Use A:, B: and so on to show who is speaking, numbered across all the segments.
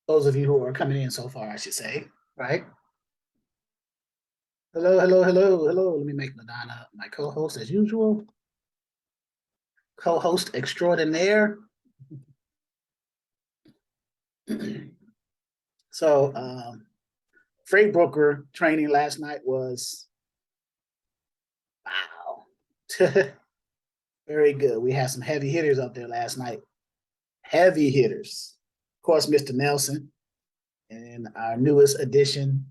A: Those of you who are coming in so far, I should say, right? Hello, hello, hello, hello. Let me make Madonna my co-host as usual. Co-host extraordinaire. So, freight broker training last night was, wow, very good. We had some heavy hitters up there last night. Heavy hitters. Of course, Mr. Nelson, and our newest addition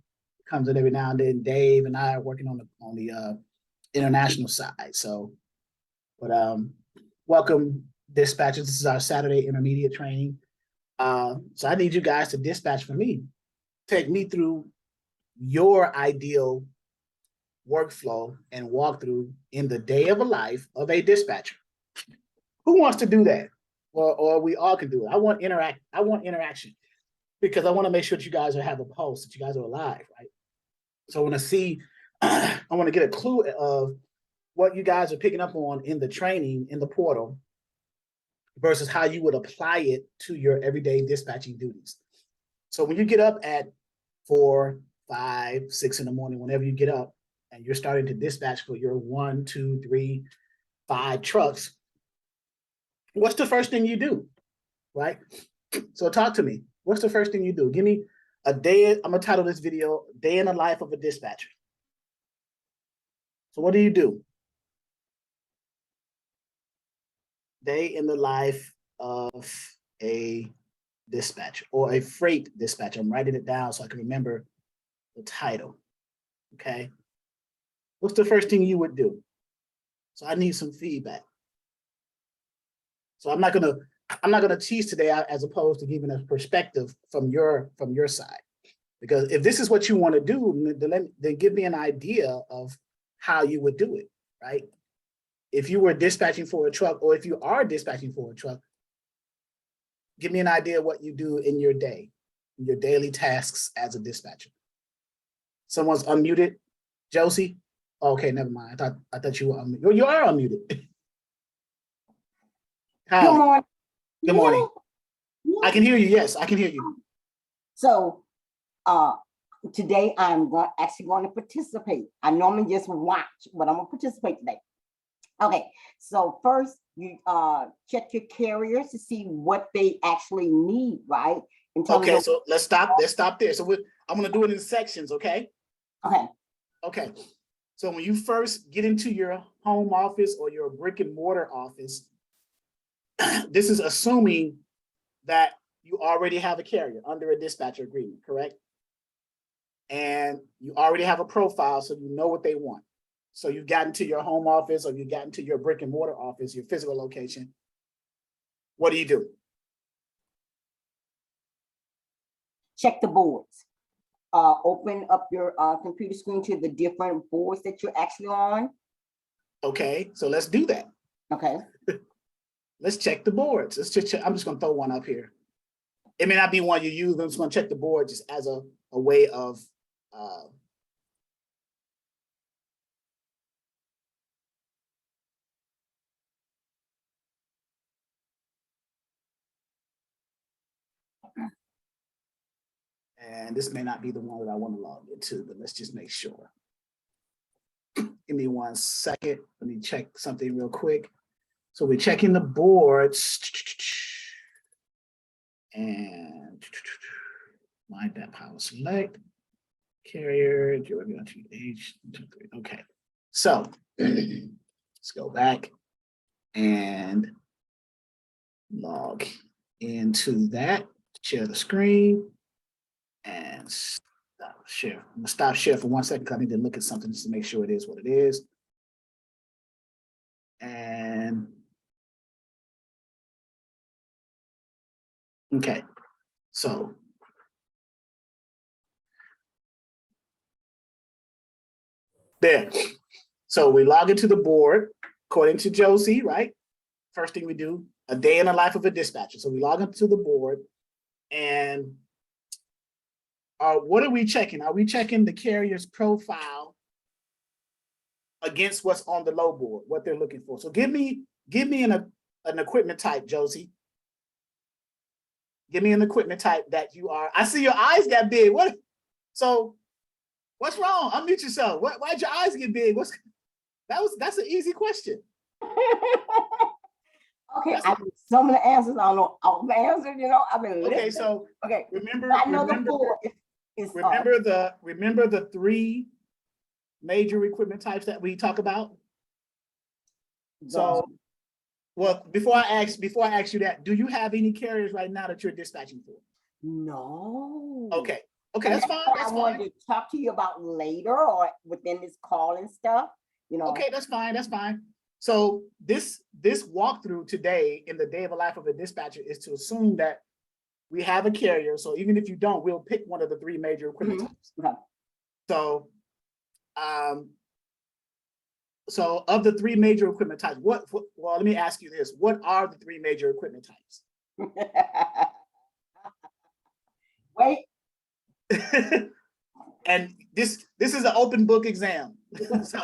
A: comes in every now and then. Dave and I are working on the international side. So, but welcome dispatchers. This is our Saturday intermediate training. So I need you guys to dispatch for me. Take me through your ideal workflow and walkthrough in the day of a life of a dispatcher. Who wants to do that? Or we all can do it. I want interaction because I want to make sure that you guys have a pulse, that you guys are alive, right? So I want to see, I want to get a clue of what you guys are picking up on in the training in the portal versus how you would apply it to your everyday dispatching duties. So when you get up at 4, 5, 6 in the morning, whenever you get up and you're starting to dispatch for your 1, 2, 3, 5 trucks, what's the first thing you do, right? So talk to me. What's the first thing you do? Give me a day. I'm gonna title this video, Day in the Life of a Dispatcher. So what do you do? Day in the life of a dispatcher or a freight dispatcher. I'm writing it down so I can remember the title, okay? What's the first thing you would do? So I need some feedback. So I'm not gonna tease today as opposed to giving a perspective from your side. Because if this is what you want to do, then give me an idea of how you would do it, right? If you were dispatching for a truck, or if you are dispatching for a truck, give me an idea of what you do in your day, your daily tasks as a dispatcher. Someone's unmuted. Josie? Okay, never mind. I thought you were unmuted. You are unmuted. Hi.
B: Good morning.
A: Good morning. I can hear you. Yes, I can hear you.
B: So today I'm actually going to participate. I normally just watch, but I'm going to participate today. Okay, so first you check your carriers to see what they actually need, right?
A: Okay, so let's stop there. So I'm going to do it in sections, okay?
B: Okay.
A: Okay. So when you first get into your home office or your brick and mortar office, this is assuming that you already have a carrier under a dispatcher agreement, correct? And you already have a profile, so you know what they want. So you've gotten to your home office or you've gotten to your brick and mortar office, your physical location. What do you do?
B: Check the boards. Open up your computer screen to the different boards that you're actually on.
A: Okay, so let's do that.
B: Okay.
A: Let's check the boards. Let's just check. I'm just going to throw one up here. It may not be one you use, but I'm just going to check the board just as a way of and this may not be the one that I want to log into, but let's just make sure. Give me 1 second. Let me check something real quick. So we're checking the boards. And mind that power select. Carrier, okay. So let's go back and log into that. Share the screen and stop share. I'm gonna stop share for 1 second because I need to look at something just to make sure it is what it is. And okay, so there. So we log into the board according to Josie, right? First thing we do, a day in the life of a dispatcher. So we log into the board and what are we checking? Are we checking the carrier's profile against what's on the low board, what they're looking for? So give me an equipment type, Josie. Give me an equipment type that you are. I see your eyes got big. What? So what's wrong? Unmute yourself. Why'd your eyes get big? That's an easy question.
B: Okay, I know some of the answers. I don't know all the answers. You know, I've been listening.
A: Okay, so
B: okay,
A: remember,
B: I know the four.
A: remember the three major equipment types that we talk about. So, well, before I ask you that, do you have any carriers right now that you're dispatching for?
B: No.
A: Okay, that's fine.
B: I wanted to talk to you about later or within this call and stuff. You know.
A: Okay, that's fine. So this walkthrough today in the day of the life of a dispatcher is to assume that we have a carrier. So even if you don't, we'll pick one of the three major equipment types.
B: Okay.
A: So, so of the three major equipment types, well, let me ask you this: what are the three major equipment types?
B: Wait.
A: And this is an open book exam. So,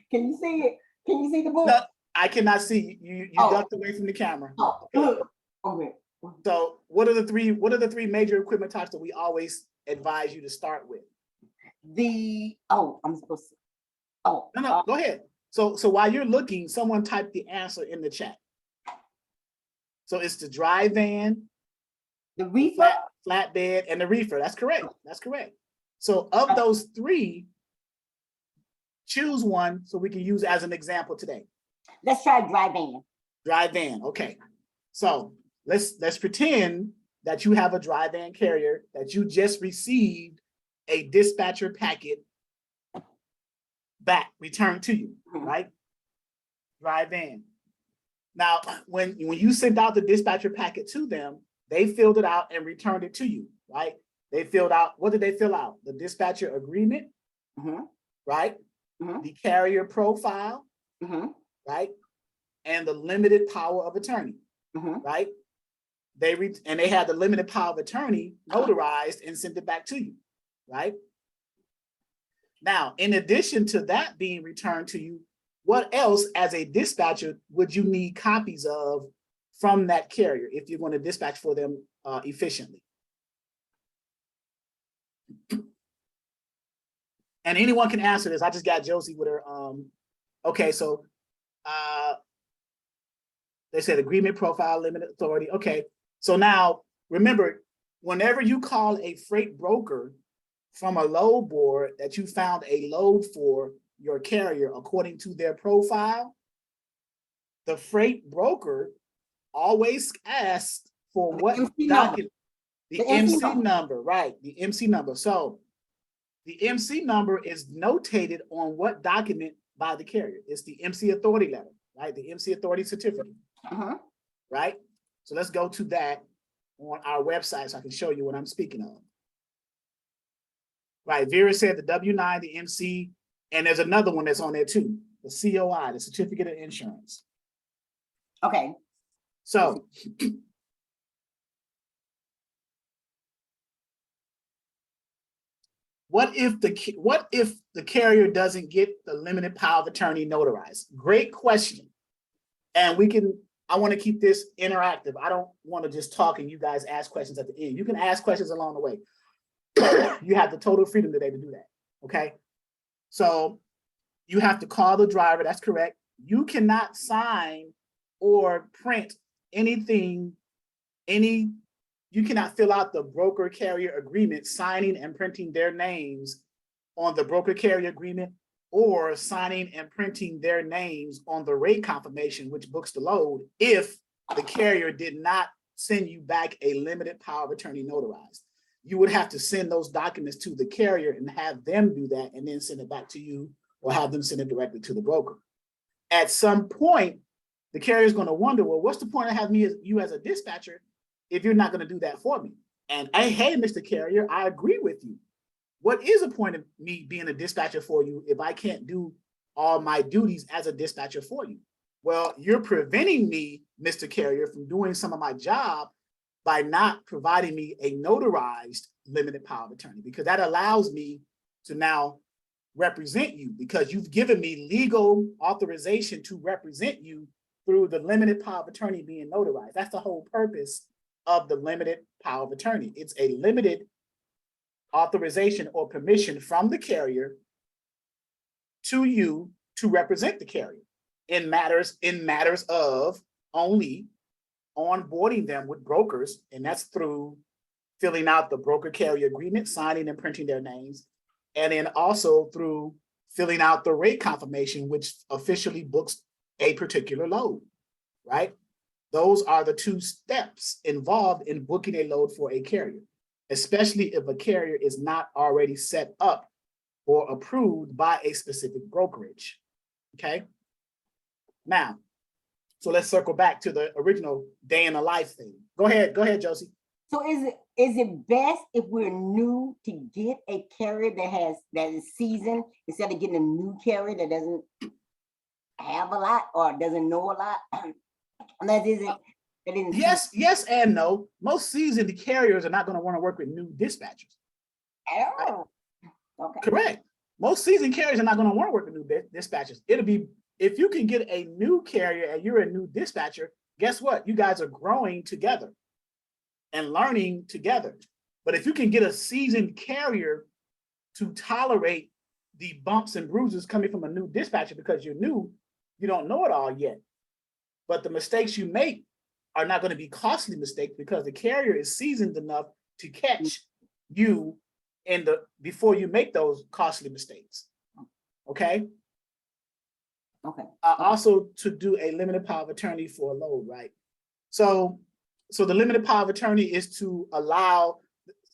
B: can you see it? Can you see the book?
A: No, I cannot see you. You ducked away from the camera.
B: Oh, okay.
A: So what are the three major equipment types that we always advise you to start with?
B: I'm supposed to.
A: No, go ahead. So while you're looking, someone typed the answer in the chat. So it's the dry van,
B: the reefer,
A: flatbed, and the reefer. That's correct. So of those three, choose one so we can use as an example today.
B: Let's try dry van.
A: Dry van. Okay. So let's pretend that you have a dry van carrier that you just received a dispatcher packet back, returned to you, right? Dry van. Now, when you sent out the dispatcher packet to them, they filled it out and returned it to you, right? They filled out, what did they fill out? The dispatcher agreement, right? The carrier profile, right? And the limited power of attorney, right? They had the limited power of attorney notarized and sent it back to you, right? Now, in addition to that being returned to you, what else as a dispatcher would you need copies of from that carrier if you're going to dispatch for them efficiently? And anyone can answer this. I just got Josie with her. Okay, so they said agreement profile, limited authority. Okay, so now remember, whenever you call a freight broker from a load board that you found a load for your carrier according to their profile, the freight broker always asks for what document? The MC number, right? The MC number. So the MC number is notated on what document by the carrier? It's the MC authority letter, right? The MC authority certificate, right? So let's go to that on our website so I can show you what I'm speaking of. Right, Vera said the W-9, the MC, and there's another one that's on there too, the COI, the certificate of insurance.
B: Okay.
A: So what if the carrier doesn't get the limited power of attorney notarized? Great question. And I want to keep this interactive. I don't want to just talk and you guys ask questions at the end. You can ask questions along the way. You have the total freedom today to do that, okay? So you have to call the driver, that's correct. You cannot sign or print anything, you cannot fill out the broker carrier agreement, signing and printing their names on the broker carrier agreement or signing and printing their names on the rate confirmation, which books the load, if the carrier did not send you back a limited power of attorney notarized. You would have to send those documents to the carrier and have them do that and then send it back to you or have them send it directly to the broker. At some point, the carrier is going to wonder, well, what's the point of having you as a dispatcher if you're not going to do that for me? And hey, Mr. Carrier, I agree with you. What is the point of me being a dispatcher for you if I can't do all my duties as a dispatcher for you? Well, you're preventing me, Mr. Carrier, from doing some of my job by not providing me a notarized limited power of attorney, because that allows me to now represent you because you've given me legal authorization to represent you through the limited power of attorney being notarized. That's the whole purpose of the limited power of attorney. It's a limited authorization or permission from the carrier to you to represent the carrier in matters of only onboarding them with brokers, and that's through filling out the broker carrier agreement, signing and printing their names, and then also through filling out the rate confirmation, which officially books a particular load, right? Those are the two steps involved in booking a load for a carrier, especially if a carrier is not already set up or approved by a specific brokerage, okay? Now, so let's circle back to the original day in the life thing. Go ahead, Josie.
B: So is it best if we're new to get a carrier that is seasoned instead of getting a new carrier that doesn't have a lot or doesn't know a lot? And that isn't
A: yes and no. Most seasoned carriers are not going to want to work with new dispatchers.
B: Oh, okay.
A: Correct. Most seasoned carriers are not going to want to work with new dispatchers. It'll be, if you can get a new carrier and you're a new dispatcher, guess what? You guys are growing together and learning together. But if you can get a seasoned carrier to tolerate the bumps and bruises coming from a new dispatcher because you're new, you don't know it all yet. But the mistakes you make are not going to be costly mistakes because the carrier is seasoned enough to catch you before you make those costly mistakes. Okay.
B: Okay.
A: Also to do a limited power of attorney for a load, right? So the limited power of attorney is to allow,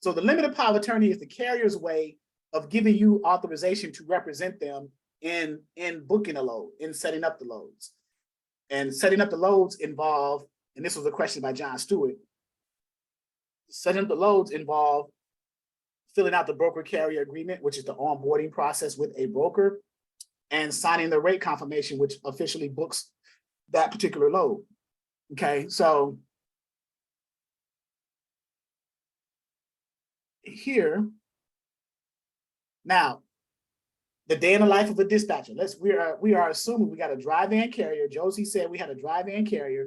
A: so the limited power of attorney is the carrier's way of giving you authorization to represent them in booking a load, in setting up the loads. And setting up the loads involve, and this was a question by John Stewart, setting up the loads involve filling out the broker carrier agreement, which is the onboarding process with a broker, and signing the rate confirmation, which officially books that particular load. Okay, so here, now, the day in the life of a dispatcher. We are assuming we got a dry van carrier. Josie said we had a dry van carrier,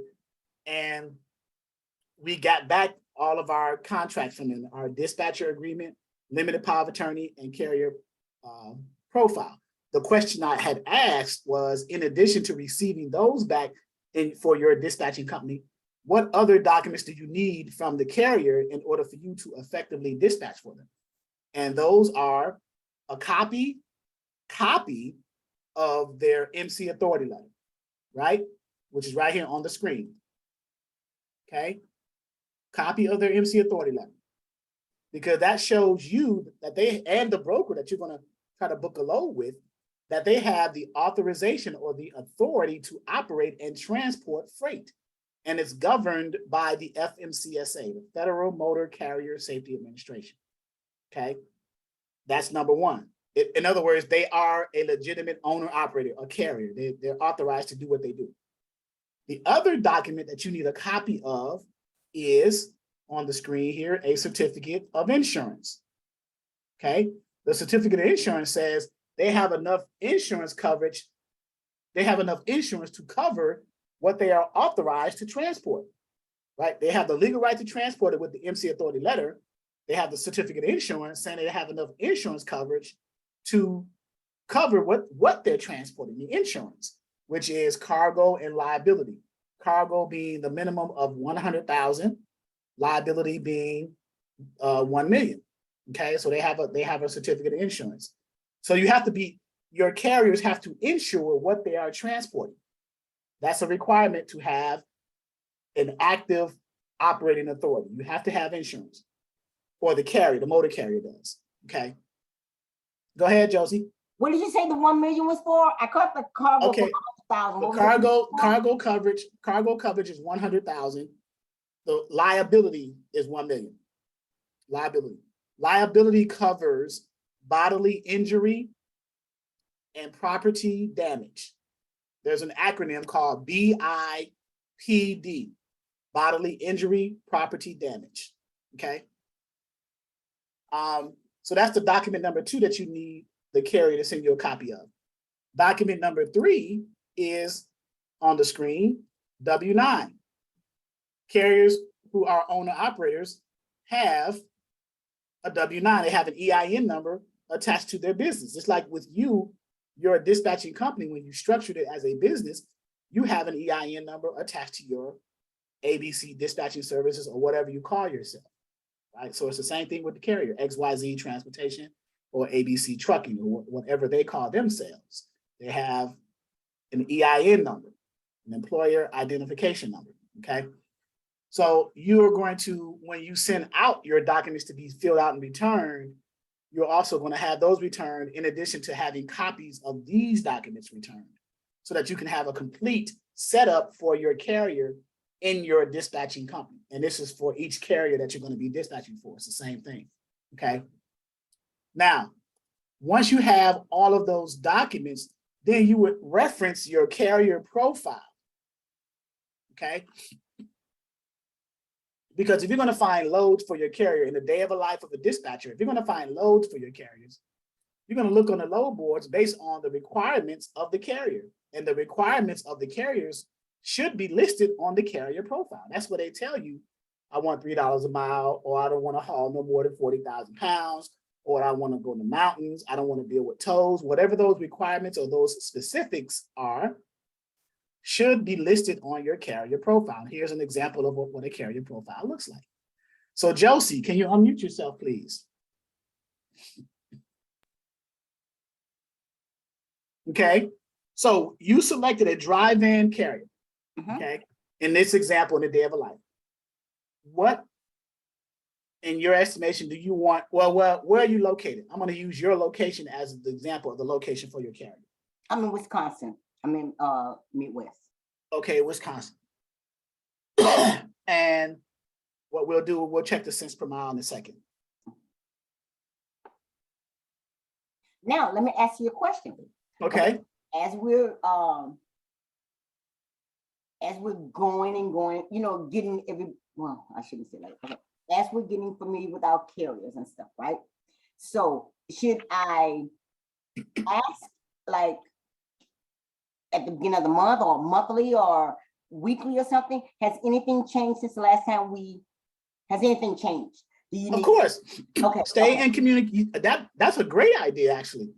A: and we got back all of our contracts from them, our dispatcher agreement, limited power of attorney, and carrier profile. The question I had asked was, in addition to receiving those back for your dispatching company, what other documents do you need from the carrier in order for you to effectively dispatch for them? And those are a copy of their MC authority letter, right? Which is right here on the screen. Okay. Copy of their MC authority letter. Because that shows you that they, and the broker that you're going to try to book a load with, that they have the authorization or the authority to operate and transport freight. And it's governed by the FMCSA, the Federal Motor Carrier Safety Administration. Okay. That's number one. In other words, they are a legitimate owner operator, a carrier. They're authorized to do what they do. The other document that you need a copy of is on the screen here, a certificate of insurance. Okay. The certificate of insurance says they have enough insurance coverage. They have enough insurance to cover what they are authorized to transport, right? They have the legal right to transport it with the MC authority letter. They have the certificate of insurance saying they have enough insurance coverage to cover what they're transporting, the insurance, which is cargo and liability. Cargo being the minimum of 100,000, liability being 1 million. Okay, so they have a certificate of insurance. So your carriers have to insure what they are transporting. That's a requirement to have an active operating authority. You have to have insurance, or the motor carrier does. Okay. Go ahead, Josie.
B: What did you say the 1 million was for? I caught the cargo.
A: Okay.
B: The
A: cargo coverage is 100,000. The liability is 1 million. Liability covers bodily injury and property damage. There's an acronym called BIPD, bodily injury, property damage. Okay. So that's the document number 2 that you need the carrier to send you a copy of. Document number 3 is on the screen. W-9. Carriers who are owner-operators have a W-9. They have an EIN number attached to their business. It's like with you, you're a dispatching company. When you structured it as a business, you have an EIN number attached to your ABC dispatching services or whatever you call yourself, right? So it's the same thing with the carrier, XYZ Transportation or ABC Trucking or whatever they call themselves. They have an EIN number, an employer identification number, okay? So you're going to, when you send out your documents to be filled out and returned, you're also going to have those returned in addition to having copies of these documents returned so that you can have a complete setup for your carrier in your dispatching company. And this is for each carrier that you're going to be dispatching for. It's the same thing, okay? Now, once you have all of those documents, then you would reference your carrier profile, okay? Because if you're going to find loads for your carrier in the day of a life of a dispatcher, if you're going to find loads for your carriers, you're going to look on the load boards based on the requirements of the carrier. And the requirements of the carriers should be listed on the carrier profile. That's what they tell you. I want $3 a mile, or I don't want to haul no more than 40,000 pounds, or I want to go in the mountains. I don't want to deal with tows. Whatever those requirements or those specifics are, should be listed on your carrier profile. Here's an example of what a carrier profile looks like. So Josie, can you unmute yourself, please? Okay, so you selected a dry van carrier, okay, in this example in the day of a life. What, in your estimation, do you want, well, where are you located? I'm going to use your location as the example of the location for your carrier.
B: I'm in Wisconsin. I'm in Midwest.
A: Okay, Wisconsin. And what we'll do, we'll check the cents per mile in a second.
B: Now, let me ask you a question.
A: Okay.
B: As we're going and going, you know, getting well, I shouldn't say that. Okay. As we're getting familiar with our carriers and stuff, right? So should I ask, like, at the beginning of the month or monthly or weekly or something? Has anything changed since the last time has anything changed? Do you
A: Of course.
B: Okay.
A: Stay in community. That's a great idea, actually.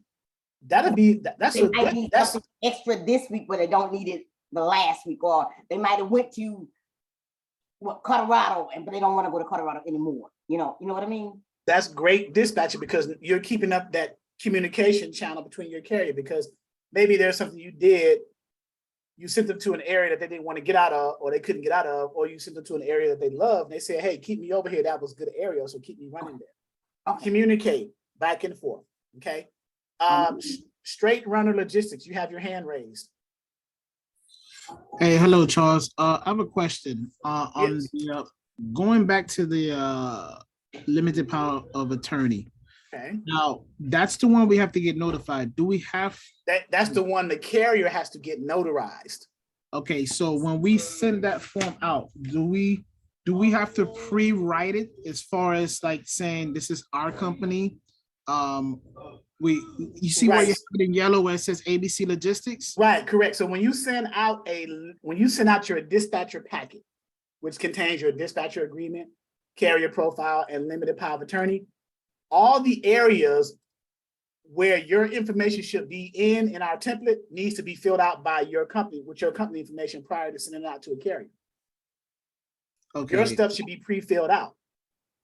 A: That'd be, that's a good, that's
B: extra this week, but they don't need it the last week, or they might have went to Colorado, but they don't want to go to Colorado anymore. You know what I mean?
A: That's great dispatching, because you're keeping up that communication channel between your carrier, because maybe there's something you did, you sent them to an area that they didn't want to get out of, or they couldn't get out of, or you sent them to an area that they love, and they say, hey, keep me over here. That was a good area, so keep me running there. Okay. Communicate back and forth, okay? Straight Runner Logistics, you have your hand raised.
C: Hey, hello, Charles. I have a question. On
A: Yes.
C: the going back to the limited power of attorney.
A: Okay.
C: Now, that's the one we have to get notified. Do we have?
A: That's the one the carrier has to get notarized.
C: Okay, so when we send that form out, do we have to pre-write it as far as like saying this is our company? You see where you have it in yellow where it says ABC Logistics?
A: Right, correct. So when you send out your dispatcher packet, which contains your dispatcher agreement, carrier profile, and limited power of attorney, all the areas where your information should be in our template needs to be filled out by your company with your company information prior to sending it out to a carrier. Okay. Your stuff should be pre-filled out.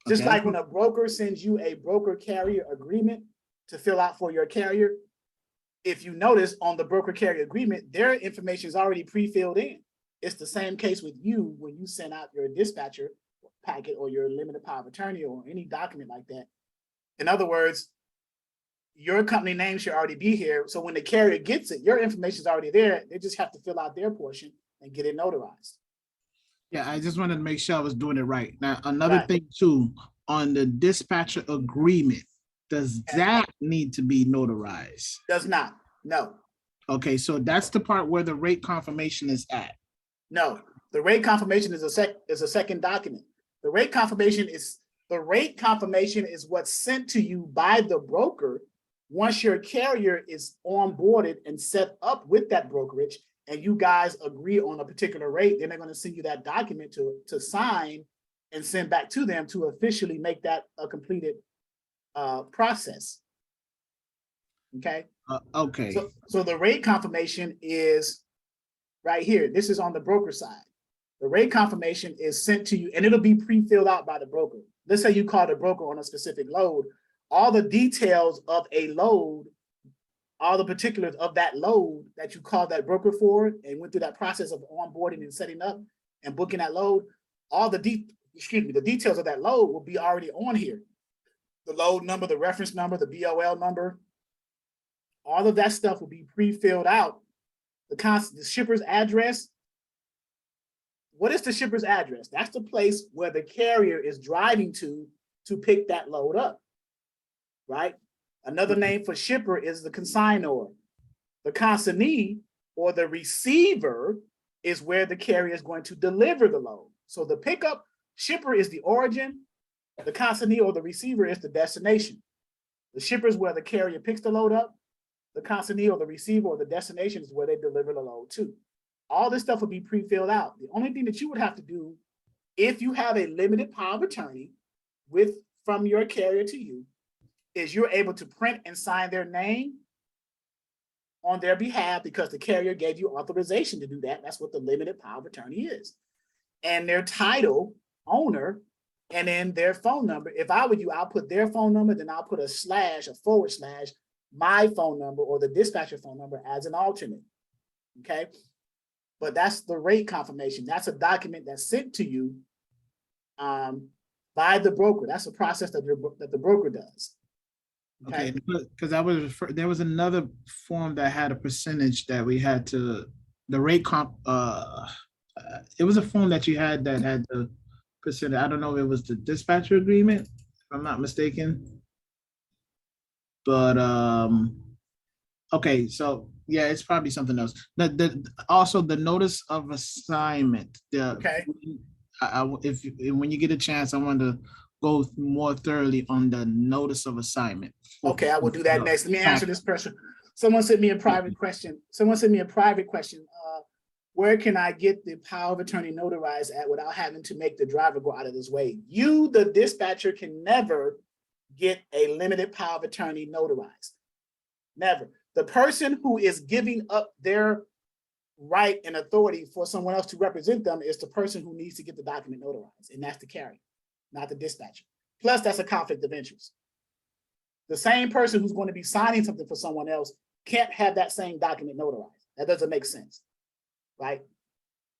A: Just like when a broker sends you a broker carrier agreement to fill out for your carrier, if you notice on the broker carrier agreement, their information is already pre-filled in. It's the same case with you when you send out your dispatcher packet or your limited power of attorney or any document like that. In other words, your company name should already be here. So when the carrier gets it, your information is already there. They just have to fill out their portion and get it notarized.
C: Yeah, I just wanted to make sure I was doing it right. Now, another thing too, on the dispatcher agreement, does that need to be notarized? Does
A: not, no.
C: Okay, so that's the part where the rate confirmation is at.
A: No, the rate confirmation is a second document. The rate confirmation is what's sent to you by the broker once your carrier is onboarded and set up with that brokerage and you guys agree on a particular rate, then they're going to send you that document to sign and send back to them to officially make that a completed process. Okay.
C: Okay.
A: So the rate confirmation is right here. This is on the broker side. The rate confirmation is sent to you, and it'll be pre-filled out by the broker. Let's say you call the broker on a specific load. All the details of a load, all the particulars of that load that you called that broker for and went through that process of onboarding and setting up and booking that load, all the details of that load will be already on here. The load number, the reference number, the BOL number, all of that stuff will be pre-filled out. The shipper's address. What is the shipper's address? That's the place where the carrier is driving to pick that load up, right? Another name for shipper is the consignor. The consignee or the receiver is where the carrier is going to deliver the load. So the pickup shipper is the origin. The consignee or the receiver is the destination. The shipper is where the carrier picks the load up. The consignee or the receiver or the destination is where they deliver the load to. All this stuff will be pre-filled out. The only thing that you would have to do if you have a limited power of attorney from your carrier to you is you're able to print and sign their name on their behalf because the carrier gave you authorization to do that. That's what the limited power of attorney is. And their title, owner, and then their phone number. If I were you, I'll put their phone number, then I'll put a / my phone number or the dispatcher phone number as an alternate, okay? But that's the rate confirmation. That's a document that's sent to you by the broker. That's a process that the broker does.
C: Okay, because there was another form that had a percentage that we had to, the rate comp, it was a form that you had that had the percentage. I don't know if it was the dispatcher agreement, if I'm not mistaken. But okay, so yeah, it's probably something else. Also the notice of assignment.
A: Okay.
C: When you get a chance, I want to go more thoroughly on the notice of assignment.
A: Okay, I will do that next. Let me answer this question. Someone sent me a private question. Where can I get the power of attorney notarized at without having to make the driver go out of his way? You, the dispatcher, can never get a limited power of attorney notarized. Never. The person who is giving up their right and authority for someone else to represent them is the person who needs to get the document notarized, and that's the carrier, not the dispatcher. Plus, that's a conflict of interest. The same person who's going to be signing something for someone else can't have that same document notarized. That doesn't make sense, right?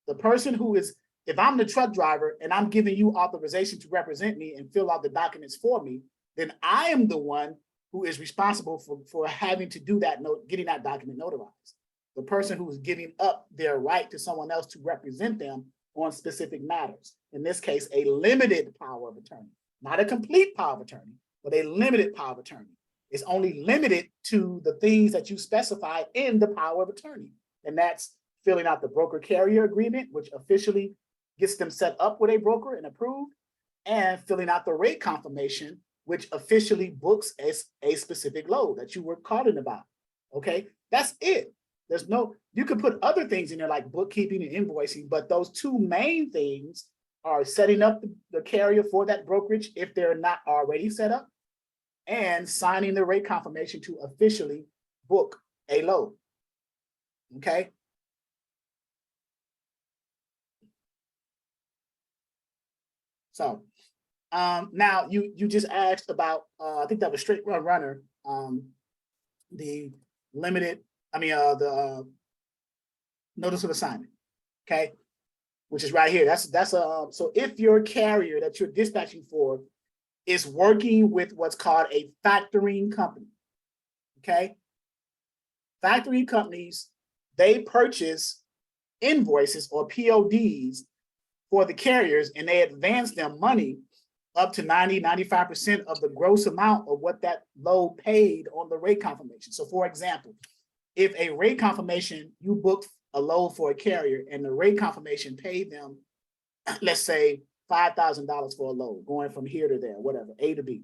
A: The person who is, if I'm the truck driver and I'm giving you authorization to represent me and fill out the documents for me, then I am the one who is responsible for having to do that, getting that document notarized. The person who is giving up their right to someone else to represent them on specific matters. In this case, a limited power of attorney, not a complete power of attorney, but a limited power of attorney. It's only limited to the things that you specify in the power of attorney. And that's filling out the broker carrier agreement, which officially gets them set up with a broker and approved, and filling out the rate confirmation, which officially books a specific load that you were calling about. Okay, that's it. There's no, you could put other things in there like bookkeeping and invoicing, but those two main things are setting up the carrier for that brokerage if they're not already set up, and signing the rate confirmation to officially book a load. Okay. So now you just asked about, I think that was Straight Run Runner, the limited, the notice of assignment, okay, which is right here. That's so if your carrier that you're dispatching for is working with what's called a factoring company, okay, factoring companies, they purchase invoices or PODs for the carriers, and they advance them money up to 90–95% of the gross amount of what that load paid on the rate confirmation. So for example, if a rate confirmation, you booked a load for a carrier and the rate confirmation paid them, let's say $5,000 for a load going from here to there, whatever, A to B.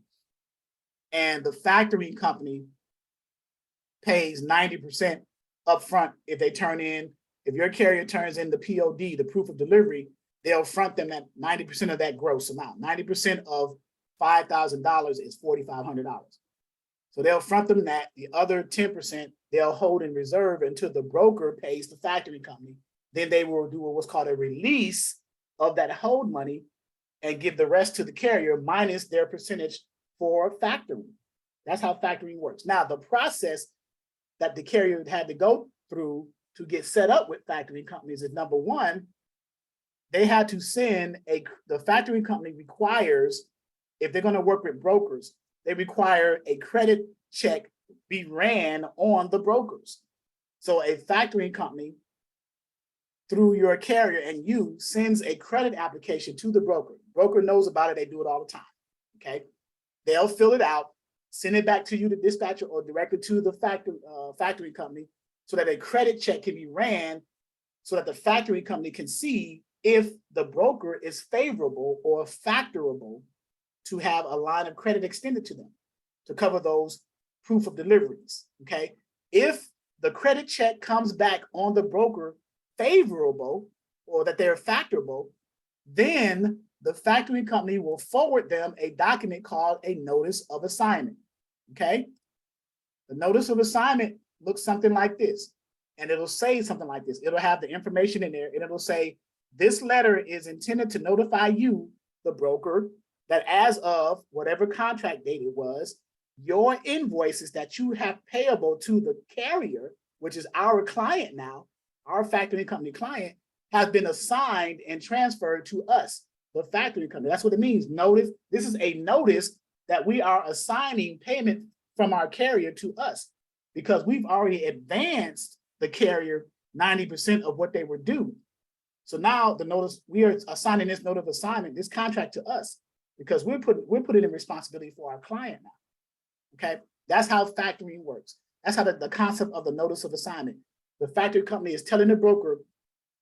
A: And the factoring company pays 90% upfront if they turn in if your carrier turns in the POD, the proof of delivery, they'll front them at 90% of that gross amount. 90% of $5,000 is $4,500. So they'll front them that. The other 10% they'll hold in reserve until the broker pays the factoring company. Then they will do what's called a release of that hold money and give the rest to the carrier minus their percentage for factoring. That's how factoring works. Now, the process that the carrier had to go through to get set up with factoring companies is, number one, they had to send the factoring company requires, if they're going to work with brokers, they require a credit check be ran on the brokers. So a factoring company through your carrier and you sends a credit application to the broker. Broker knows about it. They do it all the time. Okay. They'll fill it out, send it back to you, the dispatcher, or directly to the factory company, so that a credit check can be ran so that the factory company can see if the broker is favorable or factorable to have a line of credit extended to them to cover those proof of deliveries. Okay. If the credit check comes back on the broker favorable or that they're factorable, then the factoring company will forward them a document called a notice of assignment. Okay. The notice of assignment looks something like this, and it'll say something like this. It'll have the information in there, and it'll say, this letter is intended to notify you, the broker, that as of whatever contract date it was, your invoices that you have payable to the carrier, which is our client now, our factoring company client, has been assigned and transferred to us, the factoring company. That's what it means. Notice, this is a notice that we are assigning payment from our carrier to us because we've already advanced the carrier 90% of what they were due. So now the notice, we are assigning this note of assignment, this contract to us, because we're putting in responsibility for our client now. Okay, that's how factoring works. That's how the concept of the notice of assignment. The factory company is telling the broker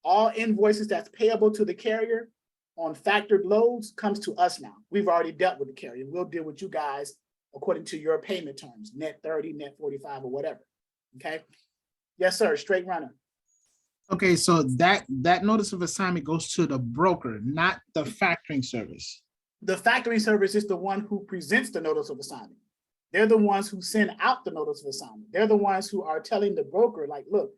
A: all invoices that's payable to the carrier on factored loads comes to us now. We've already dealt with the carrier. We'll deal with you guys according to your payment terms, net 30, net 45, or whatever. Okay. Yes, sir. Straight runner.
C: Okay, so that notice of assignment goes to the broker, not the factoring service.
A: The factoring service is the one who presents the notice of assignment. They're the ones who send out the notice of assignment. They're the ones who are telling the broker, like, look,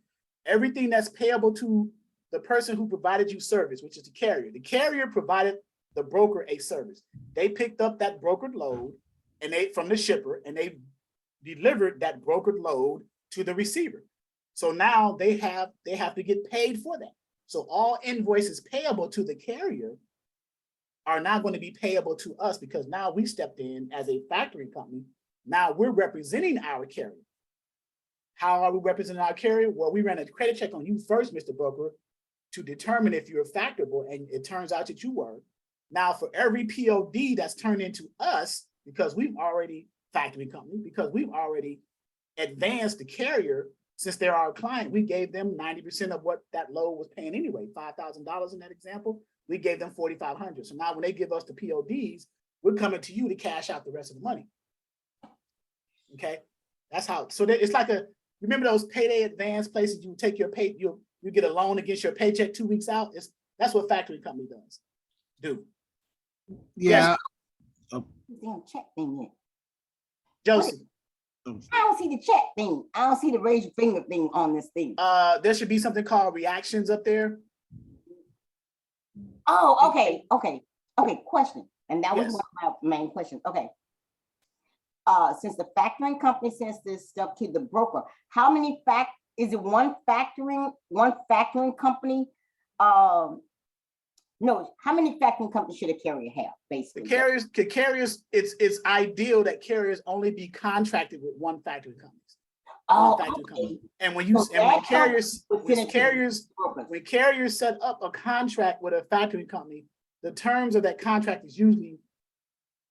A: everything that's payable to the person who provided you service, which is the carrier. The carrier provided the broker a service. They picked up that brokered load and from the shipper, and they delivered that brokered load to the receiver. So now they have to get paid for that. So all invoices payable to the carrier are now going to be payable to us because now we stepped in as a factoring company. Now we're representing our carrier. How are we representing our carrier? Well, we ran a credit check on you first, Mr. Broker, to determine if you're factorable, and it turns out that you were. Now, for every POD that's turned into us, because we've already factoring company, because we've already advanced the carrier, since they're our client, we gave them 90% of what that load was paying anyway, $5,000 in that example. We gave them $4,500. So now when they give us the PODs, we're coming to you to cash out the rest of the money. Okay, that's how. So it's like remember those payday advance places you take your pay, you get a loan against your paycheck 2 weeks out. That's what factoring company do.
C: Yeah.
B: Damn check thing yet.
A: Josie.
B: I don't see the check thing. I don't see the raise your finger thing on this thing.
A: There should be something called reactions up there.
B: Oh, okay. Question. And that was
A: Yes.
B: one of my main questions. Okay. Since the factoring company sends this stuff to the broker, how many is it one factoring company? No, how many factoring companies should a carrier have, basically?
A: The carriers, it's ideal that carriers only be contracted with one factoring company.
B: Oh,
A: Company.
B: okay.
A: And when carriers set up a contract with a factoring company, the terms of that contract is usually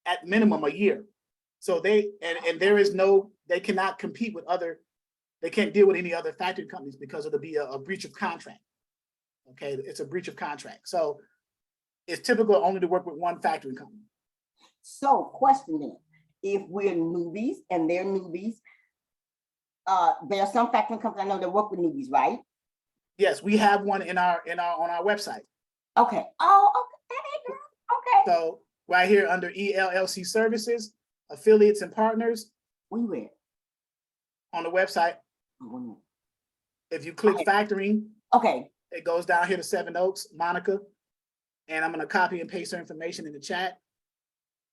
A: at minimum a year. So they cannot compete with they can't deal with any other factoring companies because it'll be a breach of contract. Okay, it's a breach of contract. So it's typical only to work with one factoring company.
B: So question then, if we're newbies and they're newbies, there are some factoring companies I know that work with newbies, right?
A: Yes, we have one on our website.
B: Okay. Oh, okay. Okay.
A: So right here under ELLC services, affiliates and partners
B: We went.
A: on the website. If you click
B: Okay.
A: factoring,
B: Okay.
A: it goes down here to Seven Oaks, Monica. And I'm gonna copy and paste her information in the chat.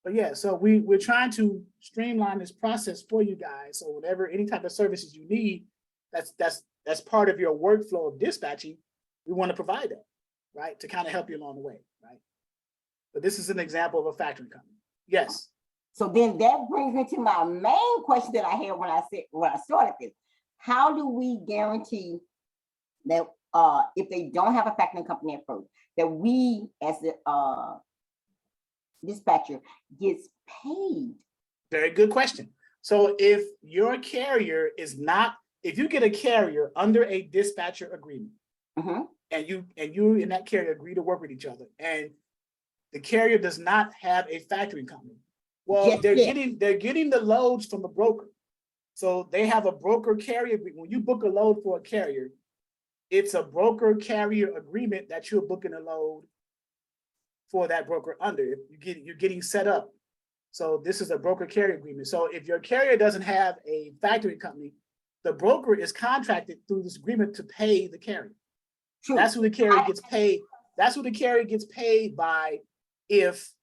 A: But yeah, so we're trying to streamline this process for you guys. So whatever, any type of services you need, that's part of your workflow of dispatching, we want to provide that, right? To kind of help you along the way, right? But this is an example of a factoring company. Yes.
B: So then that brings me to my main question that I had when I started this. How do we guarantee that if they don't have a factoring company at first, that we as the dispatcher gets paid?
A: Very good question. So if your carrier is not, if you get a carrier under a dispatcher agreement, and you and that carrier agree to work with each other, and the carrier does not have a factoring company, well, they're getting the loads from a broker. So they have a broker carrier. When you book a load for a carrier, it's a broker carrier agreement that you're booking a load for that broker under. You're getting set up. So this is a broker carrier agreement. So if your carrier doesn't have a factoring company, the broker is contracted through this agreement to pay the carrier. True. That's who the carrier gets paid. That's who the carrier gets paid by if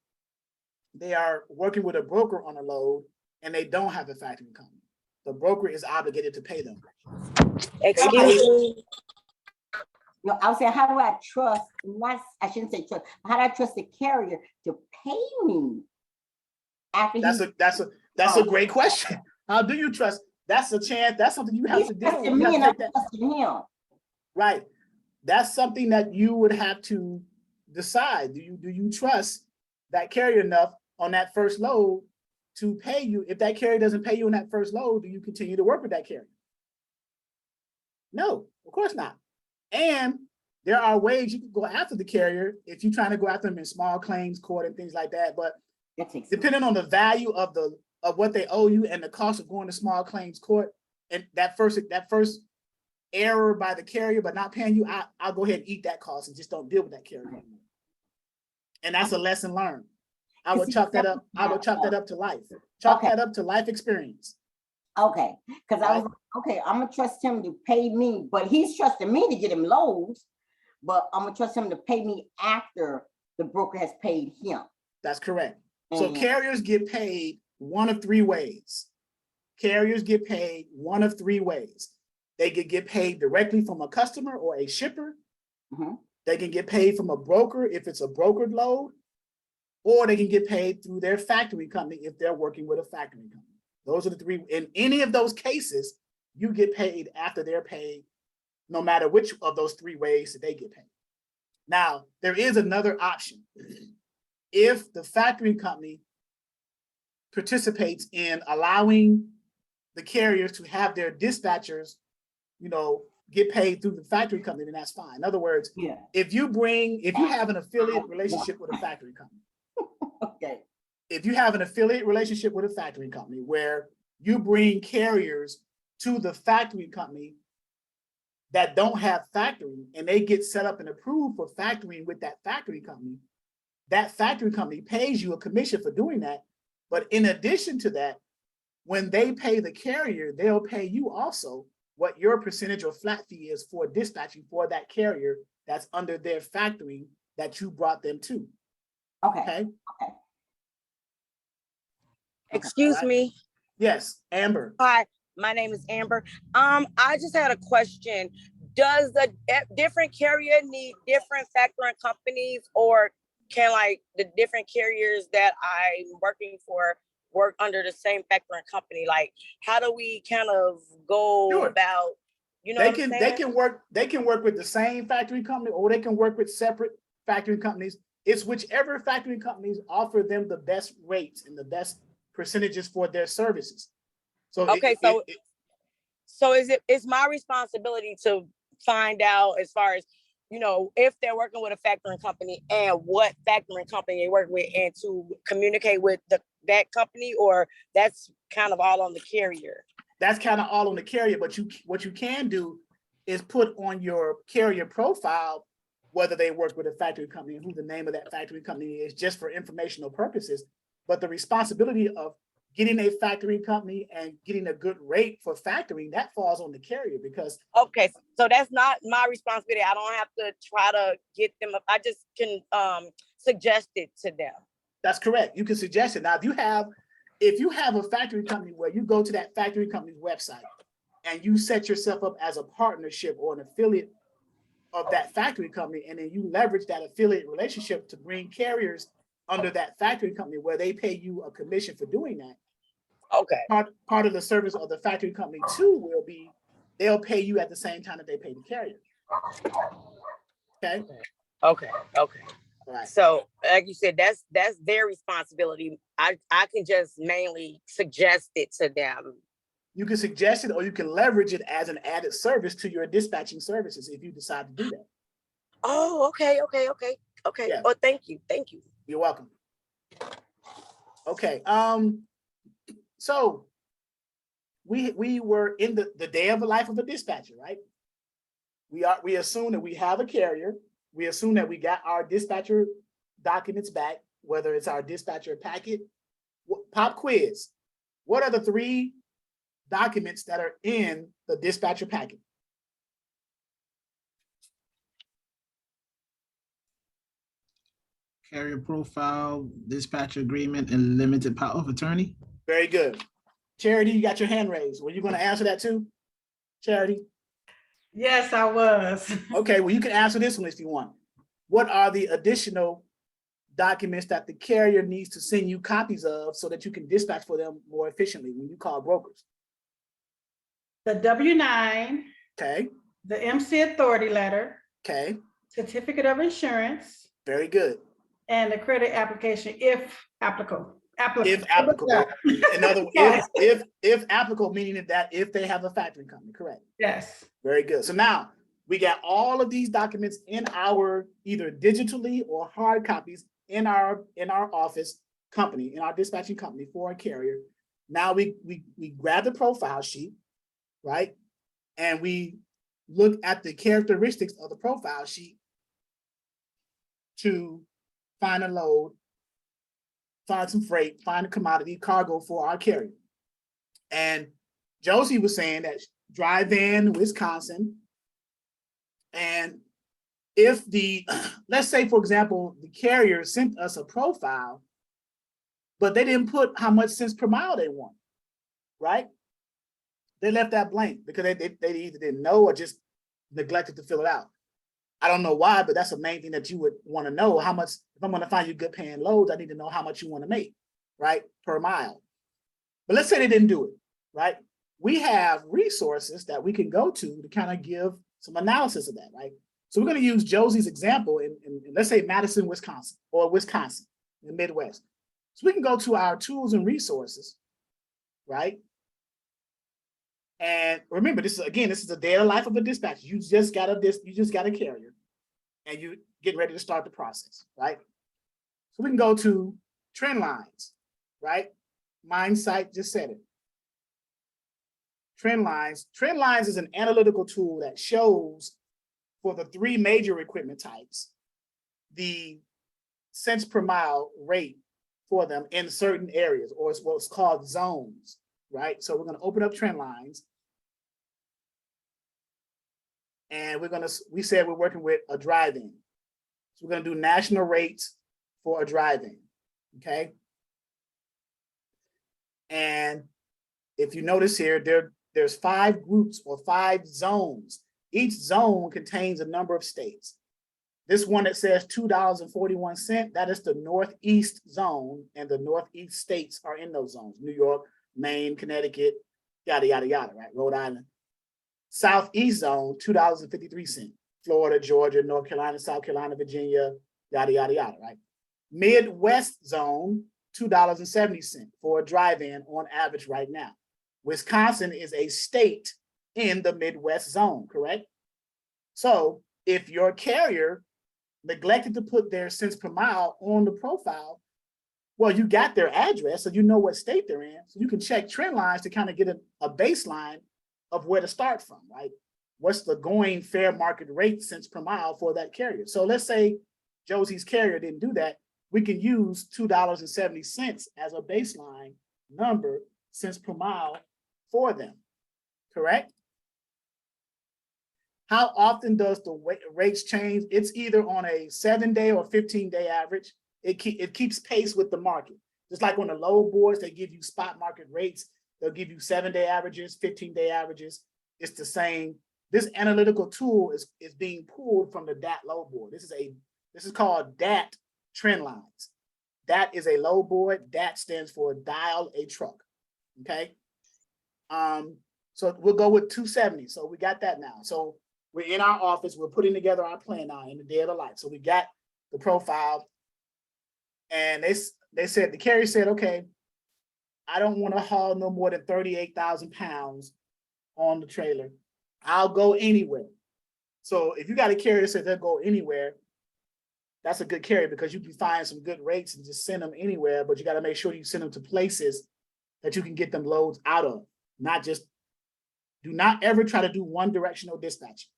A: they are working with a broker on a load and they don't have a factoring company. The broker is obligated to pay them.
D: Excuse me.
B: No, I was saying, how do I trust, I shouldn't say trust, how do I trust the carrier to pay me after
A: that's a great question. How do you trust? That's a chance, that's something you have to do.
B: Me and I'm trusting him.
A: Right. That's something that you would have to decide. Do you trust that carrier enough on that first load to pay you? If that carrier doesn't pay you on that first load, do you continue to work with that carrier? No, of course not. And there are ways you can go after the carrier if you're trying to go after them in small claims court and things like that. But depending on the value of what they owe you and the cost of going to small claims court, and that first error by the carrier but not paying you, I'll go ahead and eat that cost and just don't deal with that carrier anymore. And that's a lesson learned. I would chalk that up. I would chalk that up to life. Chalk that up to life experience.
B: Okay, because I was like, okay, I'm gonna trust him to pay me, but he's trusting me to get him loads, but I'm gonna trust him to pay me after the broker has paid him.
A: That's correct. So carriers get paid one of three ways. Carriers get paid one of three ways. They can get paid directly from a customer or a shipper. They can get paid from a broker if it's a brokered load, or they can get paid through their factory company if they're working with a factory company. Those are the three. In any of those cases, you get paid after they're paid, no matter which of those three ways that they get paid. Now, there is another option. If the factory company participates in allowing the carriers to have their dispatchers, get paid through the factory company, then that's fine. In other words, if you have an affiliate relationship with a factory company, if you have an affiliate relationship with a factory company where you bring carriers to the factory company that don't have factoring and they get set up and approved for factoring with that factory company pays you a commission for doing that. But in addition to that, when they pay the carrier, they'll pay you also what your percentage or flat fee is for dispatching for that carrier that's under their factoring that you brought them to. Okay.
D: Excuse me.
A: Yes, Amber.
D: Hi, my name is Amber. I just had a question. Does the different carrier need different factoring companies, or can the different carriers that I'm working for work under the same factoring company? How do we kind of go about,
A: they can work with the same factory company, or they can work with separate factory companies. It's whichever factory companies offer them the best rates and the best percentages for their services. So
D: so it's my responsibility to find out, as far as if they're working with a factoring company and what factoring company they work with, and to communicate with that company, or that's kind of all on the carrier?
A: That's kind of all on the carrier, but what you can do is put on your carrier profile, whether they work with a factory company and who the name of that factory company is, just for informational purposes. But the responsibility of getting a factory company and getting a good rate for factoring, that falls on the carrier, because
D: Okay, so that's not my responsibility. I don't have to try to get them. I just can suggest it to them.
A: that's correct. You can suggest it. Now, if you have a factory company where you go to that factory company's website and you set yourself up as a partnership or an affiliate of that factory company, and then you leverage that affiliate relationship to bring carriers under that factory company where they pay you a commission for doing that.
D: Okay.
A: Part of the service of the factory company too will be they'll pay you at the same time that they pay the carrier. Okay.
D: Okay. Okay.
A: All right.
D: So, like you said, that's their responsibility. I can just mainly suggest it to them.
A: You can suggest it, or you can leverage it as an added service to your dispatching services if you decide to do that.
D: Oh, okay.
A: Yeah.
D: Oh, thank you.
A: You're welcome. Okay. So we were in the day of the life of a dispatcher, right? We assume that we have a carrier. We assume that we got our dispatcher documents back, whether it's our dispatcher packet. Pop quiz. What are the 3 documents that are in the dispatcher packet?
C: Carrier profile, dispatcher agreement, and limited power of attorney.
A: Very good. Charity, you got your hand raised. Were you going to answer that too? Charity?
E: Yes, I was.
A: Okay, well, you can answer this one if you want. What are the additional documents that the carrier needs to send you copies of so that you can dispatch for them more efficiently when you call brokers?
E: The W-9,
A: Okay,
E: the MC authority letter,
A: okay,
E: certificate of insurance,
A: very good.
E: and the credit application, if applicable.
A: If applicable. In other words,
E: Yes.
A: if applicable, meaning that if they have a factory company, correct?
E: Yes.
A: Very good. So now we got all of these documents in our either digitally or hard copies in our office company, in our dispatching company for a carrier. Now we grab the profile sheet, right? And we look at the characteristics of the profile sheet to find a load, find some freight, find a commodity, cargo for our carrier. And Josie was saying that drive in Wisconsin. And if let's say, for example, the carrier sent us a profile, but they didn't put how much cents per mile they want, right? They left that blank because they either didn't know or just neglected to fill it out. I don't know why, but that's the main thing that you would want to know. How much, if I'm going to find you good paying loads, I need to know how much you want to make, right? Per mile. But let's say they didn't do it, right? We have resources that we can go to kind of give some analysis of that, right? So we're going to use Josie's example in let's say Madison, Wisconsin, or Wisconsin, in the Midwest. So we can go to our tools and resources, right? And remember, this is the day of the life of a dispatcher. You just got a carrier, and you get ready to start the process, right? So we can go to trend lines, right? MindSight just said it. Trend lines. Trend lines is an analytical tool that shows for the 3 major equipment types the cents per mile rate for them in certain areas, or it's what's called zones, right? So we're going to open up trend lines. And we said we're working with a drive-in. So we're going to do national rates for a drive-in, okay? And if you notice here, there's 5 groups or 5 zones. Each zone contains a number of states. This one that says $2.41, that is the Northeast zone, and the Northeast states are in those zones. New York, Maine, Connecticut, yada, yada, yada, right? Rhode Island. Southeast zone, $2.53. Florida, Georgia, North Carolina, South Carolina, Virginia, yada, yada, yada, right? Midwest zone, $2.70 for a drive-in on average right now. Wisconsin is a state in the Midwest zone, correct? So if your carrier neglected to put their cents per mile on the profile, well, you got their address, so you know what state they're in. So you can check trend lines to kind of get a baseline of where to start from, right? what's the going fair market rate cents per mile for that carrier. So let's say Josie's carrier didn't do that. We can use $2.70 as a baseline number, cents per mile for them, correct? How often does the rates change? It's either on a 7-day or 15-day average. It keeps pace with the market. Just like on the load boards, they give you spot market rates. They'll give you 7-day averages, 15-day averages. It's the same. This analytical tool is being pulled from the DAT load board. This is called DAT trend lines. DAT is a load board. DAT stands for dial a truck. Okay. So we'll go with 270. So we got that now. So we're in our office. We're putting together our plan now in the day of the life. So we got the profile, and they said, the carrier said, okay, I don't want to haul no more than 38,000 pounds on the trailer. I'll go anywhere. So if you got a carrier that said they'll go anywhere, that's a good carrier because you can find some good rates and just send them anywhere, but you got to make sure you send them to places that you can get them loads out of, not just, do not ever try to do one directional dispatch.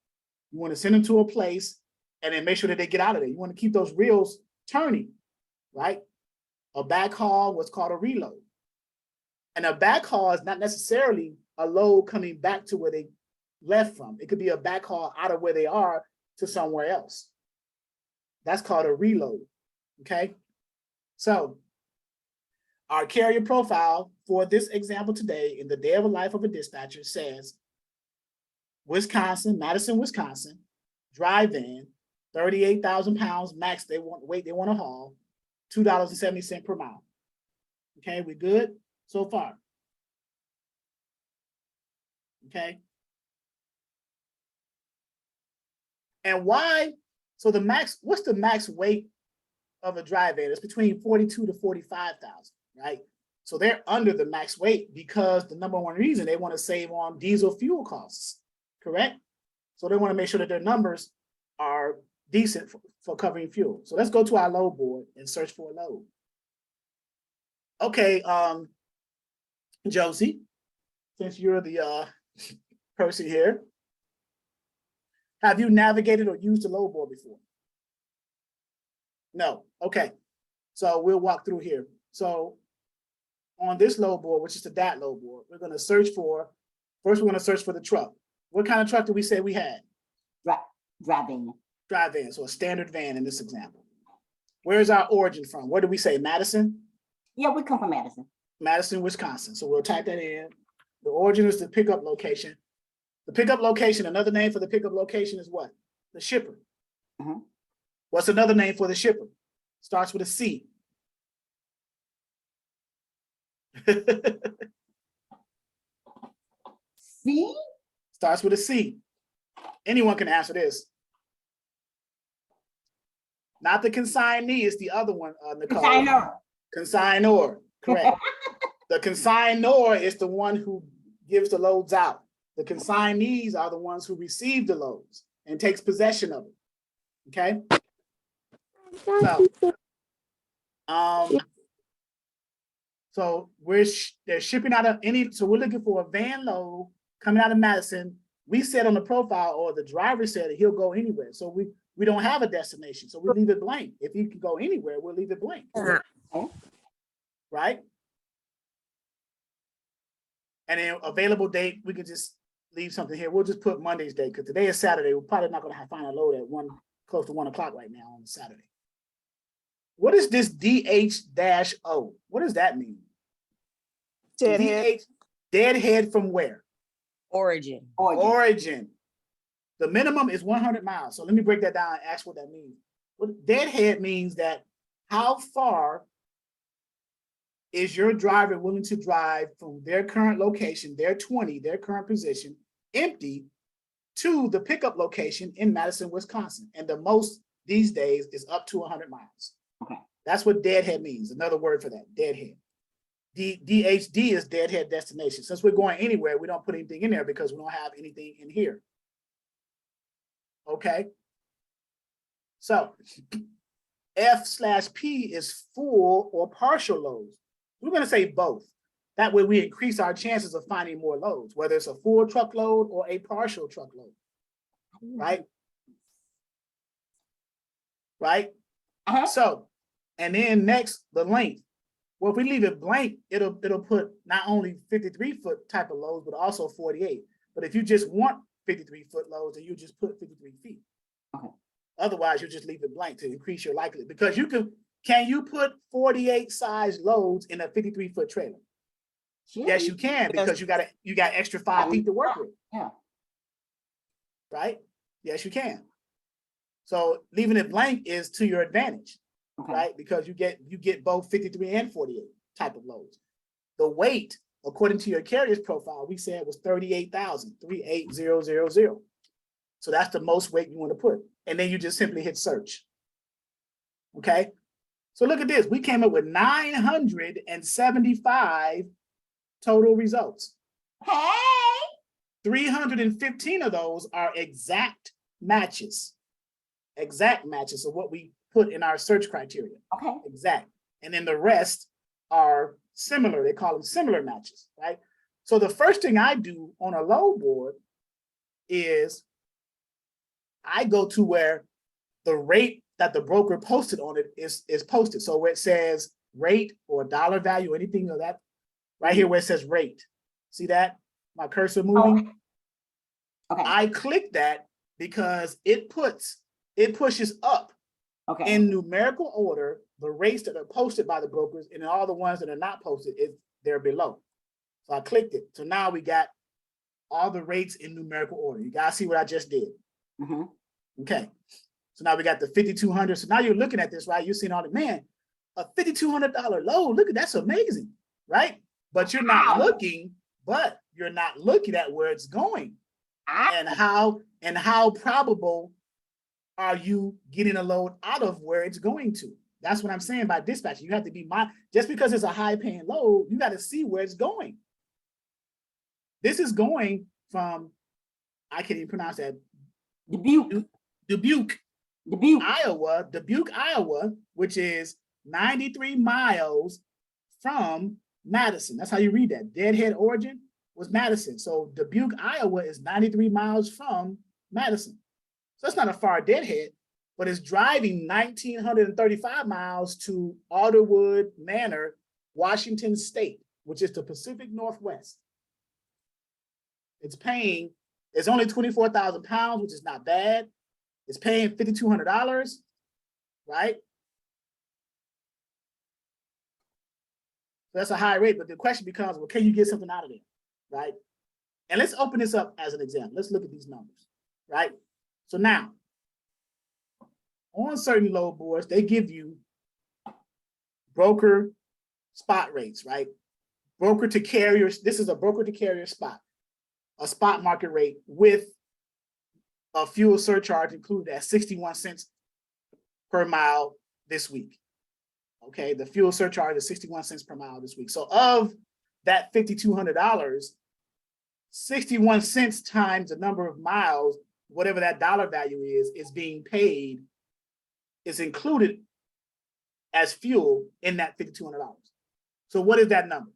A: You want to send them to a place and then make sure that they get out of there. You want to keep those reels turning, right? A backhaul, what's called a reload. And a backhaul is not necessarily a load coming back to where they left from. It could be a backhaul out of where they are to somewhere else. That's called a reload, okay? So our carrier profile for this example today in the day of a life of a dispatcher says, Wisconsin, Madison, Wisconsin, dry van, 38,000 pounds max weight they want to haul, $2.70 per mile. Okay, we good so far? Okay. And why? So the max, what's the max weight of a dry van? It's between 42 to 45,000, right? So they're under the max weight because the number one reason they want to save on diesel fuel costs, correct? So they want to make sure that their numbers are decent for covering fuel. So let's go to our load board and search for a load. Okay, Josie, since you're the person here, have you navigated or used a load board before? No, okay. So we'll walk through here. So on this load board, which is the DAT load board, we're gonna search for, first we're gonna search for the truck. What kind of truck did we say we had?
B: Dry van.
A: Dry van, so a standard van in this example. Where's our origin from? What did we say, Madison?
B: Yeah, we come from Madison.
A: Madison, Wisconsin. So we'll type that in. The origin is the pickup location. The pickup location, another name for the pickup location is what? The shipper.
B: Mhm.
A: What's another name for the shipper? Starts with a C.
B: See?
A: Starts with a C. Anyone can answer this. Not the consignee, it's the other one, Nicole.
B: Consignor.
A: Consignor, correct. The consignor is the one who gives the loads out. The consignees are the ones who receive the loads and takes possession of it. Okay. So they're shipping out of so we're looking for a van load coming out of Madison. We said on the profile, or the driver said that he'll go anywhere. So we don't have a destination. So we leave it blank. If he can go anywhere, we'll leave it blank. Right? And then available date, we could just leave something here. We'll just put Monday's date because today is Saturday. We're probably not going to find a load at close to 1 o'clock right now on Saturday. What is this DH-O? What does that mean?
D: Deadhead.
A: Deadhead from where?
D: Origin.
A: Origin. The minimum is 100 miles. So let me break that down and ask what that means. What deadhead means that how far is your driver willing to drive from their current location, their current position, empty, to the pickup location in Madison, Wisconsin. And the most these days is up to 100 miles.
B: Okay.
A: That's what deadhead means. Another word for that, deadhead. DHD is deadhead destination. Since we're going anywhere, we don't put anything in there because we don't have anything in here. Okay. So F/P is full or partial loads. We're going to say both. That way we increase our chances of finding more loads, whether it's a full truckload or a partial truckload. right? Right?
B: Uh-huh.
A: So, and then next, the length. Well, if we leave it blank, it'll put not only 53-foot type of loads, but also 48. But if you just want 53-foot loads, then you just put 53 feet.
B: Okay.
A: Otherwise, you just leave it blank to increase your likelihood. Because can you put 48 size loads in a 53-foot trailer?
B: Sure.
A: Yes, you can, because you got extra 5 feet to work with.
B: Yeah.
A: Right? Yes, you can. So leaving it blank is to your advantage.
B: Okay.
A: Right? Because you get both 53 and 48 type of loads. The weight, according to your carrier's profile, we said was 38,000, 38000. So that's the most weight you want to put. And then you just simply hit search. Okay. So look at this. We came up with 975 total results.
B: Hey.
A: 315 of those are exact matches. Exact matches of what we put in our search criteria.
B: Okay.
A: Exact. And then the rest are similar. They call them similar matches, right? So the first thing I do on a load board is I go to where the rate that the broker posted on it is posted. So where it says rate or dollar value, anything of that, right here where it says rate. See that? My cursor moving?
B: Okay.
A: I click that because it pushes up
B: Okay.
A: in numerical order the rates that are posted by the brokers, and all the ones that are not posted, they're below. So I clicked it. So now we got all the rates in numerical order. You guys see what I just did?
B: Mm-hmm.
A: Okay. So now we got the 5,200. So now you're looking at this, right? You're seeing all the, man, a $5,200 load. Look at that's amazing, right? But you're not looking at where it's going and how probable are you getting a load out of where it's going to. That's what I'm saying by dispatching. You have to be just because it's a high paying load, you got to see where it's going. This is going from, I can't even pronounce that, Dubuque, Iowa, which is 93 miles from Madison. That's how you read that. Deadhead origin was Madison. So Dubuque, Iowa is 93 miles from Madison. So that's not a far deadhead, but it's driving 1,935 miles to Alderwood Manor, Washington State, which is the Pacific Northwest. It's only 24,000 pounds, which is not bad. It's paying $5,200, right? So that's a high rate, but the question becomes, well, can you get something out of there, right? And let's open this up as an example. Let's look at these numbers, right? So now, on certain load boards, they give you broker spot rates, right? Broker to carriers. This is a broker to carrier spot, a spot market rate with a fuel surcharge included at 61 cents per mile this week. Okay, the fuel surcharge is 61 cents per mile this week. So of that $5,200, 61 cents times the number of miles, whatever that dollar value is being paid, is included as fuel in that $5,200. So what is that number?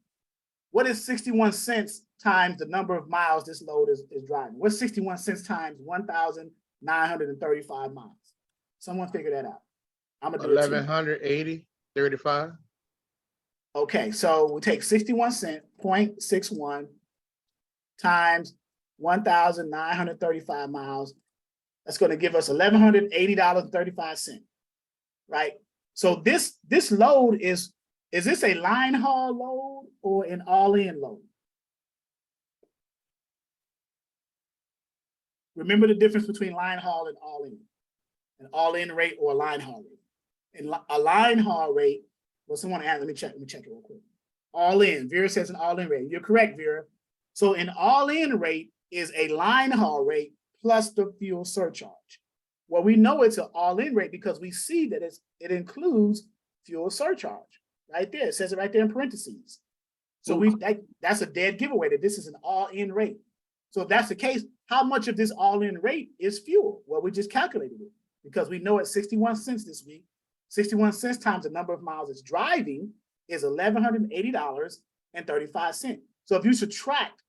A: What is 61 cents times the number of miles this load is driving? What's 61 cents times 1,935 miles? Someone figure that out. I'm gonna do
F: 1,180.35.
A: Okay, so we take 61 cent, 0.61 times 1,935 miles. That's going to give us $1,180.35, right? So this load is this a line haul load or an all-in load? Remember the difference between line haul and all-in. An all-in rate or a line haul rate. And a line haul rate, well, someone asked, let me check it real quick. All-in, Vera says an all-in rate. You're correct, Vera. So an all-in rate is a line haul rate plus the fuel surcharge. Well, we know it's an all-in rate because we see that it includes fuel surcharge right there. It says it right there in parentheses. So that's a dead giveaway that this is an all-in rate. So if that's the case, how much of this all-in rate is fuel? Well, we just calculated it because we know it's 61 cents this week. 61 cents times the number of miles it's driving is $1,180.35. So if you subtract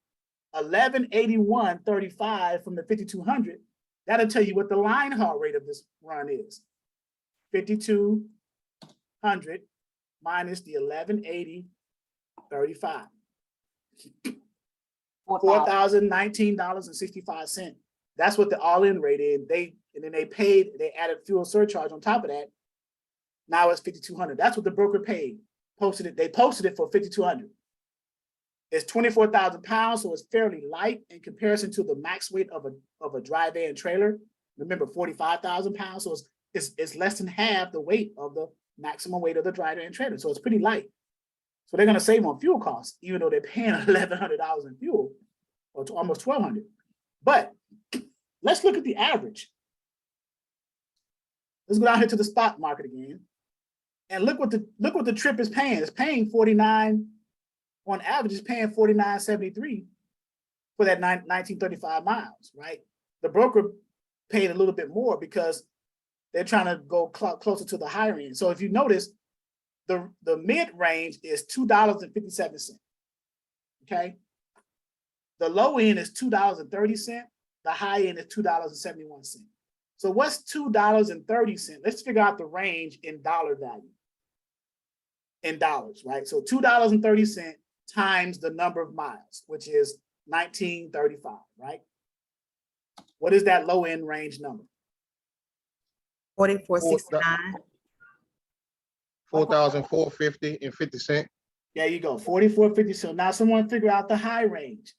A: $1,181.35 from the 5,200, That'll tell you what the line haul rate of this run is. 5,200 minus the 1180.35. $4,019.65. That's what the all-in rate is. They added fuel surcharge on top of that. Now it's 5,200. That's what the broker paid. They posted it for 5,200. It's 24,000 pounds, so it's fairly light in comparison to the max weight of a dry van trailer. Remember, 45,000 pounds, so it's less than half the weight of the maximum weight of the dry van trailer. So it's pretty light. So they're going to save on fuel costs, even though they're paying $1,100 in fuel, or almost $1,200. But let's look at the average. Let's go down here to the spot market again, and look what the trip is paying. It's paying 49 on average. It's paying 49.73 for that 1935 miles, right? The broker paid a little bit more because they're trying to go closer to the higher end. So if you notice, the mid range is $2.57. Okay, the low end is $2.30. The high end is $2.71. So what's $2.30? Let's figure out the range in dollar value. In dollars, right? So $2.30 times the number of miles, which is 1935, right? What is that low end range number?
F: 44.69.
G: 4,450 and 50 cents.
A: There you go, 44.50. So now someone figure out the high range.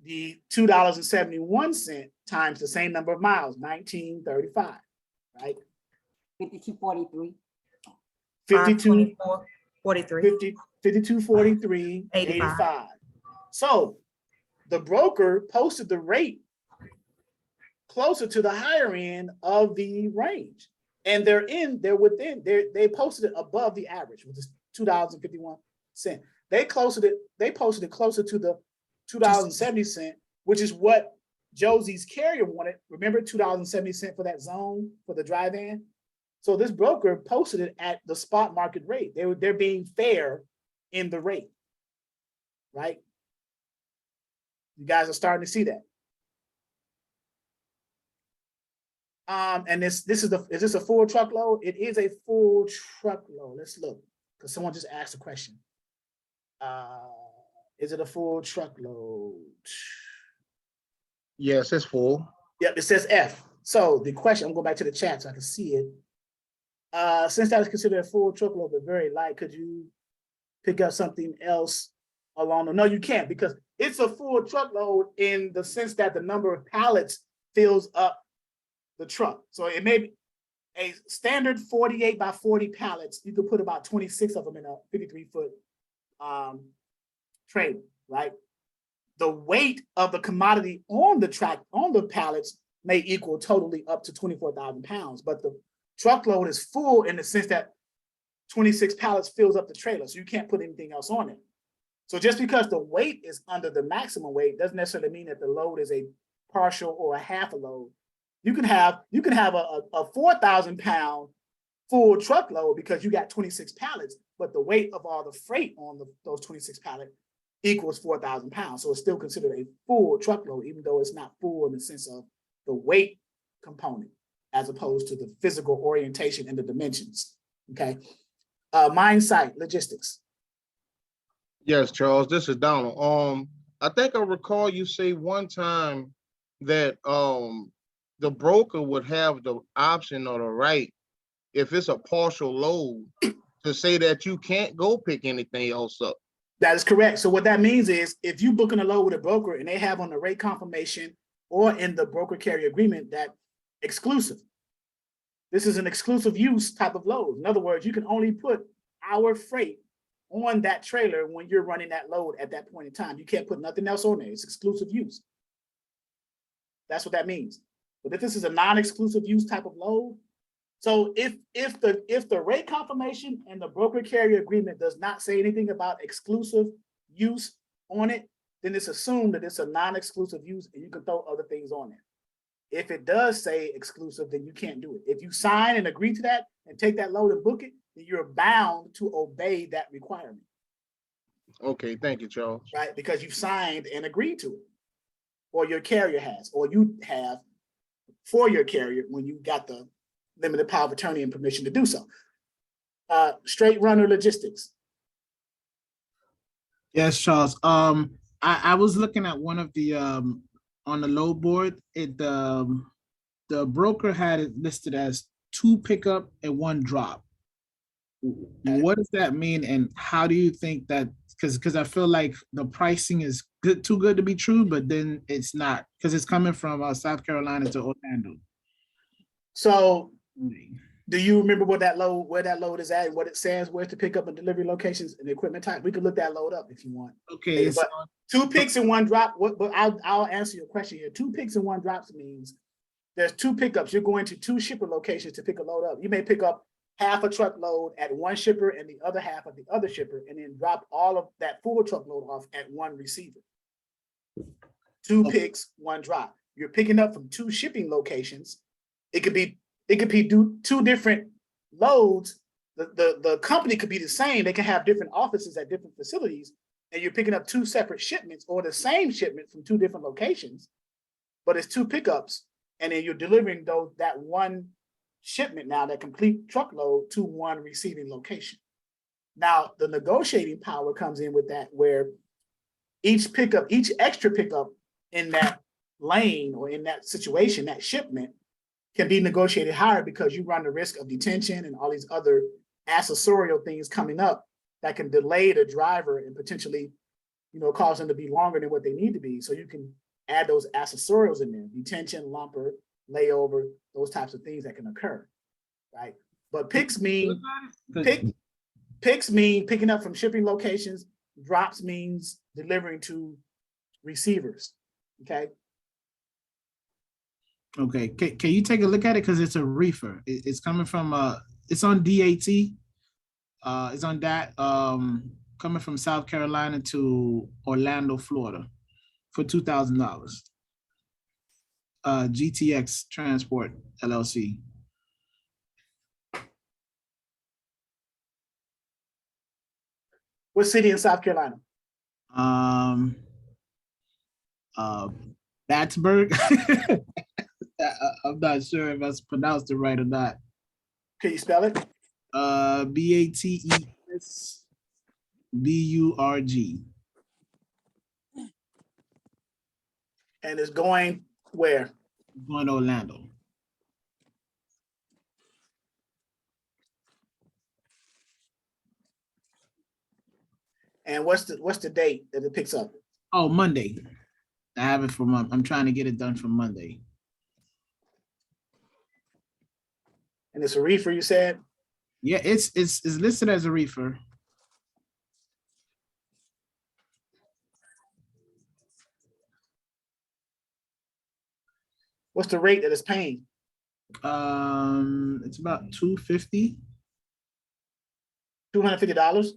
A: The $2.71 times the same number of miles, 1935, right?
B: 5243.
A: 5243.85. So the broker posted the rate closer to the higher end of the range, and they're within. They posted it above the average, which is $2.51. They posted it closer to the $2.70, which is what Josie's carrier wanted. Remember, $2.70 for that zone for the dry van. So this broker posted it at the spot market rate. They're being fair in the rate, right? You guys are starting to see that. And is this a full truckload? It is a full truckload. Let's look, because someone just asked a question. Is it a full truckload?
G: Yes, it's full.
A: Yep, it says F. So the question, I'm going back to the chat so I can see it. Since that is considered a full truckload but very light, could you pick up something else along the? No, you can't, because it's a full truckload in the sense that the number of pallets fills up the truck. So it may be a standard 48 by 40 pallets. You could put about 26 of them in a 53-foot trailer, right? The weight of the commodity on the pallets may equal totally up to 24,000 pounds, but the truckload is full in the sense that 26 pallets fills up the trailer, so you can't put anything else on it. So just because the weight is under the maximum weight doesn't necessarily mean that the load is a partial or a half a load. You can have a 4,000 pound full truckload because you got 26 pallets, but the weight of all the freight on those 26 pallets equals 4,000 pounds. So it's still considered a full truckload, even though it's not full in the sense of the weight component, as opposed to the physical orientation and the dimensions. Okay. Mine site logistics.
G: Yes, Charles, this is Donald. I think I recall you say one time that the broker would have the option or the right, if it's a partial load, to say that you can't go pick anything else up.
A: That is correct. So what that means is if you booking a load with a broker and they have on the rate confirmation or in the broker carrier agreement that exclusive, this is an exclusive use type of load. In other words, you can only put our freight on that trailer when you're running that load at that point in time. You can't put nothing else on there. It's exclusive use. That's what that means. But if this is a non-exclusive use type of load, so if the rate confirmation and the broker carrier agreement does not say anything about exclusive use on it, then it's assumed that it's a non-exclusive use and you can throw other things on it. If it does say exclusive, then you can't do it. If you sign and agree to that and take that load and book it, then you're bound to obey that requirement.
G: Okay, thank you, Charles.
A: Right, because you've signed and agreed to it, or your carrier has, or you have for your carrier when you got the limited power of attorney and permission to do so. Straight runner logistics.
C: Yes, Charles. I was looking at one of the on the load board. The broker had it listed as 2 pickup and 1 drop. What does that mean, and how do you think that? Because I feel like the pricing is too good to be true, but then it's not, because it's coming from South Carolina to Orlando.
A: So, do you remember where that load is at, and what it says, where's the pickup and delivery locations and equipment type? We could look that load up if you want.
C: Okay,
A: But 2 picks and 1 drop. But I'll answer your question here. 2 picks and 1 drops means there's 2 pickups. You're going to 2 shipper locations to pick a load up. You may pick up half a truckload at one shipper and the other half at the other shipper, and then drop all of that full truckload off at one receiver. 2 picks, 1 drop. You're picking up from 2 shipping locations. It could be 2 different loads. The company could be the same. They can have different offices at different facilities, and you're picking up 2 separate shipments or the same shipment from 2 different locations, but it's 2 pickups, and then you're delivering that 1 shipment now, that complete truckload, to 1 receiving location. Now, the negotiating power comes in with that, where each extra pickup in that lane or in that situation, that shipment, can be negotiated higher, because you run the risk of detention and all these other accessorial things coming up that can delay the driver and potentially, cause them to be longer than what they need to be. So you can add those accessorials in there: detention, lumper, layover, those types of things that can occur, right? But picks mean picking up from shipping locations. Drops means delivering to receivers. Okay.
C: Okay. Can you take a look at it, because it's a reefer? It's coming from it's on DAT. It's on that coming from South Carolina to Orlando, Florida, for $2,000. GTX Transport LLC.
A: What city in South Carolina?
C: Battsburg. I'm not sure if I pronounced it right or not.
A: Can you spell it?
C: BATESBURG.
A: And it's going where?
C: Going to Orlando.
A: And what's the date that it picks up?
C: Oh, Monday. I have it for month. I'm trying to get it done for Monday.
A: And it's a reefer, you said?
C: Yeah, it's listed as a reefer.
A: What's the rate that it's paying?
C: It's about $250.
A: $250?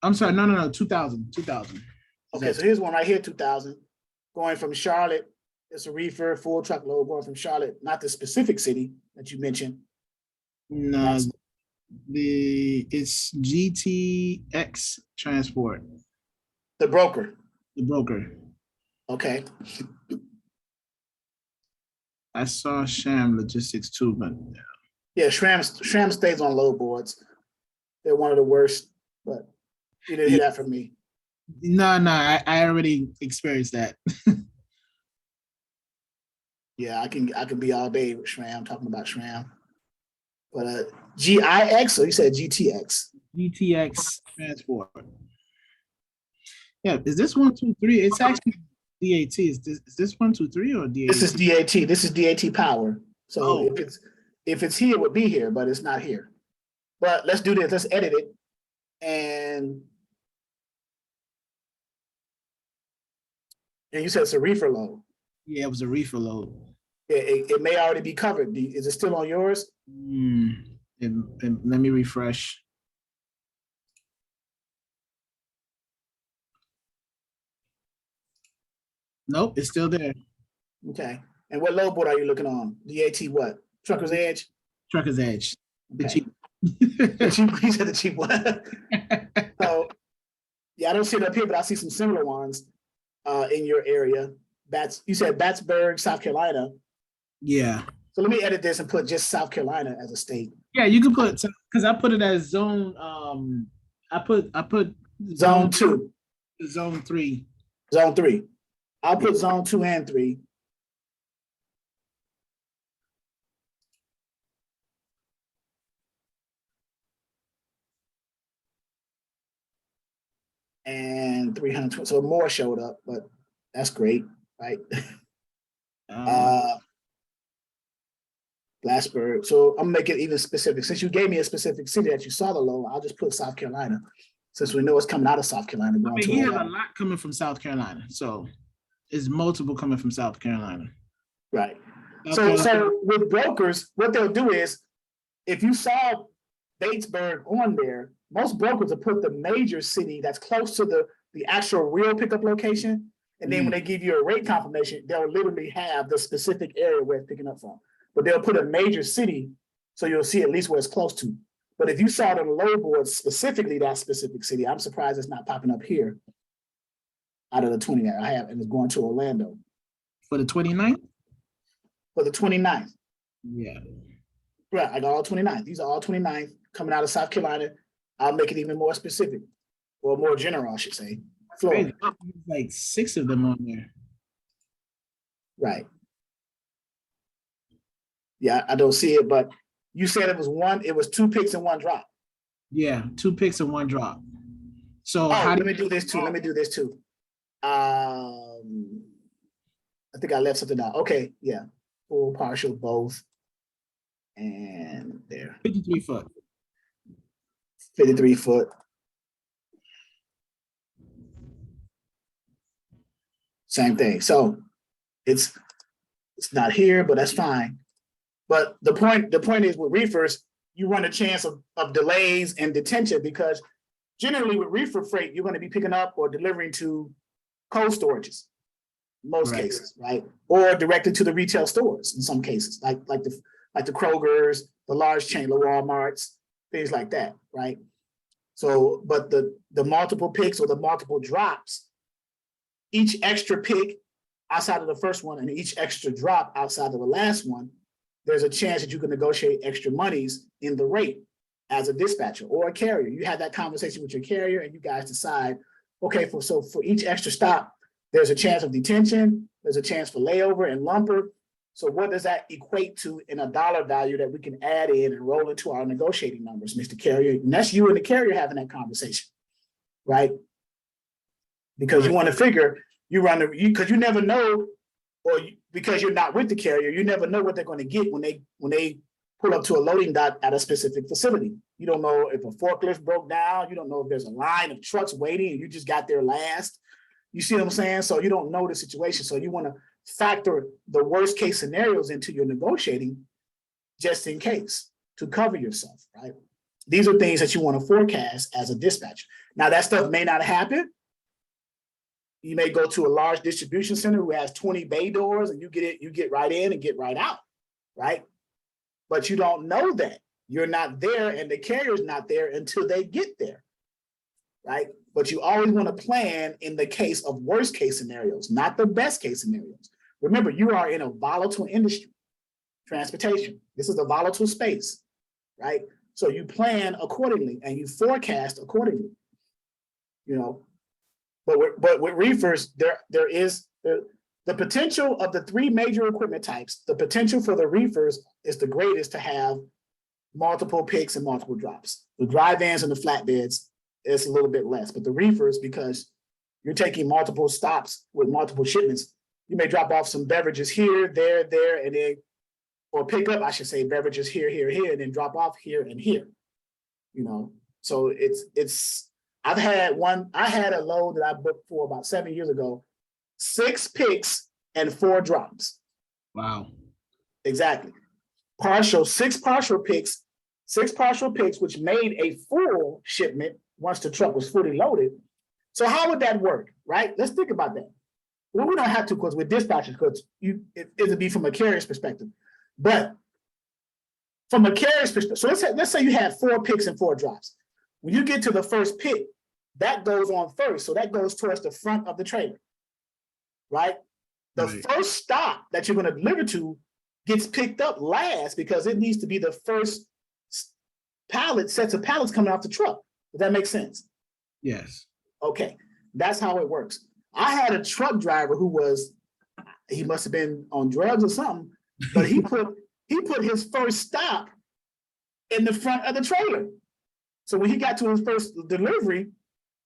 C: I'm sorry, no, 2,000.
A: Okay, so here's one right here, 2,000. Going from Charlotte, it's a reefer, full truckload going from Charlotte, not the specific city that you mentioned.
C: No, it's GTX Transport.
A: The broker.
C: The broker.
A: Okay.
C: I saw Sham Logistics too, but
A: yeah, Shram stays on load boards. They're one of the worst, but you didn't hear that from me.
C: No, I already experienced that.
A: Yeah, I can be all day with Shram, talking about Shram. But GIX, or you said GTX?
C: GTX Transport. Yeah, is this 123? It's actually DAT. Is this 123 or DAT?
A: This is DAT. This is DAT power. So
C: Oh.
A: if it's here, it would be here, but it's not here. But let's do this. Let's edit it. And you said it's a reefer load.
C: Yeah, it was a reefer load.
A: It may already be covered. Is it still on yours?
C: And let me refresh. Nope, it's still there.
A: Okay. And what load board are you looking on? DAT what? Trucker's Edge?
C: Trucker's Edge. The
A: Okay.
C: cheap.
A: The cheap, you said the cheap one. So, yeah, I don't see it up here, but I see some similar ones in your area. You said Battsburg, South Carolina.
C: Yeah.
A: So let me edit this and put just South Carolina as a state.
C: Yeah, you can put, because I put it as zone, I put
A: Zone 2,
C: zone 3.
A: Zone 3. I'll put Zone 2 and 3. And 320, so more showed up, but that's great, right? Glassburg. So I'm making it even specific. Since you gave me a specific city that you saw the low, I'll just put South Carolina. Since we know it's coming out of South Carolina.
C: I mean, he has a lot coming from South Carolina. So it's multiple coming from South Carolina.
A: Right. So with brokers, what they'll do is, if you saw Batesburg on there, most brokers will put the major city that's close to the actual real pickup location. And then when they give you a rate confirmation, they'll literally have the specific area where it's picking up from. But they'll put a major city, so you'll see at least where it's close to. But if you saw the low board specifically that specific city, I'm surprised it's not popping up here out of the 20 that I have, and it's going to Orlando.
C: For the 29th?
A: For the 29th.
C: Yeah.
A: Right, I got all 29. These are all 29 coming out of South Carolina. I'll make it even more specific, or more general, I should say. Florida.
C: Like 6 of them on there.
A: Right. Yeah, I don't see it, but you said it was 2 picks and 1 drop.
C: Yeah, 2 picks and 1 drop. So
A: let me do this too. I think I left something out. Okay, yeah. Full, partial, both. And there.
C: 53 foot.
A: 53 foot. Same thing. So it's not here, but that's fine. But the point is, with reefers, you run a chance of delays and detention, because generally with reefer freight, you're going to be picking up or delivering to cold storages, in most cases, right? Or directly to the retail stores in some cases, like the Krogers, the large chain, the Walmarts, things like that, right? So, but the multiple picks or the multiple drops, each extra pick outside of the first one and each extra drop outside of the last one, there's a chance that you can negotiate extra monies in the rate as a dispatcher or a carrier. You have that conversation with your carrier and you guys decide, okay, so for each extra stop, there's a chance of detention, there's a chance for layover and lumper. So what does that equate to in a dollar value that we can add in and roll into our negotiating numbers, Mr. Carrier? And that's you and the carrier having that conversation, right? Because you want to figure, because you never know, because you're not with the carrier, you never know what they're going to get when they pull up to a loading dock at a specific facility. You don't know if a forklift broke down. You don't know if there's a line of trucks waiting and you just got there last. You see what I'm saying? So you don't know the situation. So you want to factor the worst case scenarios into your negotiating just in case to cover yourself, right? These are things that you want to forecast as a dispatcher. Now that stuff may not happen. You may go to a large distribution center who has 20 bay doors and you get right in and get right out, right? But you don't know that. You're not there and the carrier's not there until they get there, right? But you always want to plan in the case of worst case scenarios, not the best case scenarios. Remember, you are in a volatile industry, transportation. This is a volatile space, right? So you plan accordingly and you forecast accordingly, you know. But with reefers, there is the potential of the 3 major equipment types. The potential for the reefers is the greatest to have multiple picks and multiple drops. The dry vans and the flatbeds is a little bit less, but the reefers, because you're taking multiple stops with multiple shipments, you may drop off some beverages here, there, and then, or pick up, I should say, beverages here, and then drop off here and here. You know, so I had a load that I booked for about 7 years ago, 6 picks and 4 drops.
C: Wow.
A: Exactly. 6 partial picks, which made a full shipment once the truck was fully loaded. So how would that work, right? Let's think about that. Well, we don't have to, because we're dispatchers, because it'd be from a carrier's perspective. But from a carrier's perspective, so let's say you had 4 picks and 4 drops. When you get to the first pick, that goes on first. So that goes towards the front of the trailer, right? The first stop that you're going to deliver to gets picked up last because it needs to be the first sets of pallets coming off the truck. Does that make sense?
C: Yes.
A: Okay, that's how it works. I had a truck driver who he must have been on drugs or something, but he put his first stop in the front of the trailer. So when he got to his first delivery,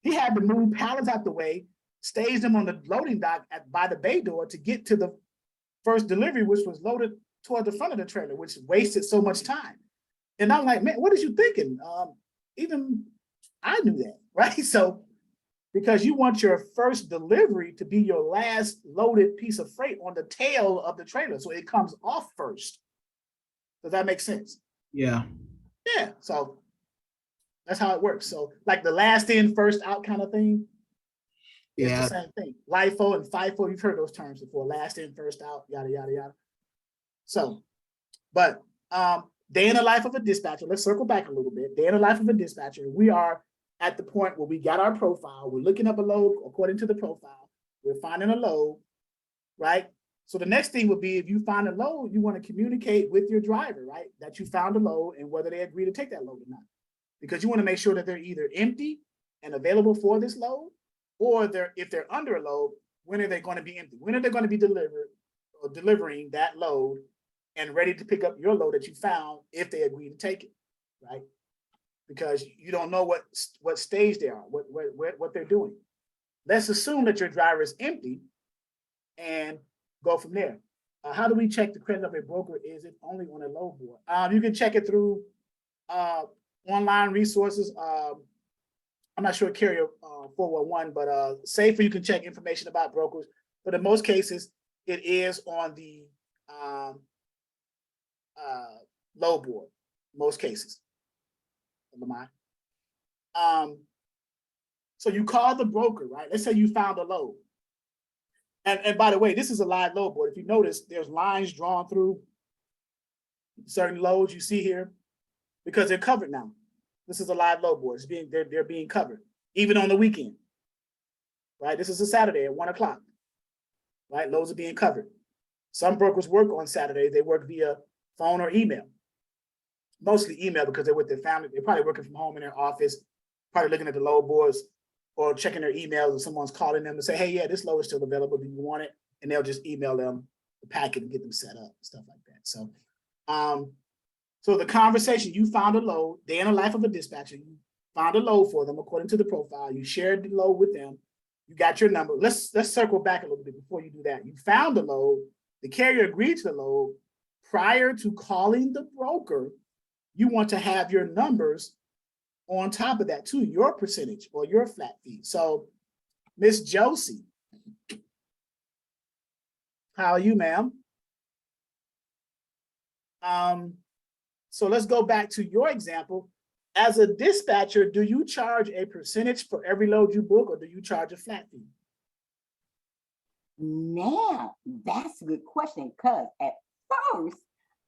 A: he had to move pallets out the way, stage them on the loading dock by the bay door to get to the first delivery, which was loaded toward the front of the trailer, which wasted so much time. And I'm like, man, what is you thinking? Even I knew that, right? So because you want your first delivery to be your last loaded piece of freight on the tail of the trailer, so it comes off first. Does that make sense?
C: Yeah.
A: Yeah, so that's how it works. So like the last in, first out kind of thing. It's
C: Yeah.
A: the same thing. LIFO and FIFO, you've heard those terms before. Last in, first out, yada, yada, yada. So, but day in the life of a dispatcher, let's circle back a little bit. Day in the life of a dispatcher, we are at the point where we got our profile. We're looking up a load according to the profile. We're finding a load, right? So the next thing would be if you find a load, you want to communicate with your driver, right? That you found a load and whether they agree to take that load or not. Because you want to make sure that they're either empty and available for this load, or if they're under a load, when are they going to be empty? When are they going to be delivering that load and ready to pick up your load that you found if they agree to take it, right? Because you don't know what stage they are, what they're doing. Let's assume that your driver is empty and go from there. How do we check the credit of a broker? Is it only on a load board? You can check it through online resources. I'm not sure carrier 411, but Safer, you can check information about brokers. But in most cases, it is on the load board. Most cases. So you call the broker, right? Let's say you found a load. And by the way, this is a live load board. If you notice, there's lines drawn through certain loads you see here because they're covered now. This is a live load board. They're being covered, even on the weekend, right? This is a Saturday at 1 o'clock, right? Loads are being covered. Some brokers work on Saturdays. They work via phone or email. Mostly email because they're with their family. They're probably working from home in their office, probably looking at the load boards or checking their emails and someone's calling them to say, hey, yeah, this load is still available. Do you want it? And they'll just email them the packet and get them set up, stuff like that. So, so the conversation, you found a load, day in the life of a dispatcher, you found a load for them according to the profile, you shared the load with them, you got your number. Let's circle back a little bit before you do that. You found the load, the carrier agreed to the load. Prior to calling the broker, you want to have your numbers on top of that too, your percentage or your flat fee. So, Miss Josie, how are you, ma'am? So let's go back to your example. As a dispatcher, do you charge a percentage for every load you book or do you charge a flat fee?
B: Now, that's a good question because at first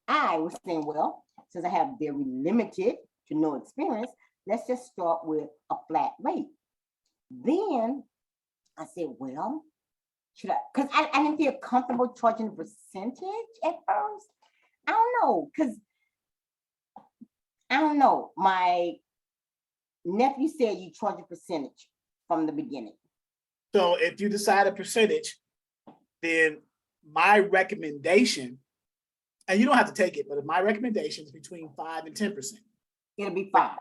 B: I was saying, well, since I have very limited to no experience, let's just start with a flat rate. Then I said, well, should I? Because I didn't feel comfortable charging a percentage at first. I don't know, because I don't know. My nephew said you charge a percentage from the beginning.
A: So if you decide a percentage, then my recommendation, and you don't have to take it, but my recommendation is between 5 and 10%.
B: It'll be fine.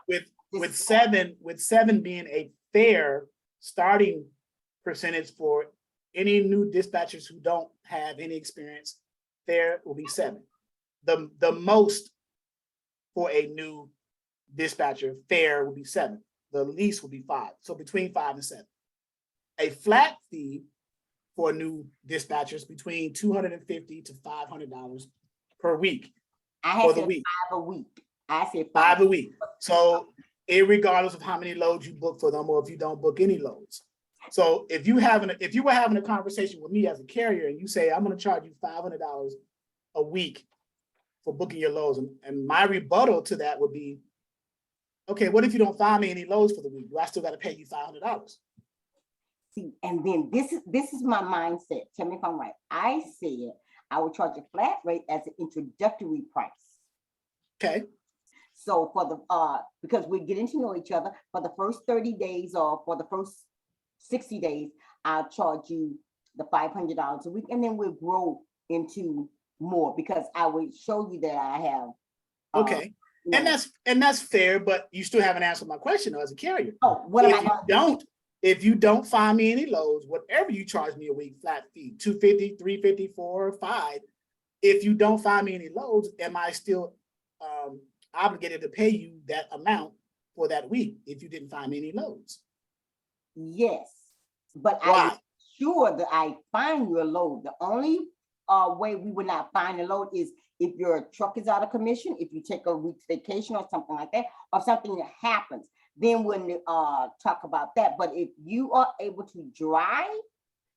A: With seven being a fair starting percentage for any new dispatchers who don't have any experience, fair will be 7. The most for a new dispatcher, fair will be 7. The least will be 5. So between 5 and 7. A flat fee for new dispatchers between $250 to $500 per week.
B: I had
A: for the
B: said
A: week.
B: 5 a week. I said
A: 5 a week. So irregardless of how many loads you book for them or if you don't book any loads. So if you were having a conversation with me as a carrier and you say, I'm going to charge you $500 a week for booking your loads, and my rebuttal to that would be, okay, what if you don't find me any loads for the week? Do I still got to pay you $500?
B: See, and then this is my mindset. Tell me if I'm right. I said I would charge a flat rate as an introductory price.
A: Okay,
B: So for the, because we're getting to know each other, for the first 30 days or for the first 60 days, I'll charge you the $500 a week, and then we'll grow into more because I will show you that I have.
A: okay.
B: you know-
A: And that's fair, but you still haven't answered my question though, as a carrier.
B: Oh, what am I
A: If you
B: gonna
A: don't, if you don't find me any loads, whatever you charge me a week, flat fee, 250, 350, 4, 5. If you don't find me any loads, am I still obligated to pay you that amount for that week if you didn't find me any loads?
B: Yes, but I
A: Why?
B: sure that I find you a load. The only way we would not find a load is if your truck is out of commission, if you take a week's vacation or something like that, or something that happens, then we'll talk about that. But if you are able to drive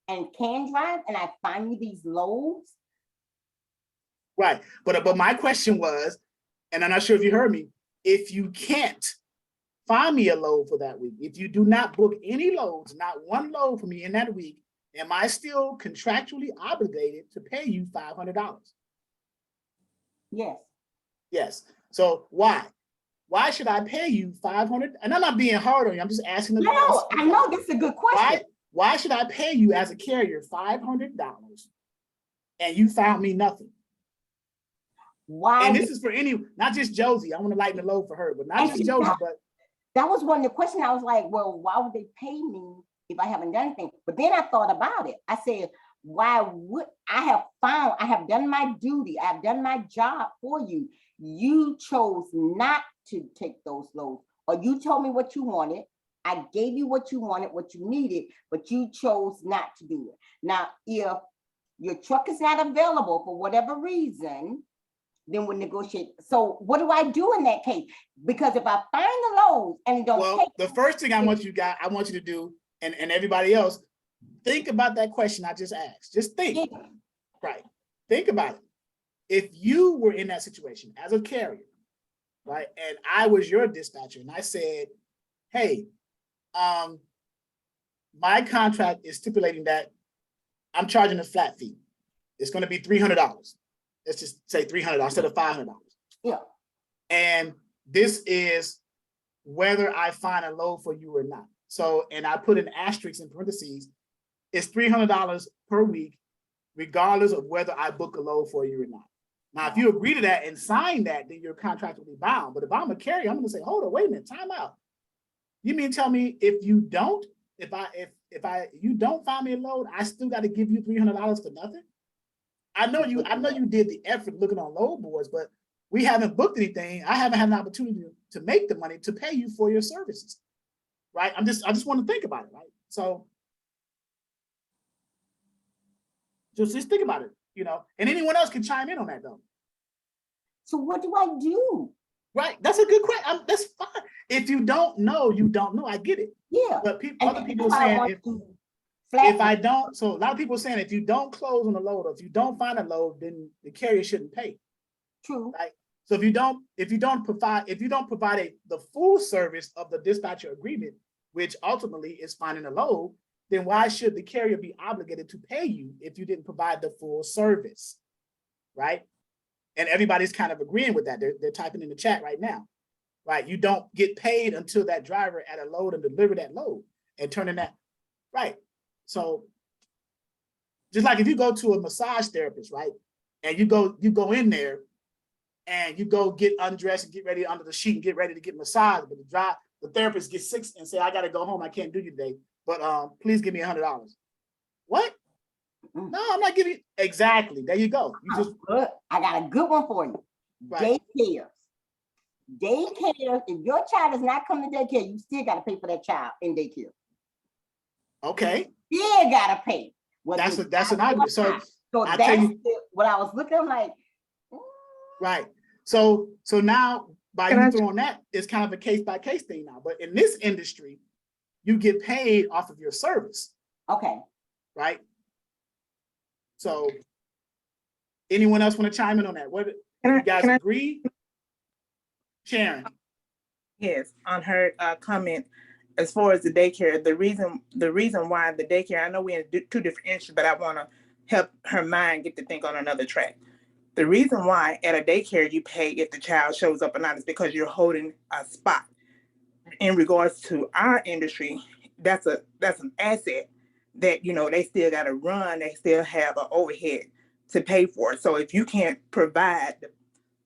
B: and can drive, and I find you these loads,
A: Right. But my question was, and I'm not sure if you heard me, if you can't find me a load for that week, if you do not book any loads, not one load for me in that week, am I still contractually obligated to pay you $500?
B: yes.
A: Yes. So why? Why should I pay you 500? And I'm not being hard on you. I'm just asking the
B: No, I know this is a good question.
A: Why should I pay you as a carrier $500 and you found me nothing?
B: Why?
A: And this is for any, not just Josie. I want to lighten the load for her, but not just Josie, but
B: That was one of the questions. I was like, well, why would they pay me if I haven't done anything? But then I thought about it. I said, why would I have done my duty. I've done my job for you. You chose not to take those loads, or you told me what you wanted. I gave you what you wanted, what you needed, but you chose not to do it. Now, if your truck is not available for whatever reason, then we'll negotiate. So what do I do in that case? Because if I find the loads and it don't
A: well,
B: take
A: the first thing I want you to do, and everybody else, think about that question I just asked. Just think,
B: it,
A: right? Think about it. If you were in that situation as a carrier, right, and I was your dispatcher, and I said, hey, my contract is stipulating that I'm charging a flat fee. It's going to be $300. Let's just say $300 instead of $500.
B: yeah,
A: And this is whether I find a load for you or not. So, and I put an asterisk in parentheses, it's $300 per week, regardless of whether I book a load for you or not. Now, if you agree to that and sign that, then your contract will be bound. But if I'm a carrier, I'm going to say, hold on, wait a minute, time out. You mean tell me if you don't, you don't find me a load, I still got to give you $300 for nothing? I know you did the effort looking on load boards, but we haven't booked anything. I haven't had an opportunity to make the money to pay you for your services, right? I just want to think about it, right? So just think about it, and anyone else can chime in on that though.
B: so what do I do?
A: Right, that's a good question. That's fine. If you don't know, you don't know. I get it.
B: Yeah.
A: But
B: And
A: other people are
B: that's why I
A: saying
B: want
A: if
B: to flat-
A: I don't, so a lot of people are saying if you don't close on a load, or if you don't find a load, then the carrier shouldn't pay.
B: True.
A: Right. So if you don't provide the full service of the dispatcher agreement, which ultimately is finding a load, then why should the carrier be obligated to pay you if you didn't provide the full service? Right. And everybody's kind of agreeing with that. They're typing in the chat right now. Right. You don't get paid until that driver at a load and deliver that load and turn in that. Right. So just like if you go to a massage therapist, right? And you go in there and you go get undressed and get ready under the sheet and get ready to get massaged, but the therapist gets sick and say, I got to go home. I can't do you today, but please give me $100. What? No, I'm not giving you. Exactly. There you go. You just.
B: Good. I got a good one for you.
A: Right.
B: Daycares. If your child is not coming to daycare, you still got to pay for that child in daycare.
A: Okay.
B: Still got to pay.
A: That's an argument. So I
B: that's
A: tell you,
B: what I was looking. I'm like,
A: right. So now by you throwing that, it's kind of a case by case thing now. But in this industry, you get paid off of your service.
B: okay.
A: Right. So anyone else want to chime in on that? What you guys agree? Sharon.
F: Yes, on her comment as far as the daycare, the reason why the daycare, I know we're in two different industries, but I want to help her mind get to think on another track. The reason why at a daycare you pay if the child shows up or not is because you're holding a spot. In regards to our industry, that's an asset that, you know, they still got to run. They still have an overhead to pay for. So if you can't provide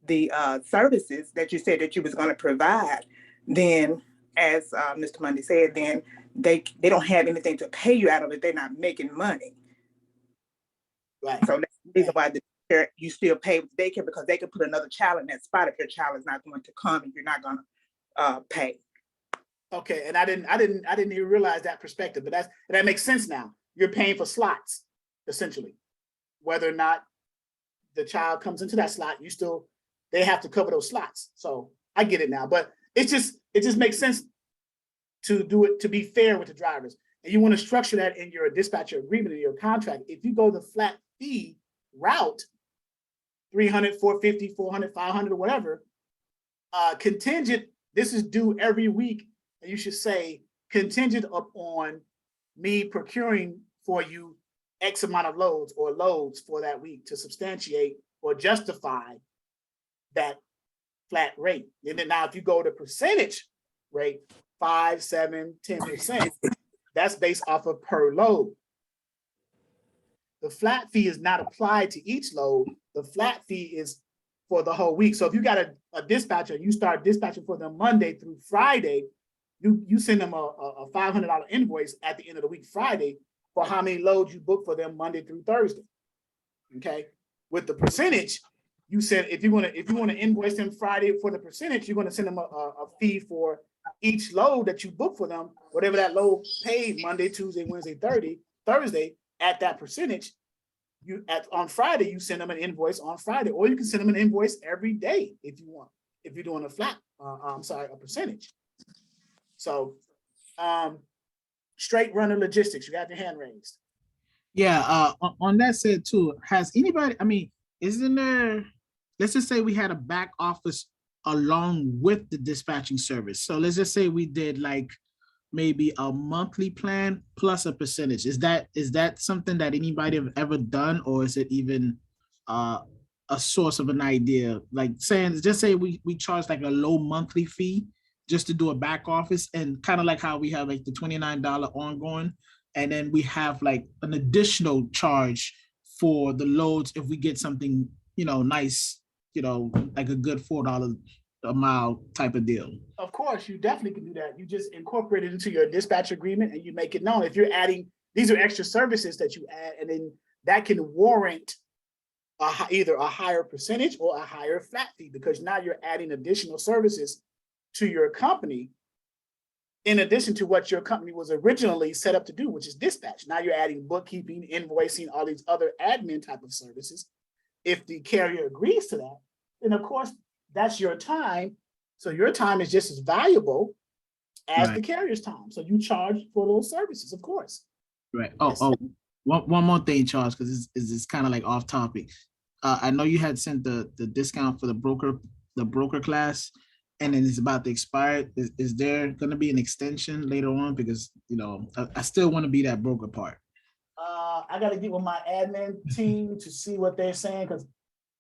F: the services that you said that you was going to provide, then as Mr. Mundy said, then they don't have anything to pay you out of it. They're not making money.
A: Right.
F: So that's the reason why you still pay with daycare, because they can put another child in that spot if your child is not going to come and you're not going to pay.
A: Okay, and I didn't even realize that perspective, but that makes sense now. You're paying for slots, essentially. Whether or not the child comes into that slot, they have to cover those slots. So I get it now, but it just makes sense to do it, to be fair with the drivers. And you want to structure that in your dispatcher agreement, in your contract. If you go the flat fee route, 300, 450, 400, 500, or whatever, contingent, this is due every week. And you should say contingent upon me procuring for you X amount of loads or loads for that week to substantiate or justify that flat rate. And then now if you go to percentage rate, 5, 7, 10%, that's based off of per load. The flat fee is not applied to each load. The flat fee is for the whole week. So if you got a dispatcher, you start dispatching for them Monday through Friday, you send them a $500 invoice at the end of the week, Friday, for how many loads you book for them Monday through Thursday. Okay. With the percentage, you said if you want to invoice them Friday for the percentage, you're going to send them a fee for each load that you book for them, whatever that load paid Monday, Tuesday, Wednesday, Thursday at that percentage. On Friday, you send them an invoice on Friday, or you can send them an invoice every day if you want, if you're doing a flat, a percentage. So, straight runner logistics, you got your hand raised.
C: Yeah, on that said too, has anybody, I mean, isn't there, let's just say we had a back office along with the dispatching service. So let's just say we did like maybe a monthly plan plus a percentage. Is that something that anybody have ever done, or is it even a source of an idea? Like saying, just say we charge like a low monthly fee just to do a back office, and kind of like how we have like the $29 ongoing, and then we have like an additional charge for the loads if we get something, nice, like a good $4 a mile type of deal.
A: Of course, you definitely can do that. You just incorporate it into your dispatch agreement and you make it known. If you're adding, these are extra services that you add, and then that can warrant either a higher percentage or a higher flat fee, because now you're adding additional services to your company in addition to what your company was originally set up to do, which is dispatch. Now you're adding bookkeeping, invoicing, all these other admin type of services. If the carrier agrees to that, then of course that's your time. So your time is just as valuable as the carrier's time. So you charge for those services, of course.
C: Right. One more thing, Charles, because it's kind of like off topic. I know you had sent the discount for the broker class, and then it's about to expire. Is there going to be an extension later on? Because I still want to be that broker part.
A: I got to get with my admin team to see what they're saying, because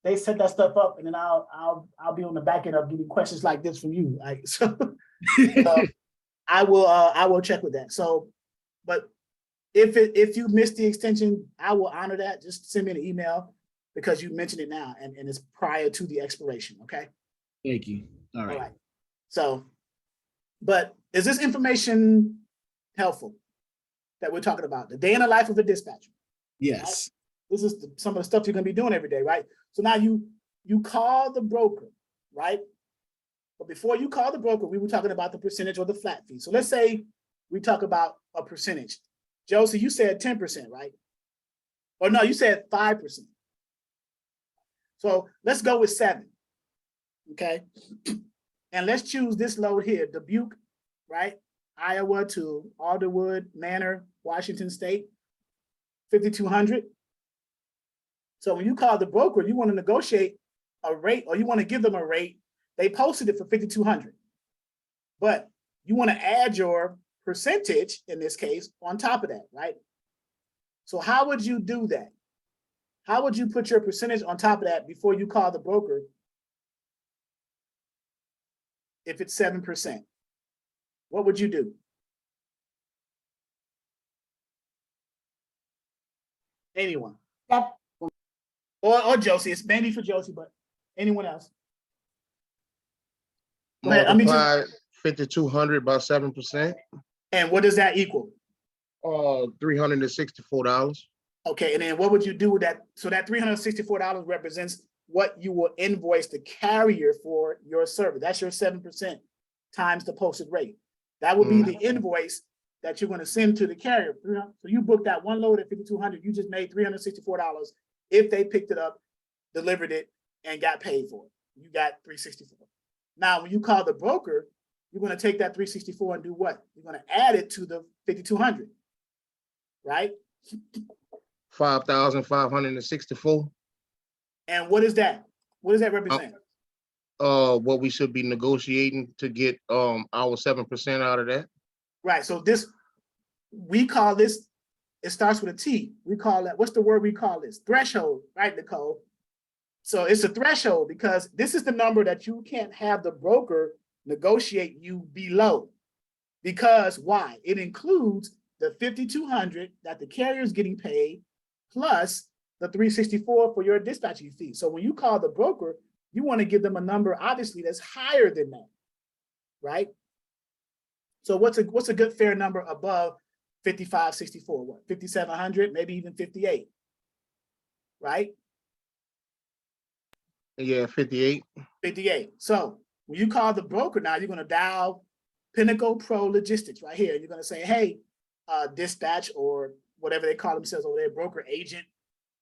A: they set that stuff up, and then I'll be on the back end of getting questions like this from you. So I will check with that. So, but if you missed the extension, I will honor that. Just send me an email, because you mentioned it now, and it's prior to the expiration. Okay.
C: Thank you. All right.
A: All right. So, but is this information helpful that we're talking about? The day in the life of a dispatcher.
C: Yes.
A: Right? This is some of the stuff you're going to be doing every day, right? So now you call the broker, right? But before you call the broker, we were talking about the percentage or the flat fee. So let's say we talk about a percentage. Josie, you said 10%, right? Or no, you said 5%. So let's go with 7. Okay. And let's choose this load here, Dubuque, right? Iowa to Alderwood Manor, Washington State, 5,200. So when you call the broker, you want to negotiate a rate, or you want to give them a rate. They posted it for 5,200, but you want to add your percentage in this case on top of that, right? So how would you do that? how would you put your percentage on top of that before you call the broker? If it's 7%, what would you do? Anyone?
B: That,
A: Or Josie, it's mainly for Josie, but anyone else? Go ahead, unmute your-
G: Multiply 5,200 by 7%,
A: And what does that equal?
G: $364.
A: Okay, and then what would you do with that? So that $364 represents what you will invoice the carrier for your service. That's your 7% times the posted rate. That would be the invoice that you're going to send to the carrier. So you booked that one load at 5,200, you just made $364 if they picked it up, delivered it, and got paid for it. You got $364. Now, when you call the broker, you're going to take that $364 and do what? You're going to add it to the 5,200, right?
G: 5,564.
A: And what is that? What does that represent?
G: What we should be negotiating to get our 7% out of that.
A: Right. So this, we call this, it starts with a T. We call that, what's the word we call this? Threshold, right, Nicole? So it's a threshold because this is the number that you can't have the broker negotiate you below. Because why? It includes the 5,200 that the carrier is getting paid plus the 364 for your dispatching fee. So when you call the broker, you want to give them a number obviously that's higher than that, right? So what's a good fair number above 5,564? What, 5,700, maybe even 58, right?
G: Yeah, 58.
A: 58. So when you call the broker now, you're going to dial Pinnacle Pro Logistics right here. You're going to say, hey, dispatch or whatever they call themselves over there, broker agent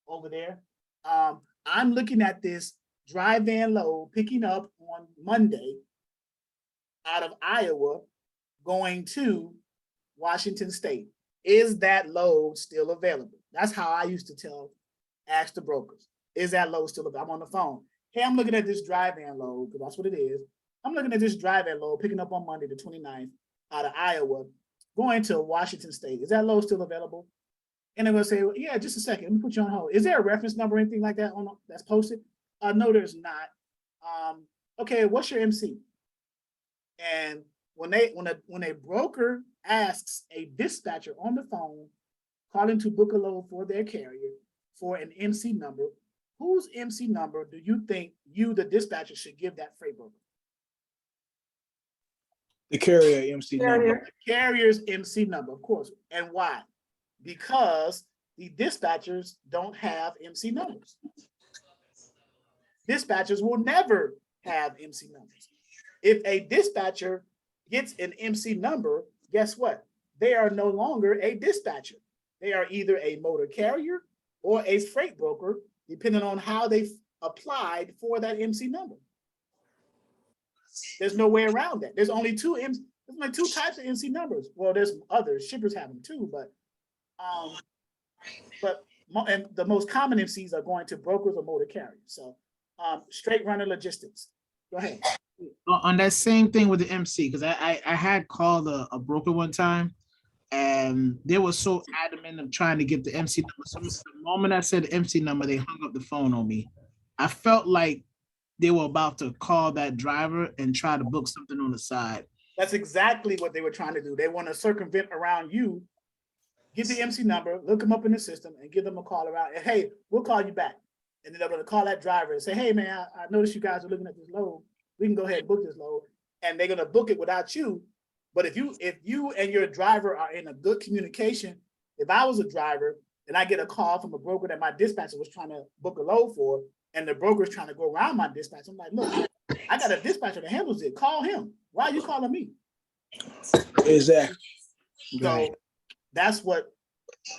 A: over there. I'm looking at this dry van load picking up on Monday out of Iowa going to Washington State. Is that load still available? That's how I used to ask the brokers. Is that load still available? I'm on the phone. Hey, I'm looking at this dry van load, because that's what it is. I'm looking at this dry van load picking up on Monday, the 29th, out of Iowa, going to Washington State. Is that load still available? And they're going to say, well, yeah, just a second. Let me put you on hold. Is there a reference number or anything like that that's posted? No, there's not. Okay, what's your MC? And when a broker asks a dispatcher on the phone, calling to book a load for their carrier for an MC number, whose MC number do you think you, the dispatcher, should give that freight broker?
H: The carrier MC number.
A: The carrier's MC number, of course. And why? Because the dispatchers don't have MC numbers. Dispatchers will never have MC numbers. If a dispatcher gets an MC number, guess what? They are no longer a dispatcher. They are either a motor carrier or a freight broker, depending on how they applied for that MC number. There's no way around that. There's only two types of MC numbers. Well, there's others. Shippers have them too, but the most common MCs are going to brokers or motor carriers. So straight runner logistics. Go ahead.
C: On that same thing with the MC, because I had called a broker one time, and they were so adamant of trying to get the MC number. So the moment I said the MC number, they hung up the phone on me. I felt like they were about to call that driver and try to book something on the side.
A: That's exactly what they were trying to do. They want to circumvent around you, get the MC number, look them up in the system, and give them a call around. And hey, we'll call you back. And then they're going to call that driver and say, hey, man, I noticed you guys are looking at this load. We can go ahead and book this load. And they're going to book it without you. But if you and your driver are in a good communication, if I was a driver and I get a call from a broker that my dispatcher was trying to book a load for, and the broker is trying to go around my dispatch, I'm like, look, I got a dispatcher that handles it. Call him. Why are you calling me?
H: Exactly.
A: So that's what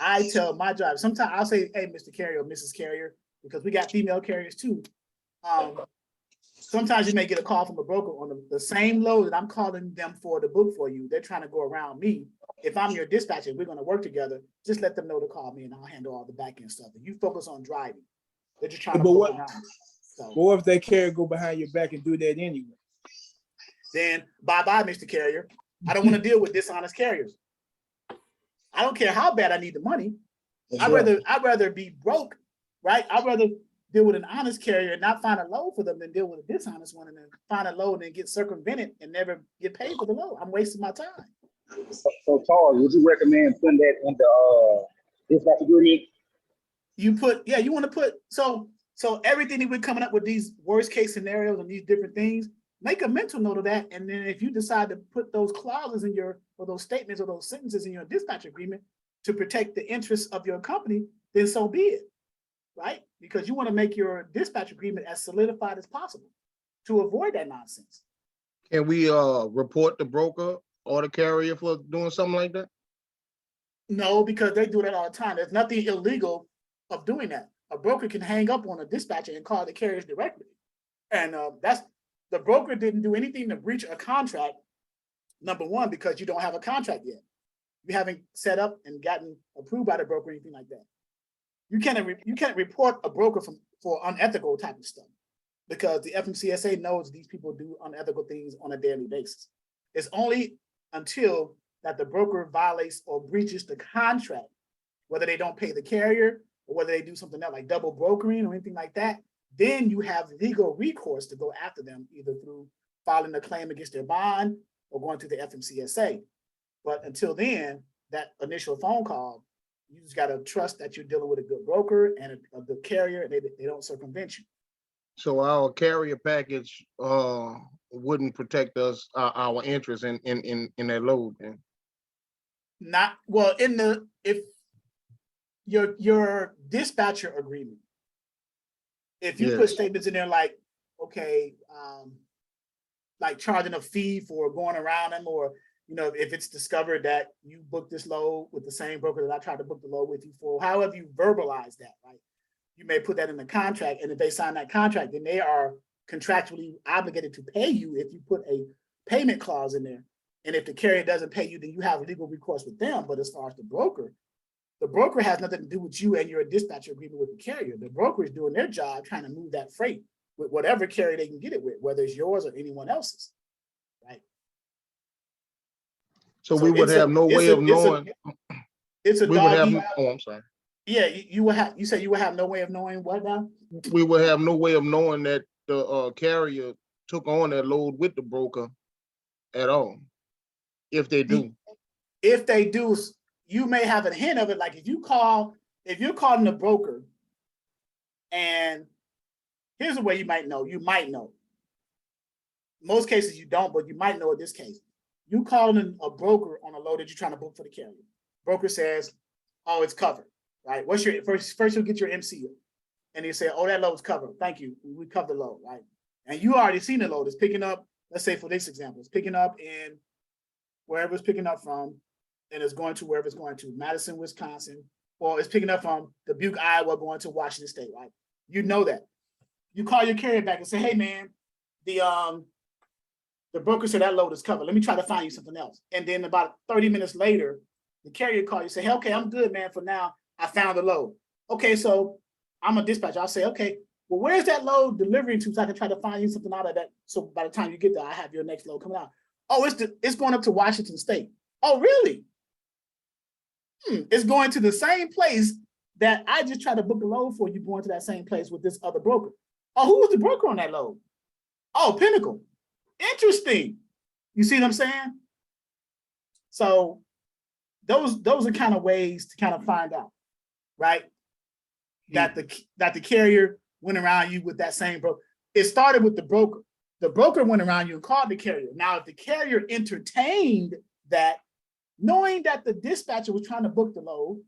A: I tell my driver. Sometimes I'll say, hey, Mr. Carrier or Mrs. Carrier, because we got female carriers too. Sometimes you may get a call from a broker on the same load that I'm calling them for the book for you. They're trying to go around me. If I'm your dispatcher, we're going to work together. Just let them know to call me and I'll handle all the back end stuff. And you focus on driving. They're just trying to go around. So,
H: but what if that carrier go behind your back and do that anyway?
A: Then bye-bye, Mr. Carrier. I don't want to deal with dishonest carriers. I don't care how bad I need the money. I'd rather be broke right? I'd rather deal with an honest carrier and not find a load for them than deal with a dishonest one and then find a load and get circumvented and never get paid for the load. I'm wasting my time.
I: So Charles, would you recommend putting that in the dispatch agreement?
A: You want to put, so everything that we're coming up with these worst case scenarios and these different things, make a mental note of that. And then if you decide to put those clauses in or those statements or those sentences in your dispatch agreement to protect the interests of your company, then so be it, right? Because you want to make your dispatch agreement as solidified as possible to avoid that nonsense.
G: Can we report the broker or the carrier for doing something like that?
A: No, because they do that all the time. There's nothing illegal of doing that. A broker can hang up on a dispatcher and call the carriers directly. And that's, the broker didn't do anything to breach a contract, number one, because you don't have a contract yet. You haven't set up and gotten approved by the broker or anything like that. You can't report a broker for unethical type of stuff because the FMCSA knows these people do unethical things on a daily basis. It's only until that the broker violates or breaches the contract, whether they don't pay the carrier or whether they do something else like double brokering or anything like that, then you have legal recourse to go after them either through filing a claim against their bond or going to the FMCSA. But until then, that initial phone call, you just got to trust that you're dealing with a good broker and a good carrier, and they don't circumvent you.
G: So our carrier package wouldn't protect us, our interest in that load then?
A: Not well if your dispatcher agreement, if you put statements in there like, okay, like charging a fee for going around them, or if it's discovered that you booked this load with the same broker that I tried to book the load with you for, however you verbalize that, right? You may put that in the contract, and if they sign that contract, then they are contractually obligated to pay you if you put a payment clause in there. And if the carrier doesn't pay you, then you have legal recourse with them. But as far as the broker has nothing to do with you and your dispatcher agreement with the carrier. The broker is doing their job trying to move that freight with whatever carrier they can get it with, whether it's yours or anyone else's, right?
G: So we would have no way of knowing.
A: It's a
G: we would have.
A: Oh,
G: I'm sorry.
A: Yeah, you would have. You said you would have no way of knowing what now?
G: We would have no way of knowing that the carrier took on that load with the broker at all. If they do.
A: If they do, you may have a hint of it. Like if you're calling the broker, and here's the way you might know. You might know. Most cases you don't, but you might know in this case. You calling a broker on a load that you're trying to book for the carrier. Broker says, "Oh, it's covered." Right? What's your first? You'll get your MCU, and you say, "Oh, that load's covered. Thank you. We covered the load." Right? And you already seen the load. It's picking up. Let's say for this example, it's picking up in wherever it's picking up from, and it's going to wherever it's going to, Madison, Wisconsin, or it's picking up from Dubuque, Iowa, going to Washington State. Right? You know that. You call your carrier back and say, "Hey, man, the broker said that load is covered. Let me try to find you something else." And then about 30 minutes later, the carrier call you, say, "Hey, okay, I'm good, man. For now, I found the load." Okay, so I'm a dispatcher. I'll say, "Okay, well, where's that load delivering to so I can try to find you something out of that? So by the time you get there, I have your next load coming out." "Oh, it's going up to Washington State." "Oh, really?" It's going to the same place that I just tried to book a load for. You going to that same place with this other broker. "Oh, who was the broker on that load?" "Oh, Pinnacle." Interesting. You see what I'm saying? So those are kind of ways to kind of find out, right? That the carrier went around you with that same broker. It started with the broker. The broker went around you and called the carrier. Now, if the carrier entertained that, knowing that the dispatcher was trying to book the load,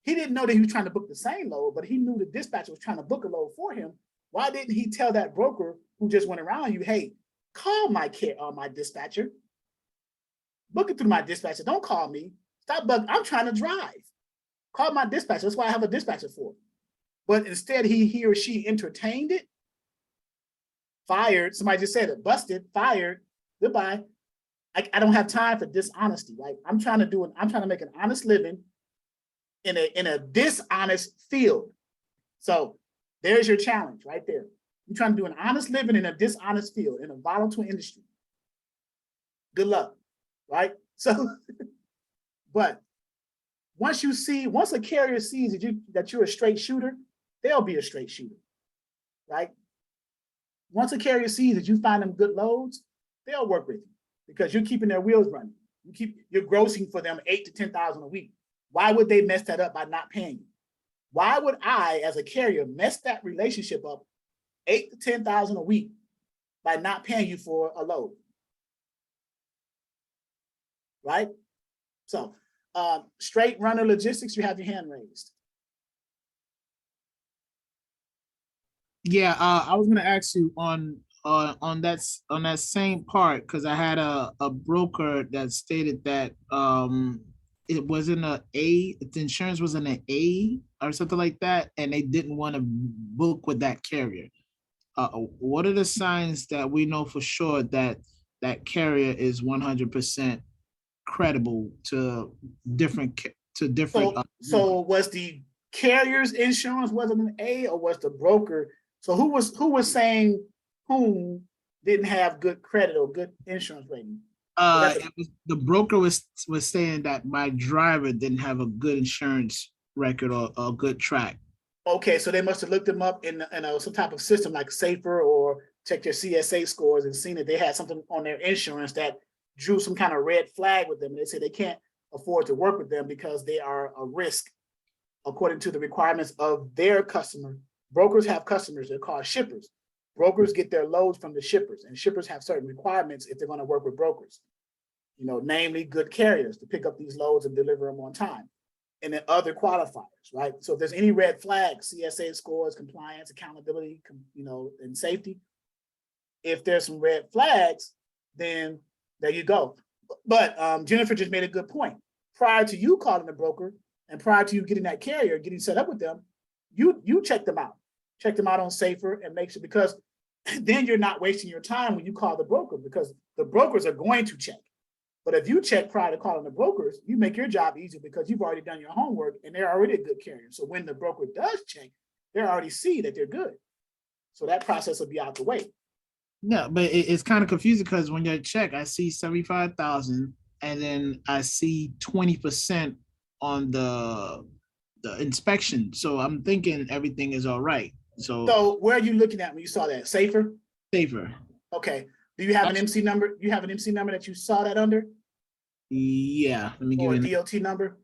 A: he didn't know that he was trying to book the same load, but he knew the dispatcher was trying to book a load for him. Why didn't he tell that broker who just went around you, "Hey, call my dispatcher. Book it through my dispatcher. Don't call me. Stop bugging. I'm trying to drive. Call my dispatcher. That's why I have a dispatcher for." But instead, he or she entertained it. Fired. Somebody just said it. Busted. Fired. Goodbye. I don't have time for dishonesty, right? I'm trying to make an honest living in a dishonest field. So there's your challenge right there. You're trying to do an honest living in a dishonest field, in a volatile industry. Good luck, right? So, but once a carrier sees that you're a straight shooter, they'll be a straight shooter, right? Once a carrier sees that you find them good loads, they'll work with you because you're keeping their wheels running. You're grossing for them 8 to 10,000 a week. Why would they mess that up by not paying you? Why would I, as a carrier, mess that relationship up 8 to 10,000 a week by not paying you for a load? Right? So, straight runner logistics, you have your hand raised.
C: Yeah, I was gonna ask you on that same part, because I had a broker that stated that it wasn't the insurance wasn't an A or something like that, and they didn't want to book with that carrier. What are the signs that we know for sure that that carrier is 100% credible to different?
A: So was the carrier's insurance wasn't an A, or was the broker? So who was saying whom didn't have good credit or good insurance rating?
C: The broker was saying that my driver didn't have a good insurance record or a good track.
A: Okay, so they must have looked them up in some type of system like Safer, or checked their CSA scores and seen that they had something on their insurance that drew some kind of red flag with them. They say they can't afford to work with them because they are a risk according to the requirements of their customer. Brokers have customers, they're called shippers. Brokers get their loads from the shippers, and shippers have certain requirements if they're going to work with brokers. Namely good carriers to pick up these loads and deliver them on time. And then other qualifiers, right? So if there's any red flags, CSA scores, compliance, accountability, and safety, if there's some red flags, then there you go. But Jennifer just made a good point. Prior to you calling the broker and prior to you getting that carrier, getting set up with them, you check them out. Check them out on Safer and make sure, because then you're not wasting your time when you call the broker, because the brokers are going to check. But if you check prior to calling the brokers, you make your job easier because you've already done your homework and they're already a good carrier. So when the broker does check, they already see that they're good. So that process will be out the way.
C: Yeah, but it's kind of confusing because when you check, I see 75,000 and then I see 20% on the inspection. So I'm thinking everything is all right.
A: So where are you looking at when you saw that? Safer?
C: Safer.
A: Okay. Do you have an MC number? You have an MC number that you saw that under?
C: Yeah. Let me give
A: you
C: you
A: a DOT number.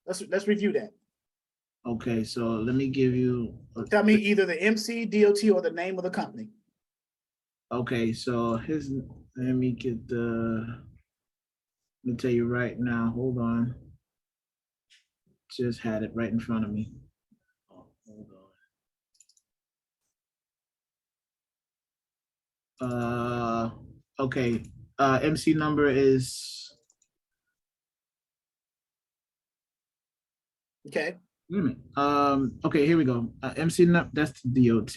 A: Let's review that.
C: Okay, so let me give you.
A: Tell me either the MC, DOT, or the name of the company.
C: Okay, so let me get let me tell you right now. Hold on. Just had it right in front of me. Oh, hold on. Okay. MC number is.
A: Okay.
C: Wait a minute. Okay, here we go. MC number, that's the DOT.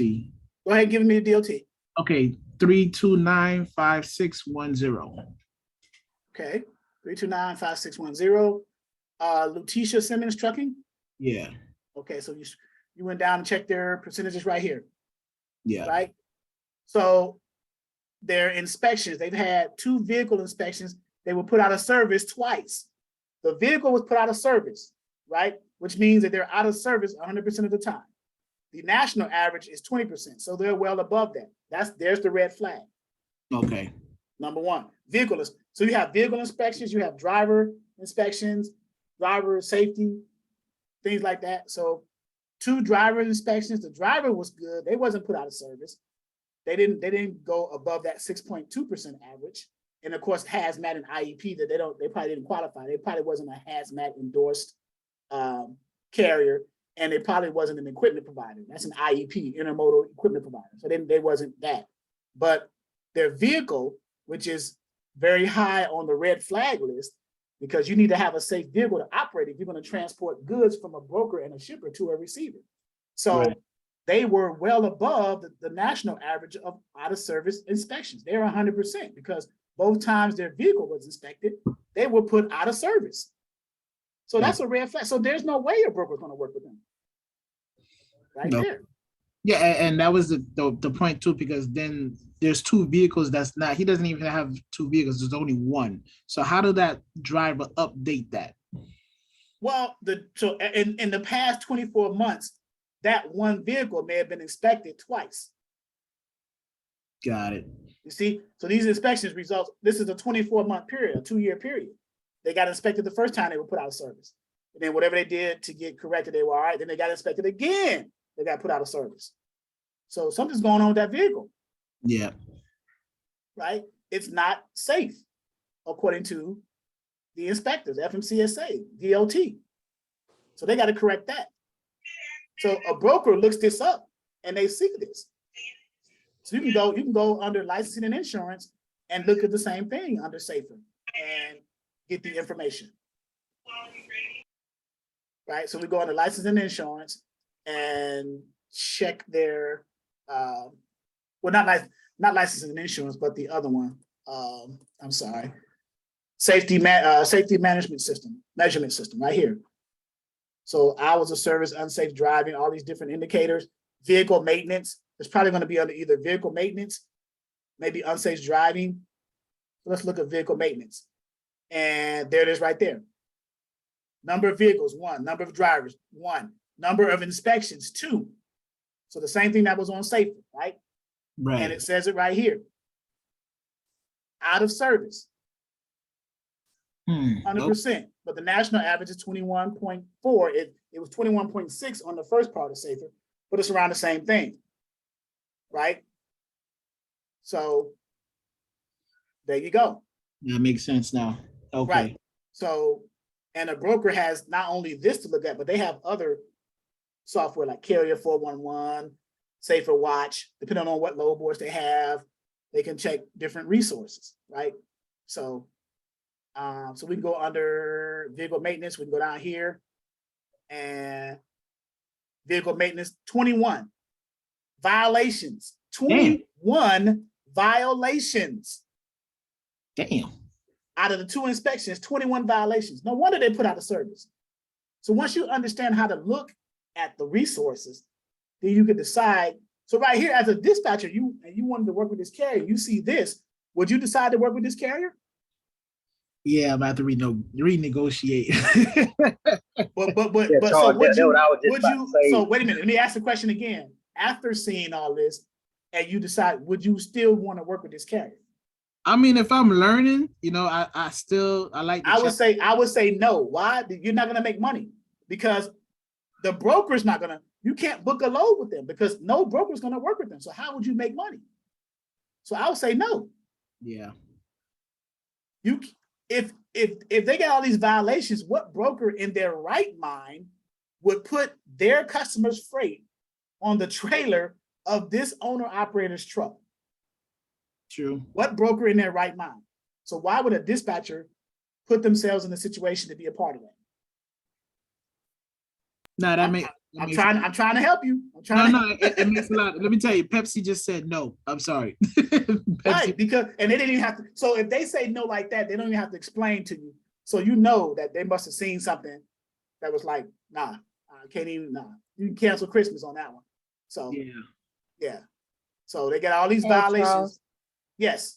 A: Go ahead and give me the DOT.
C: Okay, 3295610.
A: Okay, 3295610. Lutetia Simmons Trucking.
C: Yeah.
A: Okay, so you went down and checked their percentages right here.
C: Yeah.
A: Right. So their inspections, they've had 2 vehicle inspections. They were put out of service twice. The vehicle was put out of service, right? Which means that they're out of service 100% of the time. The national average is 20%, so they're well above that. There's the red flag.
C: Okay.
A: Number one, so you have vehicle inspections, you have driver inspections, driver safety, things like that. So 2 driver inspections, the driver was good. They wasn't put out of service. They didn't go above that 6.2% average. And of course, hazmat and IEP that they probably didn't qualify. They probably wasn't a hazmat endorsed carrier, and they probably wasn't an equipment provider. That's an IEP, intermodal equipment provider. So they wasn't that. But their vehicle, which is very high on the red flag list, because you need to have a safe vehicle to operate if you're going to transport goods from a broker and a shipper to a receiver. So right. They were well above the national average of out of service inspections. They're 100% because both times their vehicle was inspected, they were put out of service. So that's a red flag. So there's no way a broker is going to work with them. Right there.
C: Yeah, and that was the point too, because then there's 2 vehicles he doesn't even have 2 vehicles, there's only 1. So how did that driver update that?
A: Well, in the past 24 months, that one vehicle may have been inspected twice.
C: Got it.
A: You see, so these inspections results, this is a 24-month period, a 2-year period. They got inspected the first time they were put out of service. And then whatever they did to get corrected, they were all right. Then they got inspected again. They got put out of service. So something's going on with that vehicle,
C: Yeah.
A: right? It's not safe, according to the inspectors, FMCSA, DOT. So they got to correct that. So a broker looks this up and they see this. So you can go under licensing and insurance and look at the same thing under SAFER and get the information. Right, so we go under licensing and insurance and check their, well, not licensing and insurance, but the other one. I'm sorry, safety management system, measurement system, right here. So hours of service, unsafe driving, all these different indicators, vehicle maintenance. It's probably going to be under either vehicle maintenance, maybe unsafe driving. Let's look at vehicle maintenance. And there it is right there. Number of vehicles, 1. Number of drivers, 1. Number of inspections, 2. So the same thing that was on SAFER, right?
C: Right.
A: And it says it right here. Out of service, 100%. But the national average is 21.4. It was 21.6 on the first part of SAFER, but it's around the same thing, right? So there you go.
C: That makes sense now. Okay.
A: Right. So, and a broker has not only this to look at, but they have other software like Carrier 411, SAFER Watch, depending on what load boards they have, they can check different resources, right? So, so we can go under vehicle maintenance, we can go down here and vehicle maintenance, 21 violations, 21 violations.
C: Damn.
A: Out of the 2 inspections, 21 violations. No wonder they put out of service. So once you understand how to look at the resources, then you can decide. So right here, as a dispatcher, you wanted to work with this carrier, you see this. Would you decide to work with this carrier?
C: Yeah, I'm about to renegotiate.
A: So wait a minute, let me ask the question again. After seeing all this, and you decide, would you still want to work with this carrier?
C: I mean, if I'm learning, I like.
A: I would say no. Why? You're not going to make money because the broker's not going to. You can't book a load with them because no broker's going to work with them. So how would you make money? So I would say no.
C: Yeah.
A: If they got all these violations, what broker in their right mind would put their customers' freight on the trailer of this owner-operator's truck?
C: True.
A: What broker in their right mind? So why would a dispatcher put themselves in a situation to be a part of that?
C: No,
A: I'm trying to help you.
C: It makes a lot. Let me tell you, Pepsi just said no. I'm sorry.
A: Right, because and they didn't even have to. So if they say no like that, they don't even have to explain to you. So you know that they must have seen something that was like, nah, I can't even. Nah, you can cancel Christmas on that one. So yeah. So they got all these violations.
J: Charles?
A: Yes.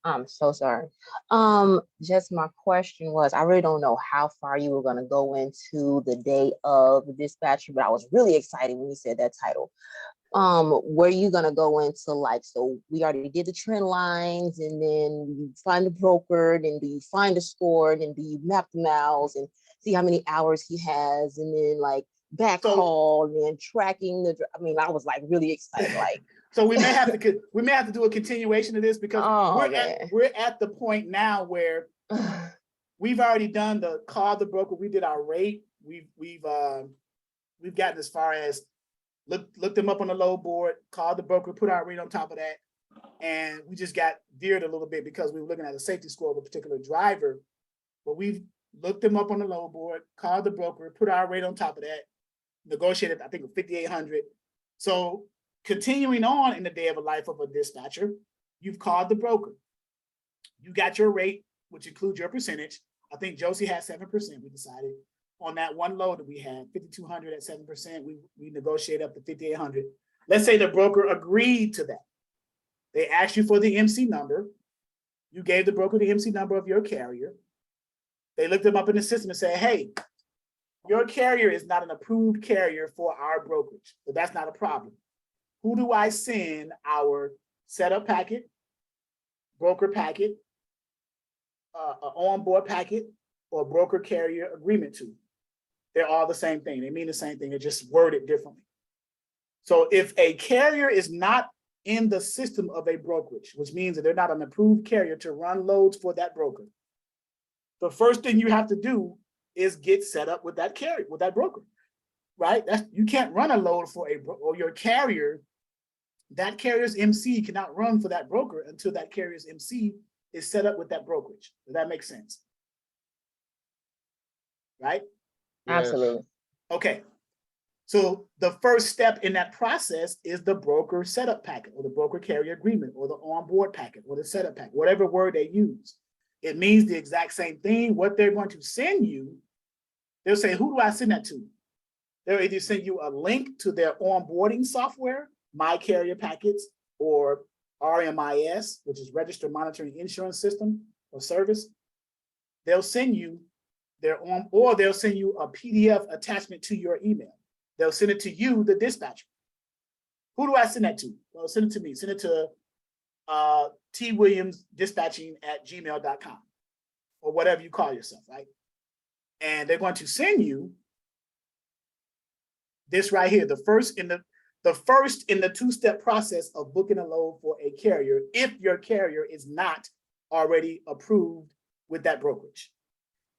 J: I'm so sorry. Just my question was, I really don't know how far you were going to go into the day of the dispatcher, but I was really excited when you said that title. Were you going to go into so we already did the trend lines and then you find the broker, then do you find a score, then do you map the miles and see how many hours he has, and then backhaul and then tracking I was really excited.
A: So we may have to do a continuation of this because we're at the point now where we've already done the call the broker. We did our rate. We've gotten as far as look them up on the load board, call the broker, put our rate on top of that, and we just got veered a little bit because we were looking at a safety score of a particular driver. But we've looked them up on the load board, called the broker, put our rate on top of that, negotiated I think with 5,800. So continuing on in the day of a life of a dispatcher, you've called the broker. You got your rate, which includes your percentage. I think Josie had 7%, we decided. On that one load that we had, 5,200 at 7%, we negotiated up to 5,800. Let's say the broker agreed to that. They asked you for the MC number. You gave the broker the MC number of your carrier. They looked them up in the system and said, hey, your carrier is not an approved carrier for our brokerage, but that's not a problem. Who do I send our setup packet, broker packet, onboard packet, or broker carrier agreement to? They're all the same thing. They mean the same thing. They're just worded differently. So if a carrier is not in the system of a brokerage, which means that they're not an approved carrier to run loads for that broker, the first thing you have to do is get set up with that carrier, with that broker, right? You can't run a load for or your carrier. That carrier's MC cannot run for that broker until that carrier's MC is set up with that brokerage. Does that make sense? Right?
G: Yes.
J: Absolutely.
A: Okay. So the first step in that process is the broker setup packet or the broker carrier agreement or the onboard packet or the setup packet, whatever word they use. It means the exact same thing. What they're going to send you, they'll say, who do I send that to? They'll either send you a link to their onboarding software, My Carrier Packets, or RMIS, which is Registered Monitoring Insurance System or Service. They'll send you or they'll send you a PDF attachment to your email. They'll send it to you, the dispatcher. Who do I send that to? Well, send it to me. Send it to twilliamsdispatching@gmail.com or whatever you call yourself, right? And they're going to send you this right here, the first in the two-step process of booking a load for a carrier if your carrier is not already approved with that brokerage.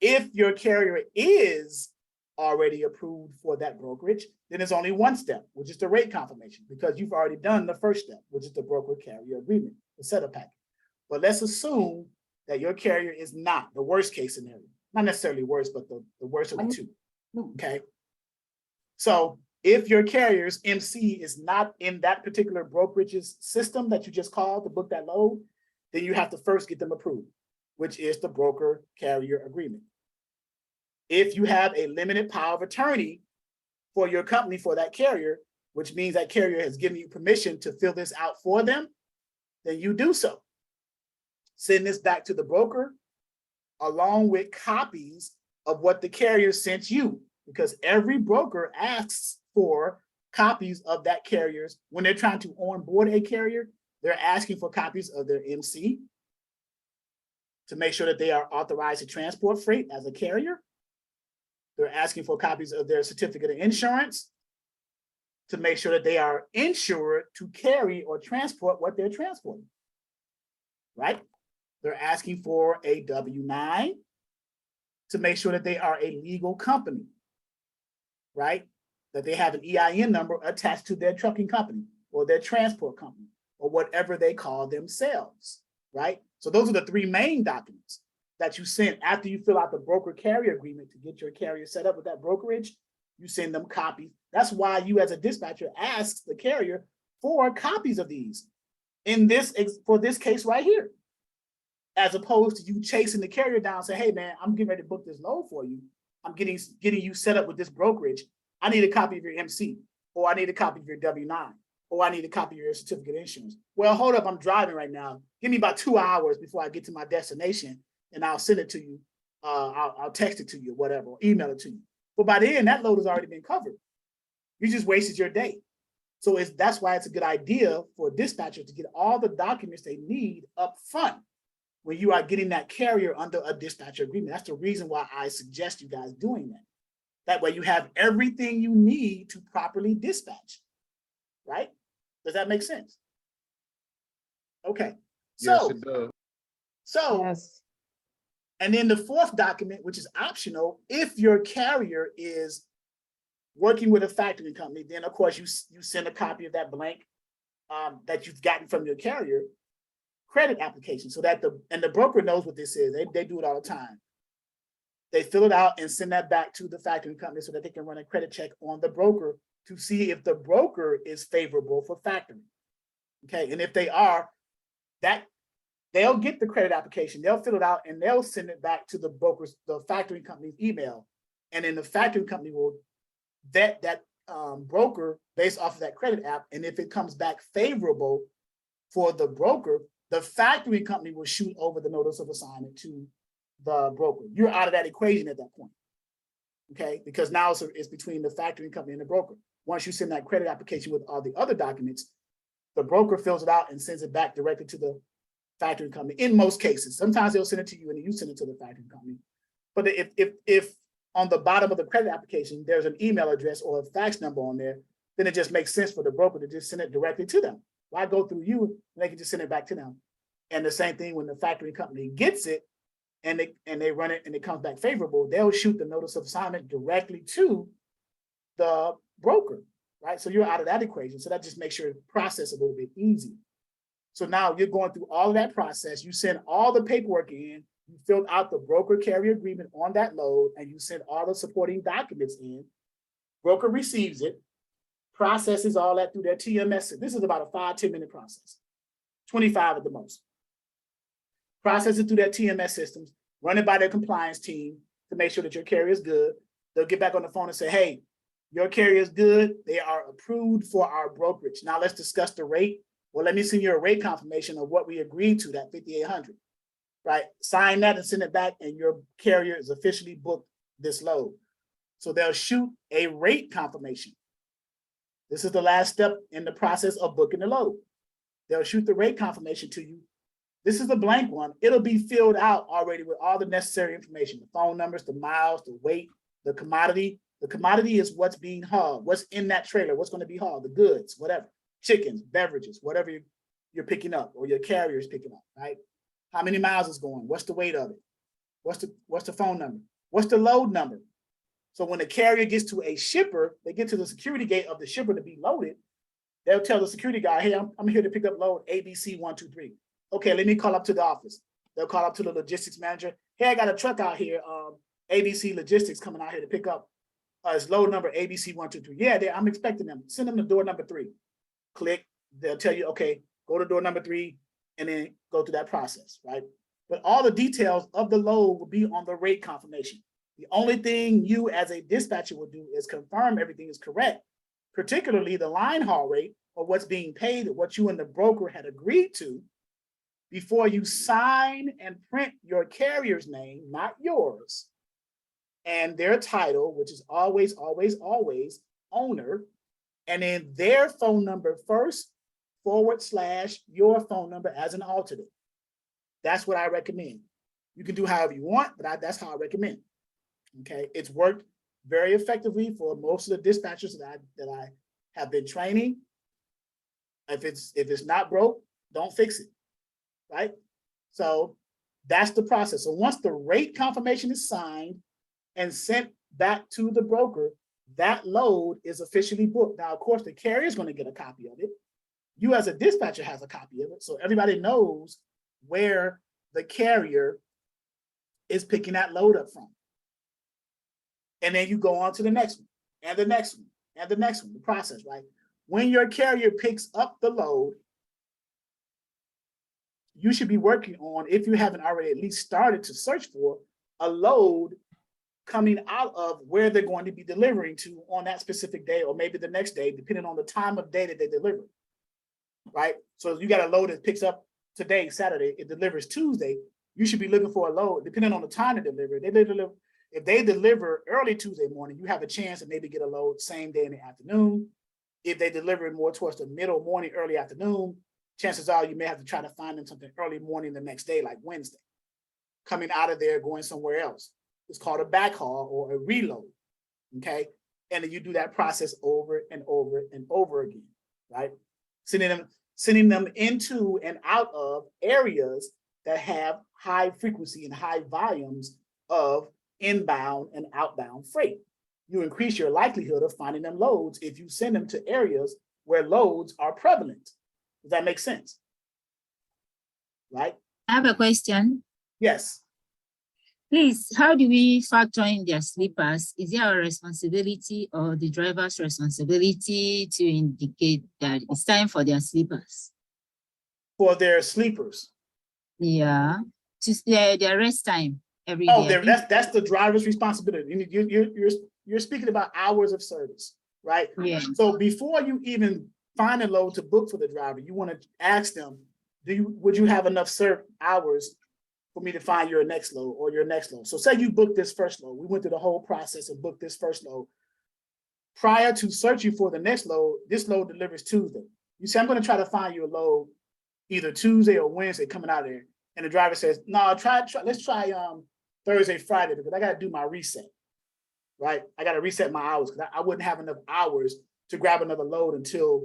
A: If your carrier is already approved for that brokerage, then there's only one step, which is the rate confirmation, because you've already done the first step, which is the broker carrier agreement, the setup packet. But let's assume that your carrier is not, the worst case scenario, not necessarily worse, but the worst of the two, okay? So if your carrier's MC is not in that particular brokerage's system that you just called to book that load, then you have to first get them approved, which is the broker carrier agreement. If you have a limited power of attorney for your company for that carrier, which means that carrier has given you permission to fill this out for them, then you do so. Send this back to the broker along with copies of what the carrier sent you, because every broker asks for copies of that carrier's, when they're trying to onboard a carrier, they're asking for copies of their MC to make sure that they are authorized to transport freight as a carrier. They're asking for copies of their certificate of insurance to make sure that they are insured to carry or transport what they're transporting, right? They're asking for a W-9 to make sure that they are a legal company, right? That they have an EIN number attached to their trucking company or their transport company or whatever they call themselves, right? So those are the three main documents that you send after you fill out the broker carrier agreement to get your carrier set up with that brokerage. You send them copies. That's why you as a dispatcher asks the carrier for copies of these for this case right here, as opposed to you chasing the carrier down and say, hey man, I'm getting ready to book this load for you. I'm getting you set up with this brokerage. I need a copy of your MC, or I need a copy of your W-9, or I need a copy of your certificate of insurance. Well, hold up, I'm driving right now. Give me about 2 hours before I get to my destination and I'll send it to you. I'll text it to you or whatever, or email it to you. But by then, that load has already been covered. You just wasted your day. So that's why it's a good idea for dispatchers to get all the documents they need up front when you are getting that carrier under a dispatcher agreement. That's the reason why I suggest you guys doing that. That way you have everything you need to properly dispatch, right? Does that make sense? Okay.
G: Yes, it does.
J: Yes.
A: And then the fourth document, which is optional, if your carrier is working with a factoring company, then of course you send a copy of that blank that you've gotten from your carrier credit application, so that the broker knows what this is. They do it all the time. They fill it out and send that back to the factoring company so that they can run a credit check on the broker to see if the broker is favorable for factoring. Okay, and if they are, they'll get the credit application, they'll fill it out, and they'll send it back to the factoring company's email. And then the factoring company will vet that broker based off of that credit app. And if it comes back favorable for the broker, the factoring company will shoot over the notice of assignment to the broker. You're out of that equation at that point. Okay, because now it's between the factoring company and the broker. Once you send that credit application with all the other documents, the broker fills it out and sends it back directly to the factoring company. In most cases, sometimes they'll send it to you and then you send it to the factoring company. But if on the bottom of the credit application, there's an email address or a fax number on there, then it just makes sense for the broker to just send it directly to them. Why go through you when they can just send it back to them? And the same thing when the factoring company gets it and they run it and it comes back favorable, they'll shoot the notice of assignment directly to the broker, right? So you're out of that equation. So that just makes your process a little bit easier. So now you're going through all of that process. You send all the paperwork in, you filled out the broker carrier agreement on that load, and you send all the supporting documents in. Broker receives it, processes all that through their TMS. This is about a 5-10 minute process, 25 at the most. Process it through their TMS systems, run it by their compliance team to make sure that your carrier is good. They'll get back on the phone and say, hey, your carrier is good. They are approved for our brokerage. Now let's discuss the rate. Well, let me send you a rate confirmation of what we agreed to, that 5,800, right? Sign that and send it back, and your carrier is officially booked this load. So they'll shoot a rate confirmation. This is the last step in the process of booking the load. They'll shoot the rate confirmation to you. This is the blank one. It'll be filled out already with all the necessary information, the phone numbers, the miles, the weight, the commodity. The commodity is what's being hauled, what's in that trailer, what's going to be hauled, the goods, whatever, chickens, beverages, whatever you're picking up or your carrier is picking up, right? How many miles is going? What's the weight of it? What's the phone number? What's the load number? So when the carrier gets to a shipper, they get to the security gate of the shipper to be loaded. They'll tell the security guy, hey, I'm here to pick up load ABC 123. Okay, let me call up to the office. They'll call up to the logistics manager. Hey, I got a truck out here, ABC Logistics coming out here to pick up. It's load number ABC 123. Yeah, I'm expecting them. Send them to door number 3. Click. They'll tell you, okay, go to door number 3, and then go through that process, right? But all the details of the load will be on the rate confirmation. The only thing you as a dispatcher will do is confirm everything is correct, particularly the line haul rate or what's being paid, or what you and the broker had agreed to, before you sign and print your carrier's name, not yours, and their title, which is always, always, always owner, and then their phone number first, / your phone number as an alternate. That's what I recommend. You can do however you want, but that's how I recommend. Okay, it's worked very effectively for most of the dispatchers that I have been training. If it's not broke, don't fix it, right? So that's the process. So once the rate confirmation is signed and sent back to the broker, that load is officially booked. Now, of course, the carrier is going to get a copy of it. You as a dispatcher has a copy of it. So everybody knows where the carrier is picking that load up from. And then you go on to the next one, and the next one, and the next one, the process, right? When your carrier picks up the load, you should be working on, if you haven't already at least started to search for, a load coming out of where they're going to be delivering to on that specific day, or maybe the next day, depending on the time of day that they deliver, right? So you got a load that picks up today, Saturday, it delivers Tuesday. You should be looking for a load, depending on the time to deliver. If they deliver early Tuesday morning, you have a chance to maybe get a load same day in the afternoon. If they deliver more towards the middle morning, early afternoon, chances are you may have to try to find them something early morning the next day, like Wednesday, coming out of there, going somewhere else. It's called a backhaul or a reload, okay? And then you do that process over and over and over again, right? Sending them into and out of areas that have high frequency and high volumes of inbound and outbound freight. You increase your likelihood of finding them loads if you send them to areas where loads are prevalent. Does that make sense? Right?
K: I have a question.
A: Yes.
K: Please, how do we factor in their sleepers? Is it our responsibility or the driver's responsibility to indicate that it's time for their sleepers?
A: For their sleepers.
K: Yeah, just their rest time every
A: day.
K: day.
A: That's the driver's responsibility. You're speaking about hours of service, right?
K: Yeah.
A: So before you even find a load to book for the driver, you want to ask them, would you have enough served hours for me to find your next load or your next load. So say you booked this first load. We went through the whole process and booked this first load. Prior to searching for the next load, this load delivers Tuesday. You say, I'm going to try to find you a load either Tuesday or Wednesday coming out of there. And the driver says, no, let's try Thursday, Friday, because I got to do my reset, right? I got to reset my hours because I wouldn't have enough hours to grab another load until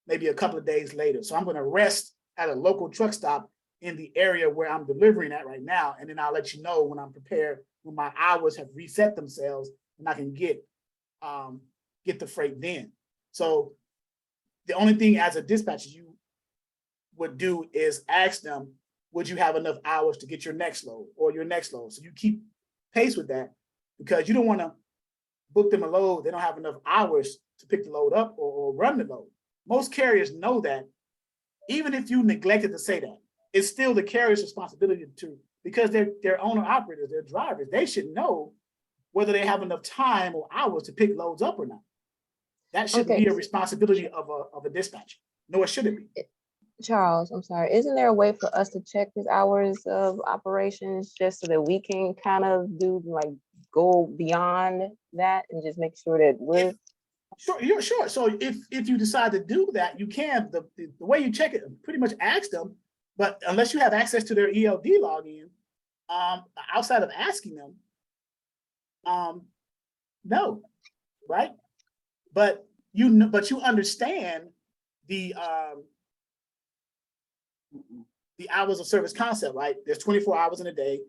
A: maybe a couple of days later. So I'm going to rest at a local truck stop in the area where I'm delivering at right now. And then I'll let you know when I'm prepared, when my hours have reset themselves and I can get the freight then. So the only thing as a dispatcher you would do is ask them, would you have enough hours to get your next load or your next load? So you keep pace with that because you don't want to book them a load. They don't have enough hours to pick the load up or run the load. Most carriers know that. Even if you neglected to say that, it's still the carrier's responsibility to, because they're owner operators, they're drivers, they should know whether they have enough time or hours to pick loads up or not. That shouldn't be a responsibility of a dispatcher. No, it shouldn't be.
J: Charles, I'm sorry. Isn't there a way for us to check his hours of operations just so that we can kind of go beyond that and just make sure that we're
A: Sure. So if you decide to do that, you can. The way you check it, pretty much ask them, but unless you have access to their ELD login, outside of asking them, no, right? But you understand the hours of service concept, right? There's 24 hours in a day,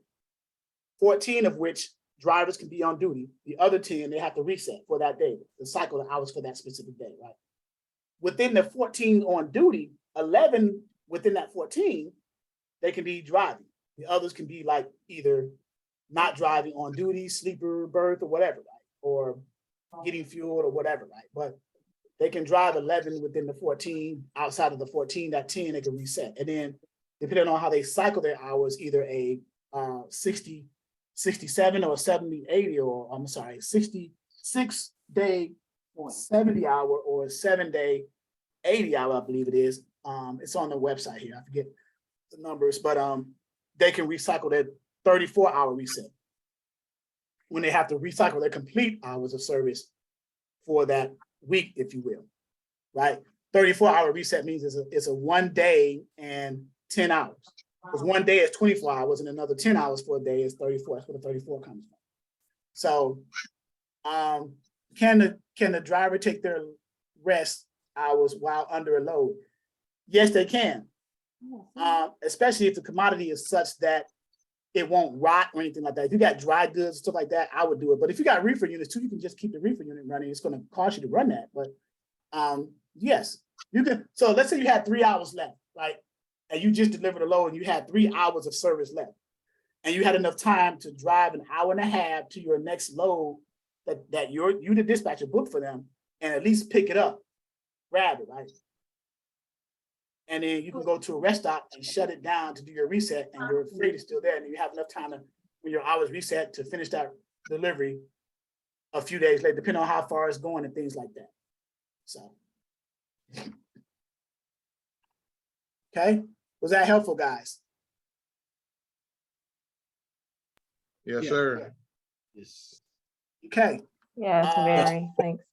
A: 14 of which drivers can be on duty. The other 10, they have to reset for that day, the cycle of hours for that specific day, right? Within the 14 on duty, 11 within that 14, they can be driving. The others can be like either not driving on duty, sleeper, berth, or whatever, right? Or getting fueled or whatever, right? But they can drive 11 within the 14. Outside of the 14, that 10, they can reset. And then depending on how they cycle their hours, either a 60, 67 or 70, 80, or I'm sorry, 66 day, 70 hour or 7 day, 80 hour, I believe it is. It's on the website here. I forget the numbers, but they can recycle their 34-hour reset when they have to recycle their complete hours of service for that week, if you will, right? 34-hour reset means it's a 1 day and 10 hours. Because 1 day is 24 hours and another 10 hours for a day is 34. That's where the 34 comes from. So can the driver take their rest hours while under a load? Yes, they can. Especially if the commodity is such that it won't rot or anything like that. If you got dry goods and stuff like that, I would do it. But if you got reefer units too, you can just keep the reefer unit running. It's going to cost you to run that. But yes, you can. So let's say you had 3 hours left, right? And you just delivered a load and you had 3 hours of service left. And you had enough time to drive an hour and a half to your next load that you the dispatcher booked for them and at least pick it up, grab it, right? And then you can go to a rest stop and shut it down to do your reset and your freight is still there. And you have enough time to, when your hours reset, to finish that delivery a few days later, depending on how far it's going and things like that. So, okay. Was that helpful, guys?
G: Yes,
C: Yeah.
G: sir.
A: Yes. Okay.
J: Yes, very. Thanks.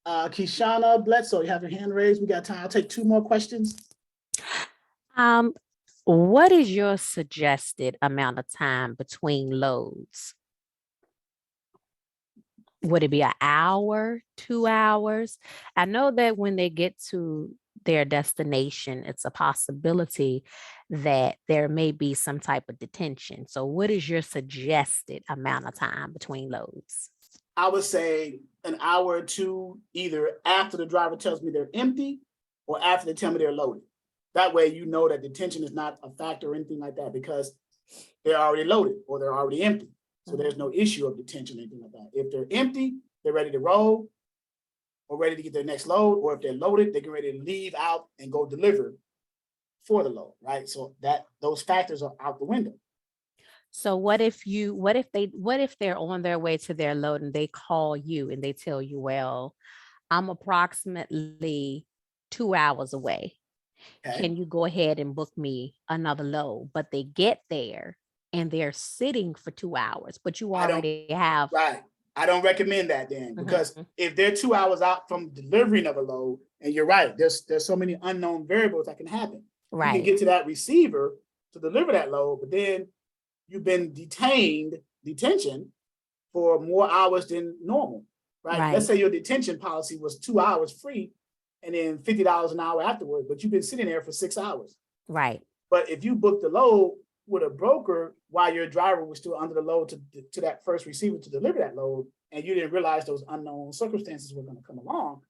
A: Kishana Bledsoe, you have your hand raised. We got time. I'll take 2 more questions.
L: What is your suggested amount of time between loads? Would it be an hour, 2 hours? I know that when they get to their destination, it's a possibility that there may be some type of detention. So what is your suggested amount of time between loads?
A: I would say an hour or 2, either after the driver tells me they're empty or after they tell me they're loaded. That way, you know that detention is not a factor or anything like that because they're already loaded or they're already empty. So there's no issue of detention or anything like that. If they're empty, they're ready to roll or ready to get their next load, or if they're loaded, they get ready to leave out and go deliver for the load, right? So that those factors are out the window.
L: So what if they're on their way to their load and they call you and they tell you, well, I'm approximately 2 hours away.
A: Okay.
L: Can you go ahead and book me another load? But they get there and they're sitting for 2 hours, but you
A: I don't-
L: already have.
A: Right. I don't recommend that then, because
L: Mhm.
A: if they're 2 hours out from delivering of a load, and you're right, there's so many unknown variables that can happen. You can
L: Right.
A: get to that receiver to deliver that load, but then you've been detention for more hours than normal, right?
L: Right.
A: Let's say your detention policy was 2 hours free and then $50 an hour afterwards, but you've been sitting there for 6 hours.
L: Right.
A: But if you book the load with a broker while your driver was still under the load to that first receiver to deliver that load, and you didn't realize those unknown circumstances were going to come along,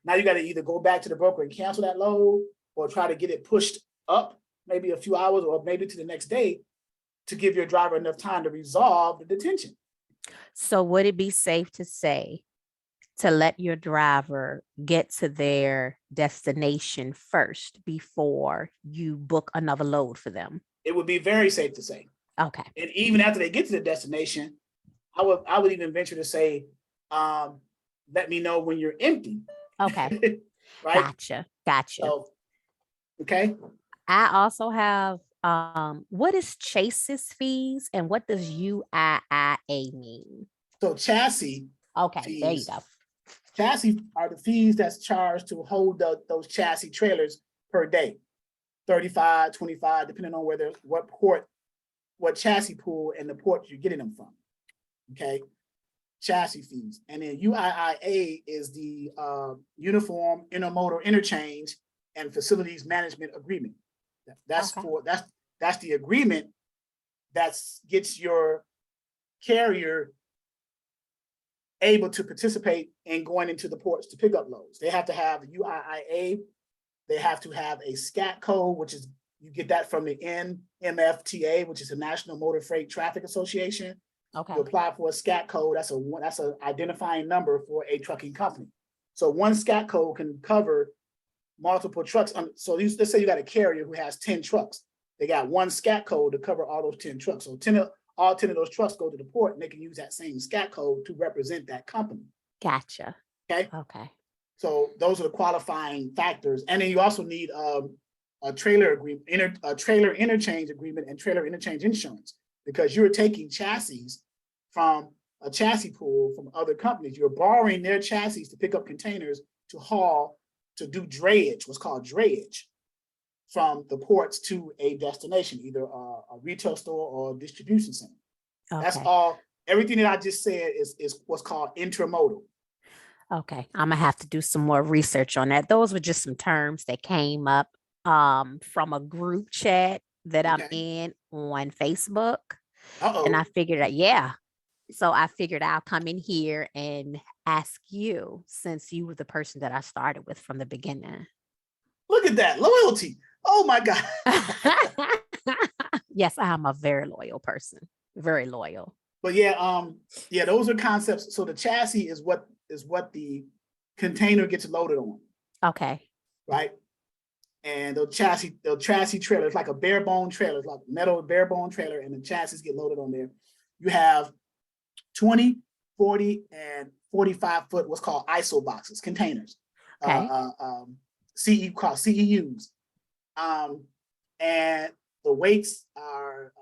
A: now you got to either go back to the broker and cancel that load, or try to get it pushed up maybe a few hours or maybe to the next day to give your driver enough time to resolve the detention.
L: So would it be safe to say to let your driver get to their destination first before you book another load for them?
A: It would be very safe to say.
L: Okay.
A: And even after they get to the destination, I would even venture to say, let me know when you're empty.
L: Okay.
A: Right?
L: Gotcha.
A: So, okay.
L: I also have what is Chase's fees and what does UIIA mean?
A: So chassis
L: Okay, there you
A: fees.
L: go.
A: Chassis are the fees that's charged to hold those chassis trailers per day. 35, 25, depending on what chassis pool and the port you're getting them from. Okay. Chassis fees. And then UIIA is the Uniform Intermodal Interchange and Facilities Management Agreement. That's
L: Okay.
A: that's the agreement that gets your carrier able to participate in going into the ports to pick up loads. They have to have the UIIA. They have to have a SCAT code, which is, you get that from the NMFTA, which is the National Motor Freight Traffic Association.
L: Okay.
A: You apply for a SCAT code. That's an identifying number for a trucking company. So one SCAT code can cover multiple trucks. So let's say you got a carrier who has 10 trucks. They got one SCAT code to cover all those 10 trucks. So all 10 of those trucks go to the port, and they can use that same SCAT code to represent that company.
L: Gotcha.
A: Okay.
L: Okay.
A: So those are the qualifying factors. And then you also need a trailer agreement, a trailer interchange agreement and trailer interchange insurance, because you're taking chassis from a chassis pool from other companies. You're borrowing their chassis to pick up containers to haul, to do drayage, what's called drayage, from the ports to a destination, either a retail store or a distribution center.
L: Okay.
A: That's all. Everything that I just said is what's called intermodal.
L: Okay. I'm gonna have to do some more research on that. Those were just some terms that came up from a group chat that I'm in on Facebook. And I figured out, yeah. So I figured I'll come in here and ask you, since you were the person that I started with from the beginning.
A: Look at that loyalty. Oh my God.
L: Yes, I am a very loyal person. Very loyal.
A: But yeah, those are concepts. So the chassis is what the container gets loaded on.
L: Okay.
A: Right. And the chassis trailer is like a bare bone trailer, it's like metal bare bone trailer, and the chassis get loaded on there. You have 20, 40, and 45 foot what's called ISO boxes, containers.
L: Okay.
A: Called CEUs. And the weights are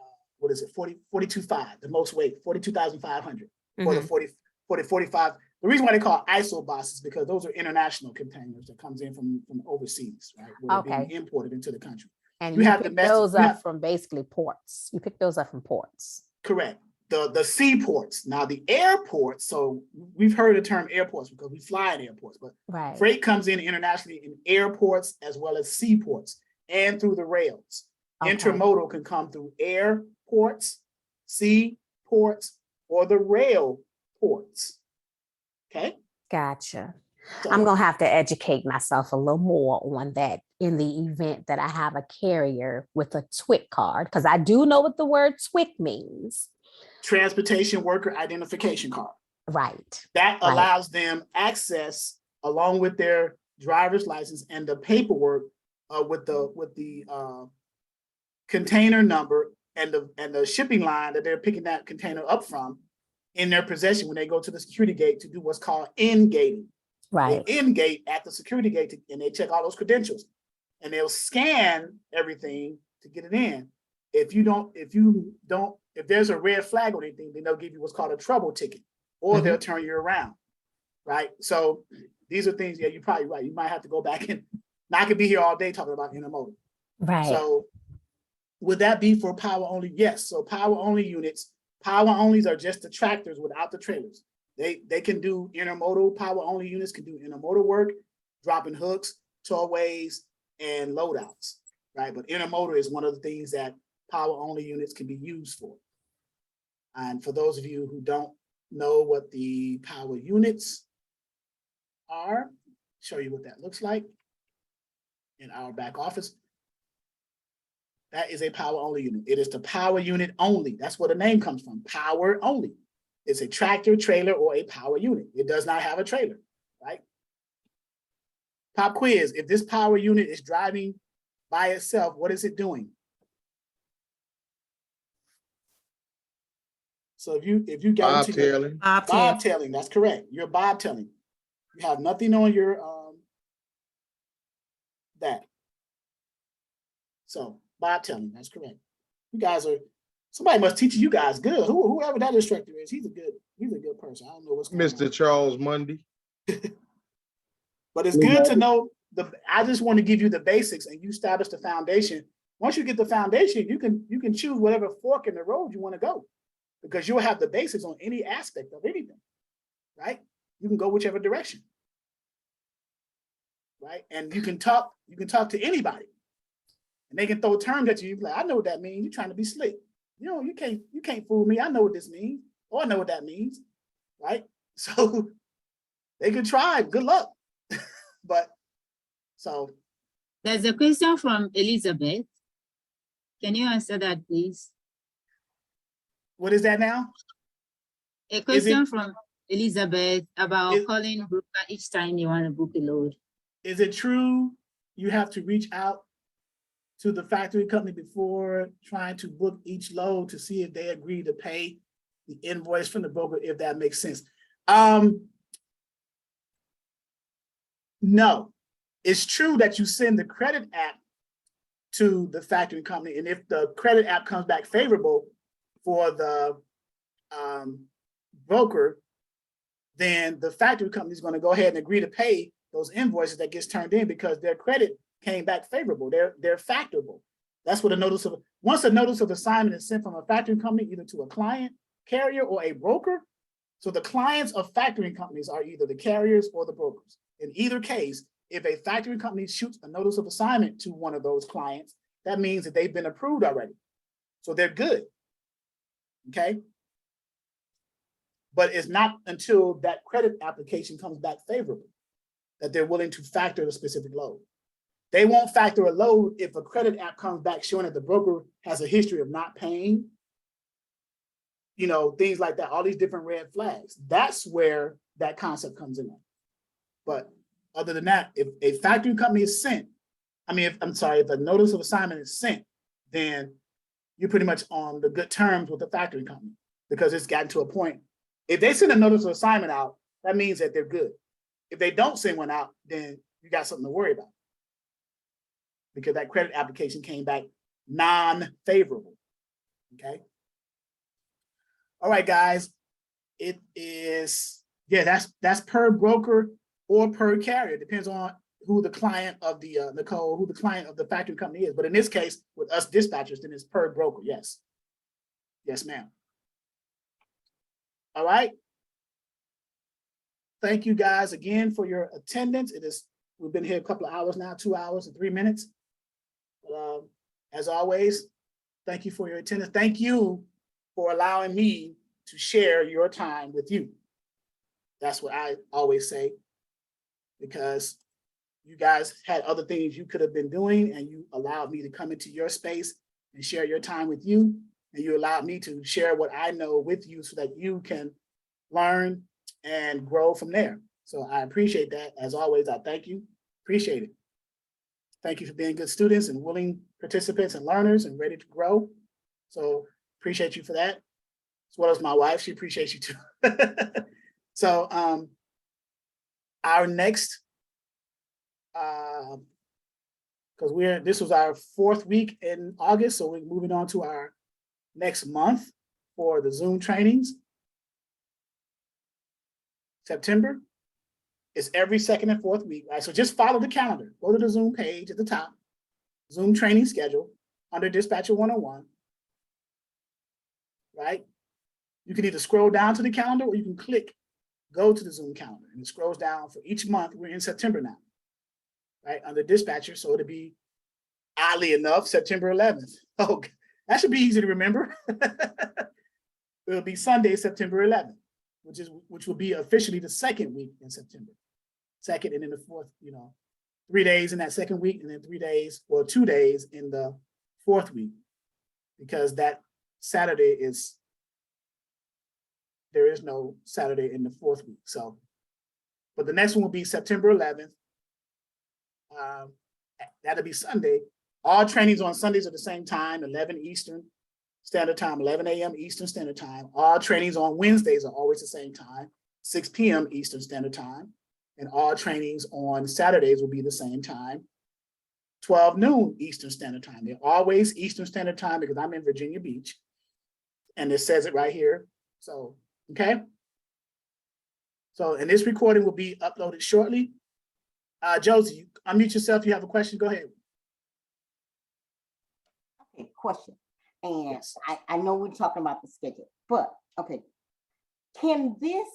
A: 42.5, the most weight, 42,500 for the 45. The reason why they call ISO boxes is because those are international containers that comes in from overseas, right? Where they're being imported into the country.
L: And you pick those up from basically ports. You pick those up from ports.
A: Correct. The seaports. Now the airports, so we've heard the term airports because we fly in airports, but freight comes in internationally in airports as well as seaports and through the rails. Okay. Intermodal can come through airports, seaports, or the rail ports. Okay.
L: Gotcha. So, I'm going to have to educate myself a little more on that in the event that I have a carrier with a TWIC card, because I do know what the word TWIC means.
A: Transportation Worker Identification Card.
L: Right.
A: That allows them access along with their driver's license and the paperwork with the container number and the shipping line that they're picking that container up from in their possession when they go to the security gate to do what's called in-gating.
L: Right.
A: They in-gate at the security gate and they check all those credentials. and they'll scan everything to get it in. If there's a red flag or anything, then they'll give you what's called a trouble ticket, or they'll turn you around, right? So these are things, yeah, you're probably right. You might have to go back and I could be here all day talking about intermodal.
L: Right.
A: So would that be for power only? Yes. So power only units, power onlys are just the tractors without the trailers. They can do intermodal, power only units can do intermodal work, dropping hooks, tollways, and loadouts, right? But intermodal is one of the things that power only units can be used for. And for those of you who don't know what the power units are, show you what that looks like in our back office. That is a power only unit. It is the power unit only. That's where the name comes from, power only. It's a tractor, trailer, or a power unit. It does not have a trailer, right? Pop quiz, if this power unit is driving by itself, what is it doing? So if you got into your bobtailing, that's correct. You're bobtailing. You have nothing on your that. So bobtailing, that's correct. You guys are, somebody must teach you guys good. Whoever that instructor is, he's a good person. I don't know what's going on.
G: Mr. Charles Mundy.
A: But it's good to know I just want to give you the basics and you establish the foundation. Once you get the foundation, you can choose whatever fork in the road you want to go, because you'll have the basics on any aspect of anything, right? You can go whichever direction, right? And you can talk to anybody, and they can throw terms at you. You're like, I know what that means. You're trying to be slick. You can't fool me. I know what this means, or I know what that means, right? So they can try. Good luck. But so
K: There's a question from Elizabeth. Can you answer that, please?
A: what is that now?
K: A question from Elizabeth about calling broker each time you want to book a load.
A: Is it true you have to reach out to the factory company before trying to book each load to see if they agree to pay the invoice from the broker, if that makes sense? No, it's true that you send the credit app to the factory company, and if the credit app comes back favorable for the broker, then the factory company is going to go ahead and agree to pay those invoices that gets turned in because their credit came back favorable. They're factorable. That's what once a notice of assignment is sent from a factoring company, either to a client, carrier, or a broker. So the clients of factoring companies are either the carriers or the brokers. In either case, if a factoring company shoots a notice of assignment to one of those clients, that means that they've been approved already. So they're good, okay? But it's not until that credit application comes back favorable that they're willing to factor the specific load. They won't factor a load if a credit app comes back showing that the broker has a history of not paying, things like that, all these different red flags. That's where that concept comes in. But other than that, if a factoring company is sent, if a notice of assignment is sent, then you're pretty much on the good terms with the factoring company, because it's gotten to a point. If they send a notice of assignment out, that means that they're good. If they don't send one out, then you got something to worry about, because that credit application came back non-favorable, okay? All right, guys, it is, that's per broker or per carrier. Depends on who the client of the, Nicole, who the client of the factory company is. But in this case, with us dispatchers, then it's per broker, yes. Yes, ma'am. All right. Thank you guys again for your attendance. We've been here a couple of hours now, 2 hours and 3 minutes. As always, thank you for your attendance. Thank you for allowing me to share your time with you. That's what I always say, because you guys had other things you could have been doing, and you allowed me to come into your space and share your time with you. And you allowed me to share what I know with you so that you can learn and grow from there. So I appreciate that. As always, I thank you. Appreciate it. Thank you for being good students and willing participants and learners and ready to grow. So appreciate you for that. As well as my wife, she appreciates you too. So our next because this was our 4th week in August, so we're moving on to our next month for the Zoom trainings. September is every 2nd and 4th week, right? So just follow the calendar. Go to the Zoom page at the top, Zoom training schedule under Dispatcher 101, right? You can either scroll down to the calendar or you can go to the Zoom calendar, and it scrolls down for each month. We're in September now, right? Under Dispatcher, so it'll be, oddly enough, September 11th. Oh, that should be easy to remember. It'll be Sunday, September 11th, which will be officially the 2nd week in September. 2nd and then the 4th, 3 days in that 2nd week, and then 3 days or 2 days in the 4th week, because that Saturday there is no Saturday in the 4th week. So, but the next one will be September 11th. That'll be Sunday. All trainings on Sundays are the same time, 11 Eastern Standard Time, 11 a.m. Eastern Standard Time. All trainings on Wednesdays are always the same time, 6 p.m. Eastern Standard Time. And all trainings on Saturdays will be the same time, 12 noon Eastern Standard Time. They're always Eastern Standard Time because I'm in Virginia Beach. And it says it right here. So, okay. So, and this recording will be uploaded shortly. Josie, unmute yourself. You have a question? Go ahead.
B: Okay, question. And
A: Yes.
B: I know we're talking about the schedule, but okay. Can this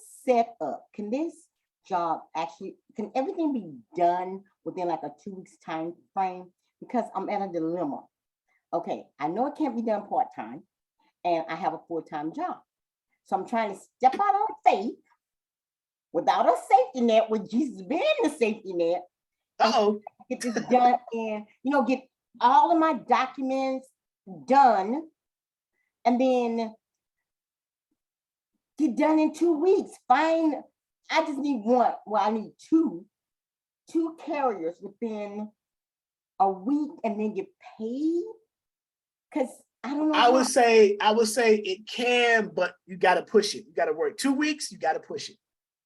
B: job actually, can everything be done within like a 2 weeks time frame? Because I'm at a dilemma. Okay, I know it can't be done part-time and I have a full-time job. So I'm trying to step out on faith without a safety net, with Jesus being the safety net.
A: Uh-oh.
B: Get this done and, get all of my documents done and then get done in 2 weeks. Fine. I just need I need two carriers within a week and then get paid. Because I don't know.
A: I would say it can, but you got to push it. You got to work 2 weeks. You got to push it.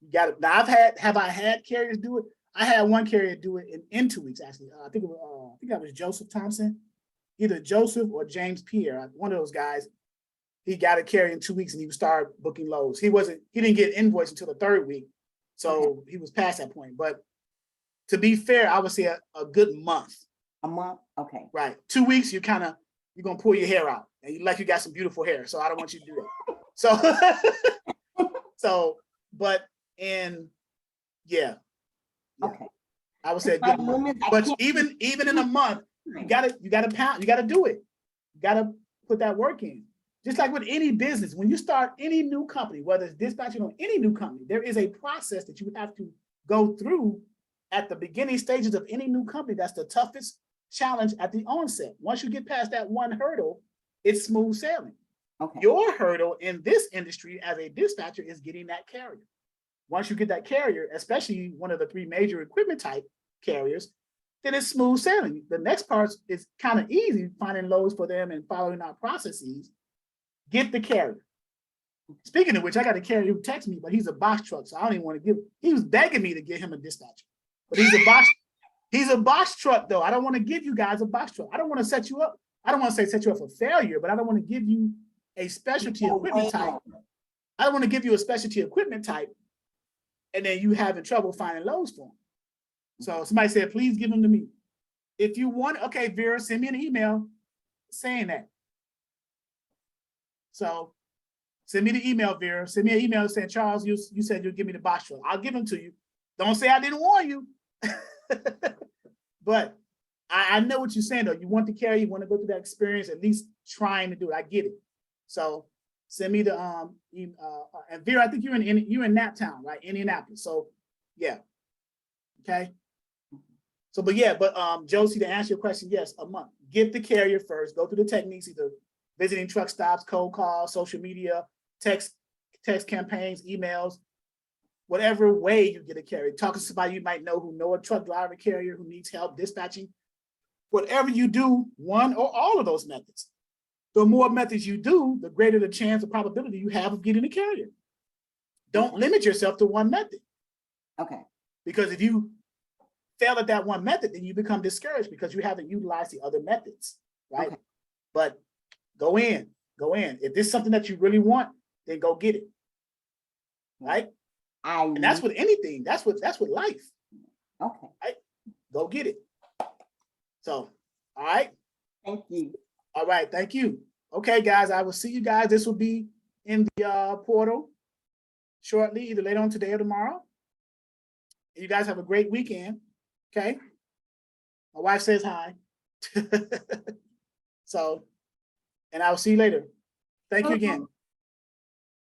A: You got to. Now have I had carriers do it? I had one carrier do it in 2 weeks actually. I think that was Joseph Thompson, either Joseph or James Pierre. One of those guys. He got a carrier in 2 weeks and he would start booking loads. He didn't get invoiced until the 3rd week, so he was past that point. But to be fair, I would say a good month.
B: A month, okay.
A: Right, 2 weeks. You're gonna pull your hair out, and you got some beautiful hair. So I don't want you to do that. But yeah.
B: Okay.
A: I would say a good month. But even in a month, you gotta do it. You gotta put that work in. Just like with any business, when you start any new company, whether it's dispatching on any new company, there is a process that you have to go through at the beginning stages of any new company. That's the toughest challenge at the onset. Once you get past that one hurdle, it's smooth sailing.
B: Okay.
A: Your hurdle in this industry as a dispatcher is getting that carrier. Once you get that carrier, especially one of the 3 major equipment type carriers, then it's smooth sailing. The next part is kind of easy, finding loads for them and following our processes. Get the carrier. Speaking of which, I got a carrier who texted me, but he's a box truck, so I don't even want to give. He was begging me to get him a dispatcher, but he's a box truck though. I don't want to give you guys a box truck. I don't want to set you up. I don't want to set you up for failure, but I don't want to give you a specialty equipment type. I don't want to give you a specialty equipment type, and then you having trouble finding loads for them. So somebody said, please give them to me. If you want, okay, Vera, send me an email saying that. So send me the email, Vera. Send me an email saying, Charles, you said you'll give me the box truck. I'll give them to you. Don't say I didn't warn you. But I know what you're saying, though. You want to carry, you want to go through that experience, at least trying to do it. I get it. So send me the and Vera, I think you're in Naptown, right? Indianapolis. So yeah. Okay. So, but Josie, to answer your question, yes, a month. Get the carrier first. Go through the techniques, either visiting truck stops, cold calls, social media, text campaigns, emails, whatever way you get a carrier. Talk to somebody you might know who know a truck driver carrier who needs help dispatching. Whatever you do, one or all of those methods. The more methods you do, the greater the chance or probability you have of getting a carrier. Don't limit yourself to one method.
B: Okay.
A: Because if you fail at that one method, then you become discouraged because you haven't utilized the other methods, right?
B: Okay.
A: But go in. If this is something that you really want, then go get it. Right? And that's with anything. That's with life.
B: Okay.
A: Right? Go get it. So, all right.
B: Thank you.
A: All right, thank you. Okay, guys, I will see you guys. This will be in the portal shortly, either later on today or tomorrow. You guys have a great weekend. Okay. My wife says hi. So, and I'll see you later. Thank you again.